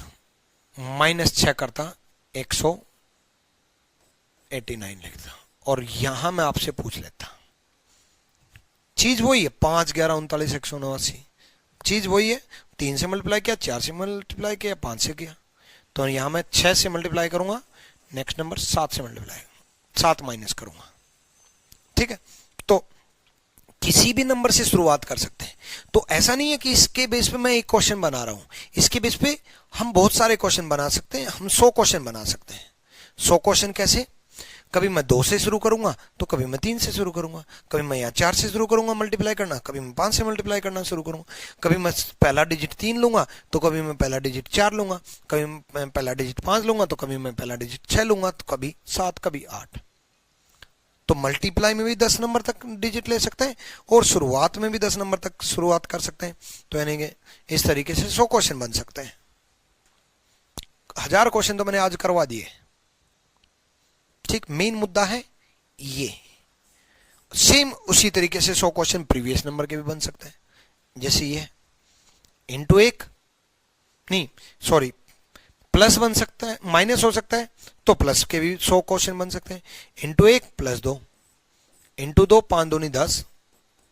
-6 करता 189 लिखता। और यहां मैं आपसे पूछ लेता, चीज वही है, 5 11 39 189, चीज वही है। 3 से मल्टीप्लाई किया, 4 से मल्टीप्लाई किया, 5 से किया, तो यहां मैं 6 से मल्टीप्लाई करूंगा, नेक्स्ट नंबर 7 से मल्टीप्लाई 7 माइनस करूंगा, ठीक है। तो किसी भी नंबर से शुरुआत कर सकते हैं। तो ऐसा नहीं है कि इसके बेस पे मैं एक क्वेश्चन बना रहा हूं, इसके बेस पे हम बहुत सारे क्वेश्चन बना सकते हैं, हम 100 क्वेश्चन बना सकते हैं। 100 क्वेश्चन कैसे? कभी मैं 2 से शुरू करूंगा, तो कभी मैं 3 से शुरू करूंगा, कभी मैं यहाँ 4 से शुरू करूंगा मल्टीप्लाई करना, कभी मैं 5 से मल्टीप्लाई करना शुरू करूंगा, कभी मैं पहला डिजिट 3 लूंगा, तो कभी मैं पहला डिजिट 4 लूंगा, कभी मैं पहला डिजिट 5 लूंगा, तो कभी मैं पहला डिजिट 6 लूंगा, तो कभी 7, कभी 8। तो मल्टीप्लाई में भी 10 नंबर तक डिजिट ले सकते हैं और शुरुआत में भी 10 नंबर तक शुरुआत कर सकते हैं। तो यानी कि इस तरीके से 100 क्वेश्चन बन सकते हैं। 1000 क्वेश्चन तो मैंने आज करवा दिए, ठीक। मेन मुद्दा है ये। सेम उसी तरीके से 100 क्वेश्चन प्रीवियस नंबर के भी बन सकते हैं, जैसे ये इंटू 1 नहीं सॉरी प्लस बन सकता है, माइनस हो सकता है, तो प्लस के भी 100 क्वेश्चन बन सकते हैं। इंटू 1 प्लस 2 इंटू 2 5 दूनी 10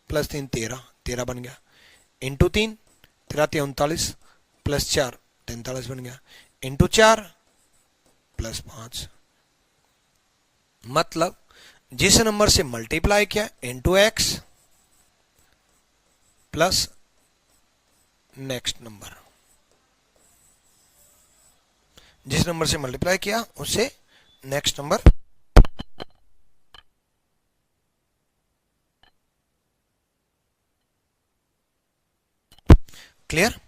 प्लस 3 13 13 बन गया। इंटू 3 13 39 प्लस 4 43 बन गया। इंटू 4 प्लस 5, मतलब जिस नंबर से मल्टीप्लाई किया into x plus next number, जिस नंबर से मल्टीप्लाई किया उससे नेक्स्ट नंबर। क्लियर?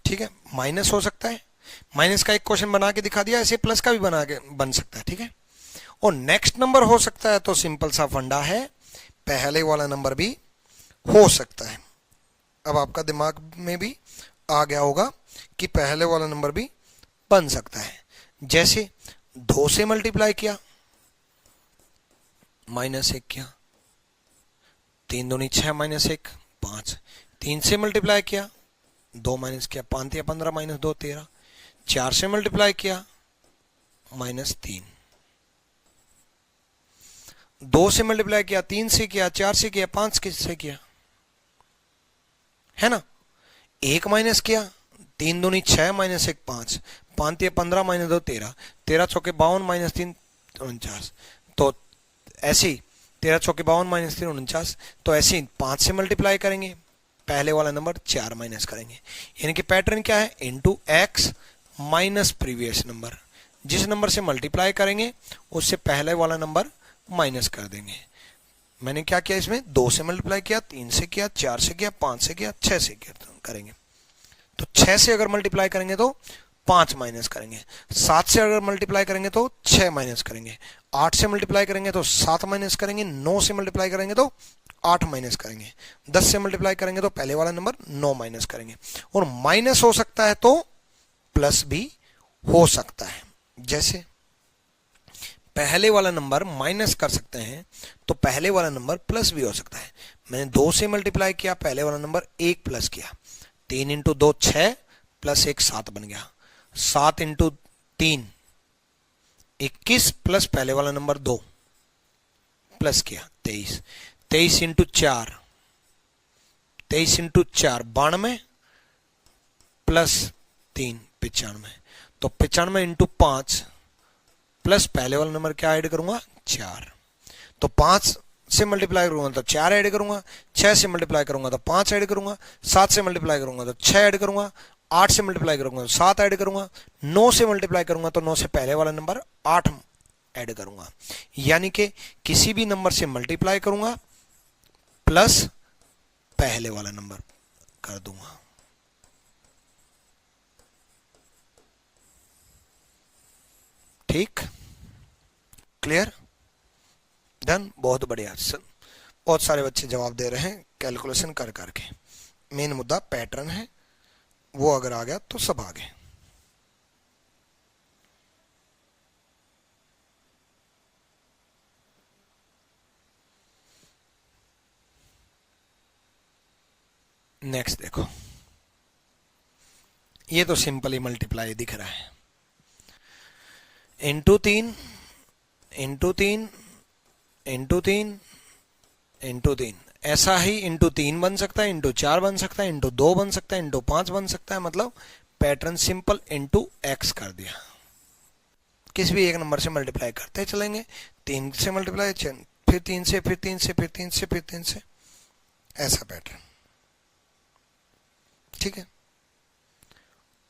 ठीक है। माइनस हो सकता है, माइनस का एक क्वेश्चन बना के दिखा दिया, ऐसे प्लस का भी बन सकता है, ठीक है। और नेक्स्ट नंबर हो सकता है, तो सिंपल सा फंडा है, पहले वाला नंबर भी हो सकता है। अब आपका दिमाग में भी आ गया होगा कि पहले वाला नंबर भी बन सकता है। जैसे 2 से मल्टीप्लाई किया -1 किया, 3 दूनी 6 -1 5, 3 से मल्टीप्लाई किया 2 माइनस किया 5 या 15 -2 13, 4 से मल्टीप्लाई किया -3, 2 से मल्टीप्लाई किया 3 से किया 4 से किया 5 से किया, है ना। 1 माइनस किया 3 दूनी 6 -1 5, 5 या 15 -2 13, 13 चौके 52 -3 49, तो ऐसे ही 13 चौके 52 -3 49, तो ऐसे ही 5 से मल्टीप्लाई करेंगे, पहले वाला नंबर 4 माइनस करेंगे। यानी कि पैटर्न क्या है? Into x minus previous number, जिस नंबर से मल्टीप्लाई करेंगे उससे पहले वाला नंबर माइनस कर देंगे। मैंने क्या किया इसमें? 2 से मल्टीप्लाई किया, 3 से किया, 4 से किया, 5 से किया, 6 से किया, तो करेंगे। तो 6 से अगर मल्टीप्लाई करेंगे तो 5 माइनस करेंगे, 7 से अगर मल्टीप्लाई करेंगे तो 6 माइनस करेंगे, 8 से मल्टीप्लाई करेंगे तो 7 माइनस करेंगे, 9 से मल्टीप्लाई करेंगे तो 8 माइनस करेंगे, 10 से मल्टीप्लाई करेंगे तो पहले वाला नंबर 9 माइनस करेंगे। और माइनस हो सकता है तो प्लस भी हो सकता है। जैसे पहले वाला नंबर माइनस कर सकते हैं तो पहले वाला नंबर प्लस भी हो सकता है। मैंने 2 से मल्टीप्लाई किया, पहले वाला नंबर 1 प्लस किया, 3 इंटू 2 6 प्लस 1 7 बन गया, 7 इंटू 3 21 प्लस पहले वाला नंबर 2 प्लस किया 23, 23 इंटू 4 23 इंटू 4 92 प्लस 3 95, तो 95 इंटू 5 प्लस पहले वाला नंबर क्या ऐड करूंगा? 4। तो 5 से मल्टीप्लाई करूंगा तो 4 ऐड करूंगा, 6 से मल्टीप्लाई करूंगा तो 5 ऐड करूंगा, 7 से मल्टीप्लाई करूंगा तो 6 ऐड करूंगा, 8 से मल्टीप्लाई करूंगा तो 7 ऐड करूंगा, 9 से मल्टीप्लाई करूंगा तो 9 से पहले वाला नंबर 8 ऐड करूंगा। यानी कि किसी भी नंबर से मल्टीप्लाई करूंगा प्लस पहले वाला नंबर कर दूंगा। ठीक, क्लियर, डन, बहुत बढ़िया। बहुत सारे बच्चे जवाब दे रहे हैं कैलकुलेशन कर करके। मेन मुद्दा पैटर्न है, वो अगर आ गया तो सब आ गए। नेक्स्ट देखो, ये तो सिंपली मल्टीप्लाई दिख रहा है, इंटू 3 इंटू 3 इंटू 3 इंटू 3, ऐसा ही इंटू 3 बन सकता है, इंटू 4 बन सकता है, इंटू 2 बन सकता है, इंटू 5 बन सकता है। मतलब पैटर्न सिंपल इंटू एक्स कर दिया। किसी भी एक नंबर से मल्टीप्लाई करते चलेंगे, 3 से मल्टीप्लाई, फिर 3 से, फिर 3 से, फिर 3 से, फिर 3 से, ऐसा पैटर्न। ठीक है,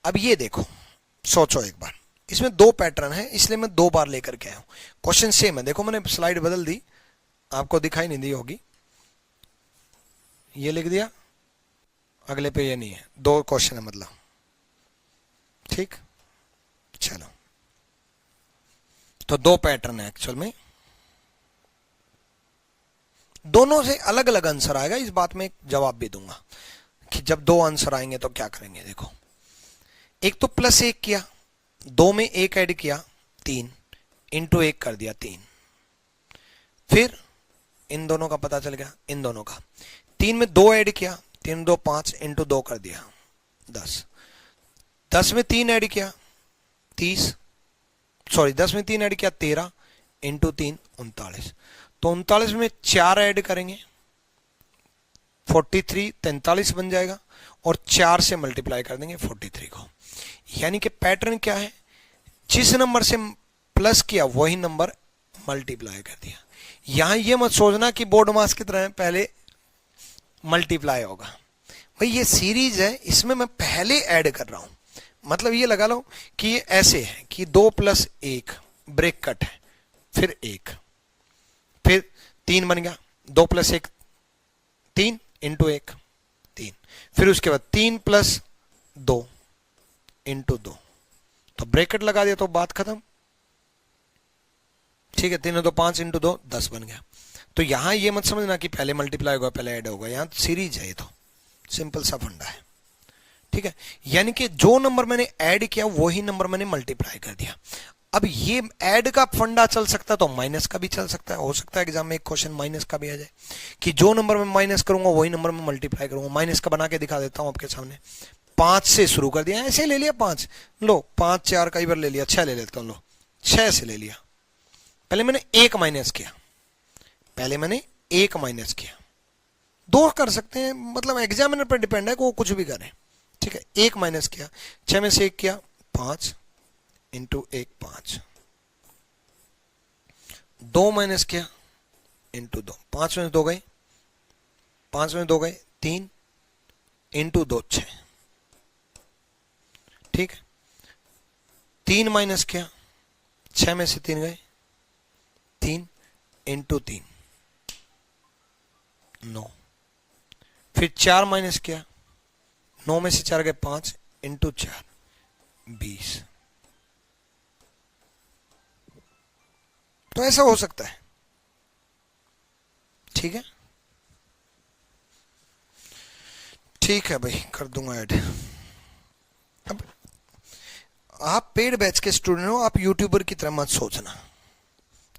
अब ये देखो, सोचो एक बार, इसमें 2 पैटर्न है, इसलिए मैं 2 बार लेकर के आया हूं। क्वेश्चन सेम है, देखो मैंने स्लाइड बदल दी, आपको दिखाई नहीं दी होगी, ये लिख दिया, अगले पे ये नहीं है, 2 क्वेश्चन है मतलब। ठीक, चलो, तो 2 पैटर्न है एक्चुअल में, दोनों से अलग अलग आंसर आएगा। इस बात में एक जवाब भी दूंगा कि जब 2 आंसर आएंगे तो क्या करेंगे। देखो, एक तो +1 किया, 2 में 1 ऐड किया 3, इंटू 1 कर दिया 3, फिर इन दोनों का पता चल गया, इन दोनों का, 3 में 2 ऐड किया, 3 2 5, इंटू 2 कर दिया 10, 10 में 3 ऐड किया 30, सॉरी 10 में 3 ऐड किया 13, इंटू 3 39, तो 39 में 4 ऐड करेंगे 43, 43 बन जाएगा, और 4 से मल्टीप्लाई कर देंगे 43 को। यानी कि पैटर्न क्या है, जिस नंबर से प्लस किया वही नंबर मल्टीप्लाई कर दिया। यहां ये मत सोचना कि बोर्ड मास की तरह पहले मल्टीप्लाई होगा, भाई ये सीरीज है, इसमें मैं पहले ऐड कर रहा हूं। मतलब ये लगा लो कि ये ऐसे है कि 2 + 1 ब्रेक कट है, फिर 1, फिर 3 बन गया, 2 + 1 3, इंटू 1 3, फिर उसके बाद 3 + 2 इंटू 2, तो ब्रैकेट लगा दिया तो बात खत्म। ठीक है, 3 2 5 इंटू 2 10 बन गया। तो यहां ये मत समझना कि पहले मल्टीप्लाई होगा पहले ऐड होगा, यहां सीरीज है, ये तो सिंपल सा फंडा है। ठीक है, यानी कि जो नंबर मैंने ऐड किया वही नंबर मैंने मल्टीप्लाई कर दिया। अब ये ऐड का फंडा चल सकता है तो माइनस का भी चल सकता है, हो सकता है एग्जाम में एक क्वेश्चन माइनस का भी आ जाए कि जो नंबर मैं माइनस करूंगा वही नंबर मैं मल्टीप्लाई करूंगा। माइनस का बना के दिखा देता हूं आपके सामने। 5 से शुरू कर दिया, ऐसे ले लिया 5, लो 5 4 कई बार ले लिया, 6 ले लेता हूं, लो 6 से ले लिया। पहले मैंने 1 माइनस किया, पहले मैंने 1 माइनस किया, 2 कर सकते हैं, मतलब एग्जामिनर पर डिपेंड है कि वो कुछ भी करे। ठीक है, 1 माइनस किया, 6 में से 1 किया 5, इंटू 1 5, 2 माइनस किया इंटू 2, 5 में 2 गए, 5 में 2 गए 3, इंटू 2 6। ठीक है, 3 माइनस किया, 6 में से 3 गए 3, इंटू 3 9, फिर 4 माइनस किया, 9 में से 4 गए 5, इंटू 4 20। तो ऐसा हो सकता है। ठीक है, ठीक है भाई, कर दूंगा ऐड। अब आप पेड बैच के स्टूडेंट हो, आप यूट्यूबर की तरह मत सोचना।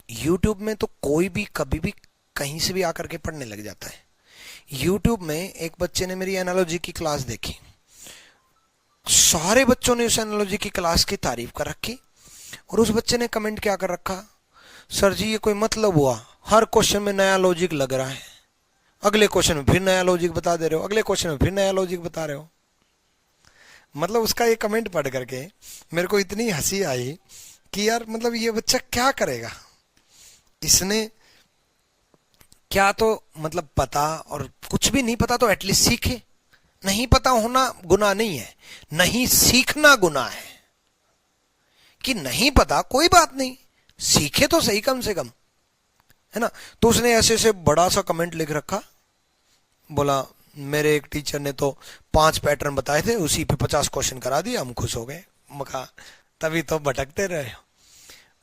यूट्यूब में तो कोई भी कभी भी कहीं से भी आकर के पढ़ने लग जाता है। यूट्यूब में एक बच्चे ने मेरी एनालॉजी की क्लास देखी, सारे बच्चों ने उस एनालॉजी की क्लास की तारीफ कर रखी, और उस बच्चे ने कमेंट क्या कर रखा, सर जी ये कोई मतलब हुआ, हर क्वेश्चन में नया लॉजिक लग रहा है, अगले क्वेश्चन में फिर नया लॉजिक बता दे रहे हो, अगले क्वेश्चन में फिर नया लॉजिक बता रहे हो। मतलब उसका ये कमेंट पढ़ करके मेरे को इतनी हंसी आई कि यार मतलब ये बच्चा क्या करेगा, इसने क्या तो मतलब पता, और कुछ भी नहीं पता तो एटलीस्ट सीखे। नहीं पता होना गुनाह नहीं है, नहीं सीखना गुनाह है। कि नहीं पता कोई बात नहीं, सीखे तो सही कम से कम, है ना। तो उसने ऐसे ऐसे बड़ा सा कमेंट लिख रखा, बोला मेरे एक टीचर ने तो 5 पैटर्न बताए थे, उसी पे 50 क्वेश्चन करा दिए, हम खुश हो गए। मका तभी तो भटकते रहे।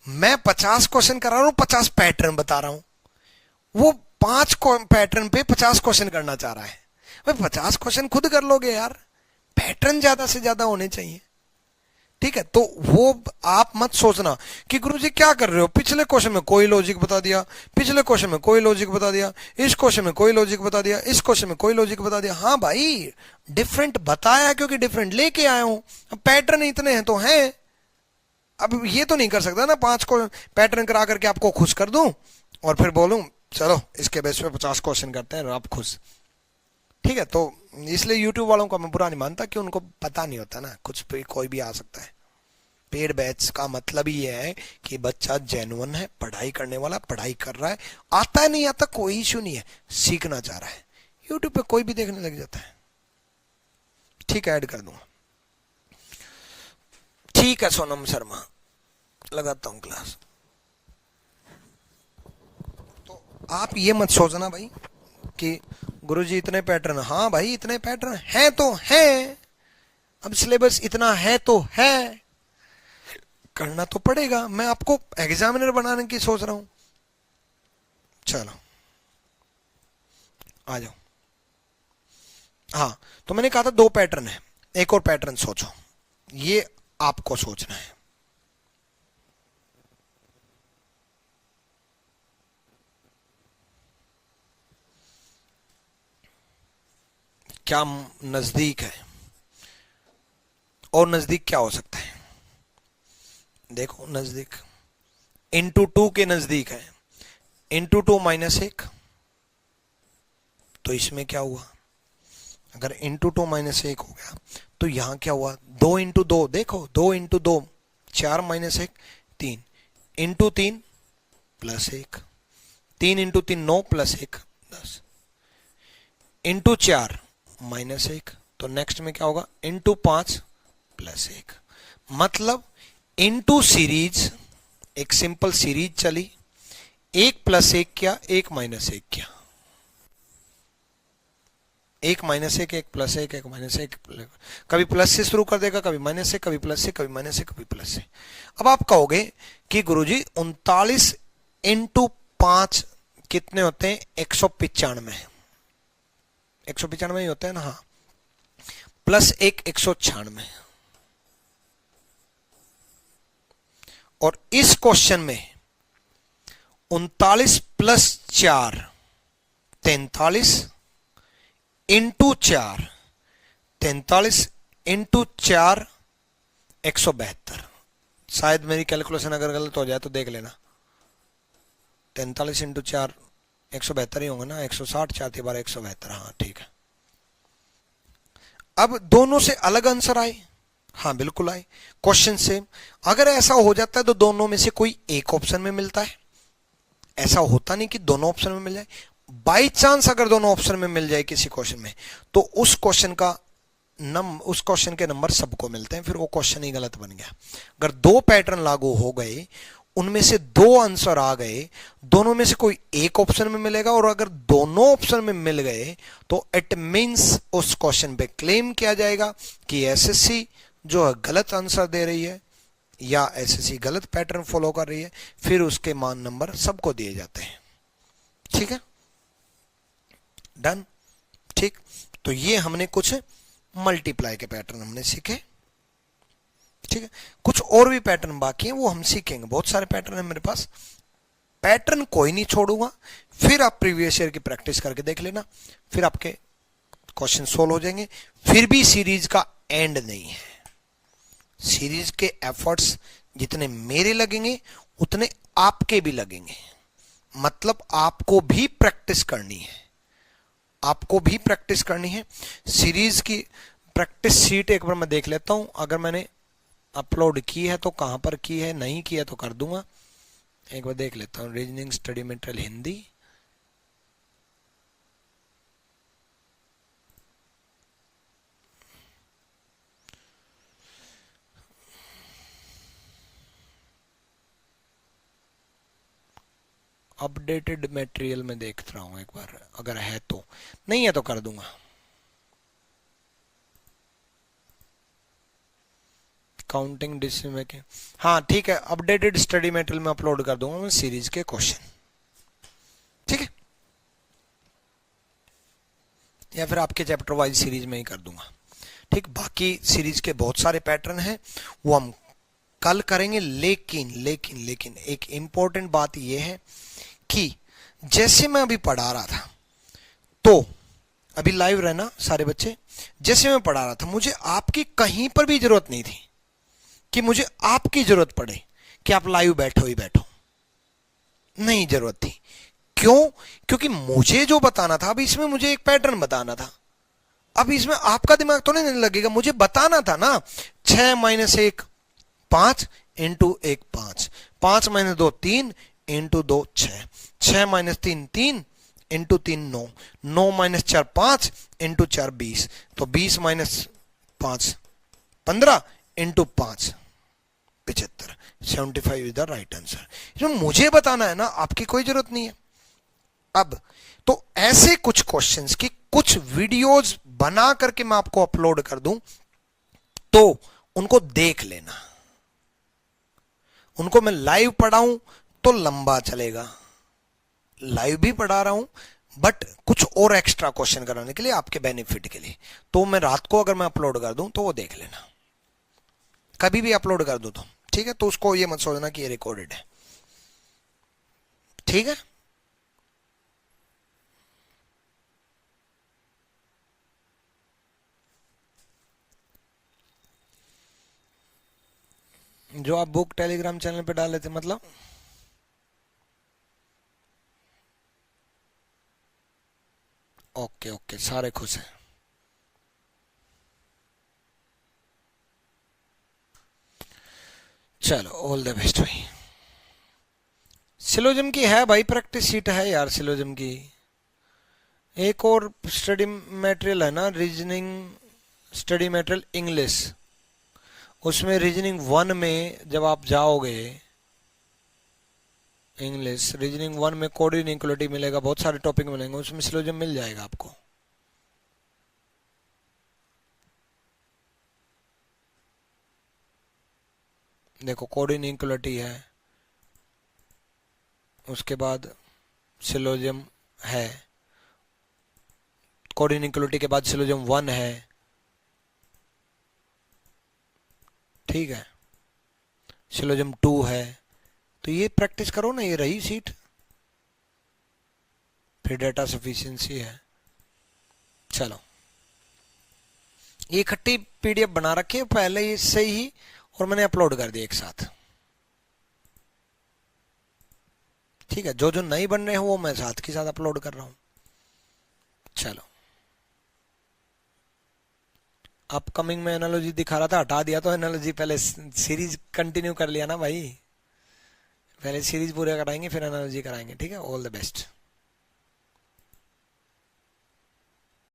मैं 50 क्वेश्चन करा रहा हूं, 50 पैटर्न बता रहा हूं, वो 5 पैटर्न पे 50 क्वेश्चन करना चाह रहा है। भाई 50 क्वेश्चन खुद कर लोगे यार, पैटर्न ज्यादा से ज्यादा होने चाहिए। ठीक है, तो वो आप मत सोचना कि गुरुजी क्या कर रहे हो, पिछले क्वेश्चन में कोई लॉजिक बता दिया, पिछले क्वेश्चन में कोई लॉजिक बता दिया, इस क्वेश्चन में कोई लॉजिक बता दिया, इस क्वेश्चन में कोई लॉजिक बता दिया। हाँ भाई, डिफरेंट बताया क्योंकि डिफरेंट लेके आया हूं, अब पैटर्न इतने हैं तो हैं। अब ये तो नहीं कर सकता ना 5 को पैटर्न करा करके आपको खुश कर दूं और फिर बोलूं चलो इसके बेस पे 50 क्वेश्चन करते हैं और आप खुश। ठीक है, तो इसलिए यूट्यूब वालों को मैं बुरा नहीं मानता कि उनको पता नहीं होता ना, कुछ भी कोई भी आ सकता है। पेड बैच का मतलब ही यह है कि बच्चा जेन्युइन है, पढ़ाई करने वाला, पढ़ाई कर रहा है, आता है नहीं आता कोई इश्यू नहीं है, सीखना चाह रहा है। यूट्यूब पे कोई भी देखने लग जाता है। ठीक है, ऐड कर दूंगा। ठीक है सोनम शर्मा, लगाता हूं क्लास। तो आप ये मत सोचना भाई कि गुरुजी इतने पैटर्न, हाँ भाई इतने पैटर्न हैं तो हैं, अब सिलेबस इतना है तो है, करना तो पड़ेगा। मैं आपको एग्जामिनर बनाने की सोच रहा हूं। चलो आ जाओ। हाँ, तो मैंने कहा था 2 पैटर्न है, एक और पैटर्न सोचो, ये आपको सोचना है। क्या नजदीक है, और नजदीक क्या हो सकता है? देखो नजदीक इंटू 2 के नजदीक है, इंटू 2 -1, तो इसमें क्या हुआ, अगर इंटू 2 -1 हो गया तो यहां क्या हुआ, 2 इंटू 2, देखो 2 इंटू 2 4 -1 3, इंटू 3 +1, 3 इंटू 3 9 +1 10, इंटू 4 -1, तो नेक्स्ट में क्या होगा, इंटू 5 +1। मतलब इंटू सीरीज, एक सिंपल सीरीज चली, 1 + 1 क्या, 1 - 1 क्या, 1 - 1 1 + 1 1 - 1, कभी प्लस से शुरू कर देगा, कभी माइनस से, कभी प्लस से, कभी माइनस से, कभी प्लस से। अब आप कहोगे कि गुरुजी 39 इंटू 5 कितने होते हैं, 195, 195 ही होते हैं ना, हाँ, +1 196। और इस क्वेश्चन में 39 + 4 43 इंटू 4, 43 इंटू 4 172। शायद मेरी कैलकुलेशन अगर गलत हो जाए तो देख लेना। 43 इंटू 4 172 ही होंगे ना, 160 4 × 12 172, हाँ ठीक है। अब दोनों से अलग आंसर आए, हाँ बिल्कुल आए, क्वेश्चन सेम। अगर ऐसा हो जाता है तो दोनों में से कोई एक ऑप्शन में मिलता है, ऐसा होता नहीं कि दोनों ऑप्शन में मिल जाए। बाई चांस अगर दोनों ऑप्शन में मिल जाए किसी क्वेश्चन में, तो उस क्वेश्चन के नंबर सबको मिलते हैं, फिर वो क्वेश्चन ही गलत बन गया। अगर 2 पैटर्न लागू हो गए, उनमें से 2 आंसर आ गए, दोनों में से कोई एक ऑप्शन में मिलेगा, और अगर दोनों ऑप्शन में मिल गए तो इट मींस उस क्वेश्चन पे क्लेम किया जाएगा कि एसएससी जो है गलत आंसर दे रही है, या एसएससी गलत पैटर्न फॉलो कर रही है, फिर उसके मान नंबर सबको दिए जाते हैं। ठीक है, डन। ठीक, तो ये हमने कुछ मल्टीप्लाई के पैटर्न हमने सीखे। ठीक है, कुछ और भी पैटर्न बाकी हैं, वो हम सीखेंगे। बहुत सारे पैटर्न है मेरे पास, पैटर्न कोई नहीं छोड़ूंगा। फिर आप प्रीवियस ईयर की प्रैक्टिस करके देख लेना, फिर आपके क्वेश्चन सोल्व हो जाएंगे। फिर भी सीरीज का एंड नहीं है, सीरीज के एफर्ट्स जितने मेरे लगेंगे उतने आपके भी लगेंगे। मतलब आपको भी प्रैक्टिस करनी है, आपको भी प्रैक्टिस करनी है। सीरीज की प्रैक्टिस शीट एक बार मैं देख लेता हूं, अगर मैंने अपलोड की है तो कहां पर की है, नहीं की है तो कर दूंगा। एक बार देख लेता हूं, reasoning study material Hindi, updated material में देख रहा हूं एक बार, अगर है तो, नहीं है तो कर दूंगा। काउंटिंग डिस्ट्री में के, हाँ ठीक है, अपडेटेड स्टडी मटेरियल में अपलोड कर दूंगा मैं सीरीज के क्वेश्चन। ठीक है, या फिर आपके चैप्टर वाइज सीरीज में ही कर दूंगा। ठीक, बाकी सीरीज के बहुत सारे पैटर्न हैं, वो हम कल करेंगे। लेकिन लेकिन लेकिन एक इंपॉर्टेंट बात यह है कि जैसे मैं अभी पढ़ा रहा था, तो अभी लाइव रहना सारे बच्चे, जैसे मैं पढ़ा रहा था मुझे आपकी कहीं पर भी जरूरत नहीं थी कि मुझे आपकी जरूरत पड़े कि आप लाइव बैठो ही बैठो, नहीं जरूरत थी। क्यों? क्योंकि मुझे जो बताना था, अब इसमें मुझे एक पैटर्न बताना था, अब इसमें आपका दिमाग तो नहीं लगेगा, मुझे बताना था ना। 6 - 1 5 इंटू 1 5, 5 - 2 3 इंटू 2 6, 6 - 3 3 इंटू 3 9, 9 - 4 5 इंटू 4 20, तो 20 - 5 15 into 5 75, 75 is the right answer. इसमें मुझे बताना है ना, आपकी कोई जरूरत नहीं है। अब तो ऐसे कुछ क्वेश्चंस की कुछ वीडियोस बना करके मैं आपको अपलोड कर दूं, तो उनको देख लेना। उनको मैं लाइव पढ़ाऊं तो लंबा चलेगा, लाइव भी पढ़ा रहा हूं बट कुछ और एक्स्ट्रा क्वेश्चन कराने के लिए, आपके बेनिफिट के लिए। तो मैं रात को अगर मैं अपलोड कर दूं तो वो देख लेना, कभी भी अपलोड कर दूं तो ठीक है। तो उसको ये मत सोचना कि ये रिकॉर्डेड है, ठीक है। जो आप बुक टेलीग्राम चैनल पे डाले थे, मतलब ओके ओके, सारे खुश हैं। चलो ऑल द बेस्ट भाई। सिलोजिम की है भाई, प्रैक्टिस शीट है यार सिलोजिम की। एक और स्टडी मटेरियल है ना, रीजनिंग स्टडी मटेरियल इंग्लिश, उसमें रीजनिंग 1 में जब आप जाओगे, इंग्लिश रीजनिंग 1 में कोड इनइक्वालिटी मिलेगा, बहुत सारे टॉपिक मिलेंगे, उसमें सिलोजिम मिल जाएगा आपको। देखो कोड इनइक्वालिटी है, उसके बाद सिलोजिम है, कोड इनइक्वालिटी के बाद सिलोजिम 1 है, ठीक है, सिलोजिम 2 है। तो ये प्रैक्टिस करो ना, ये रही सीट, फिर डेटा सफिशिएंसी है। चलो ये इकट्ठी पीडीएफ बना रखी है पहले इससे ही, और मैंने अपलोड कर दिया एक साथ, ठीक है। जो जो नहीं बन रहे हैं वो मैं साथ के साथ अपलोड कर रहा हूं। चलो अपकमिंग में एनालॉजी दिखा रहा था, हटा दिया तो एनालॉजी, पहले सीरीज कंटिन्यू कर लिया ना भाई, पहले सीरीज पूरा कराएंगे फिर एनालॉजी कराएंगे, ठीक है। All the best.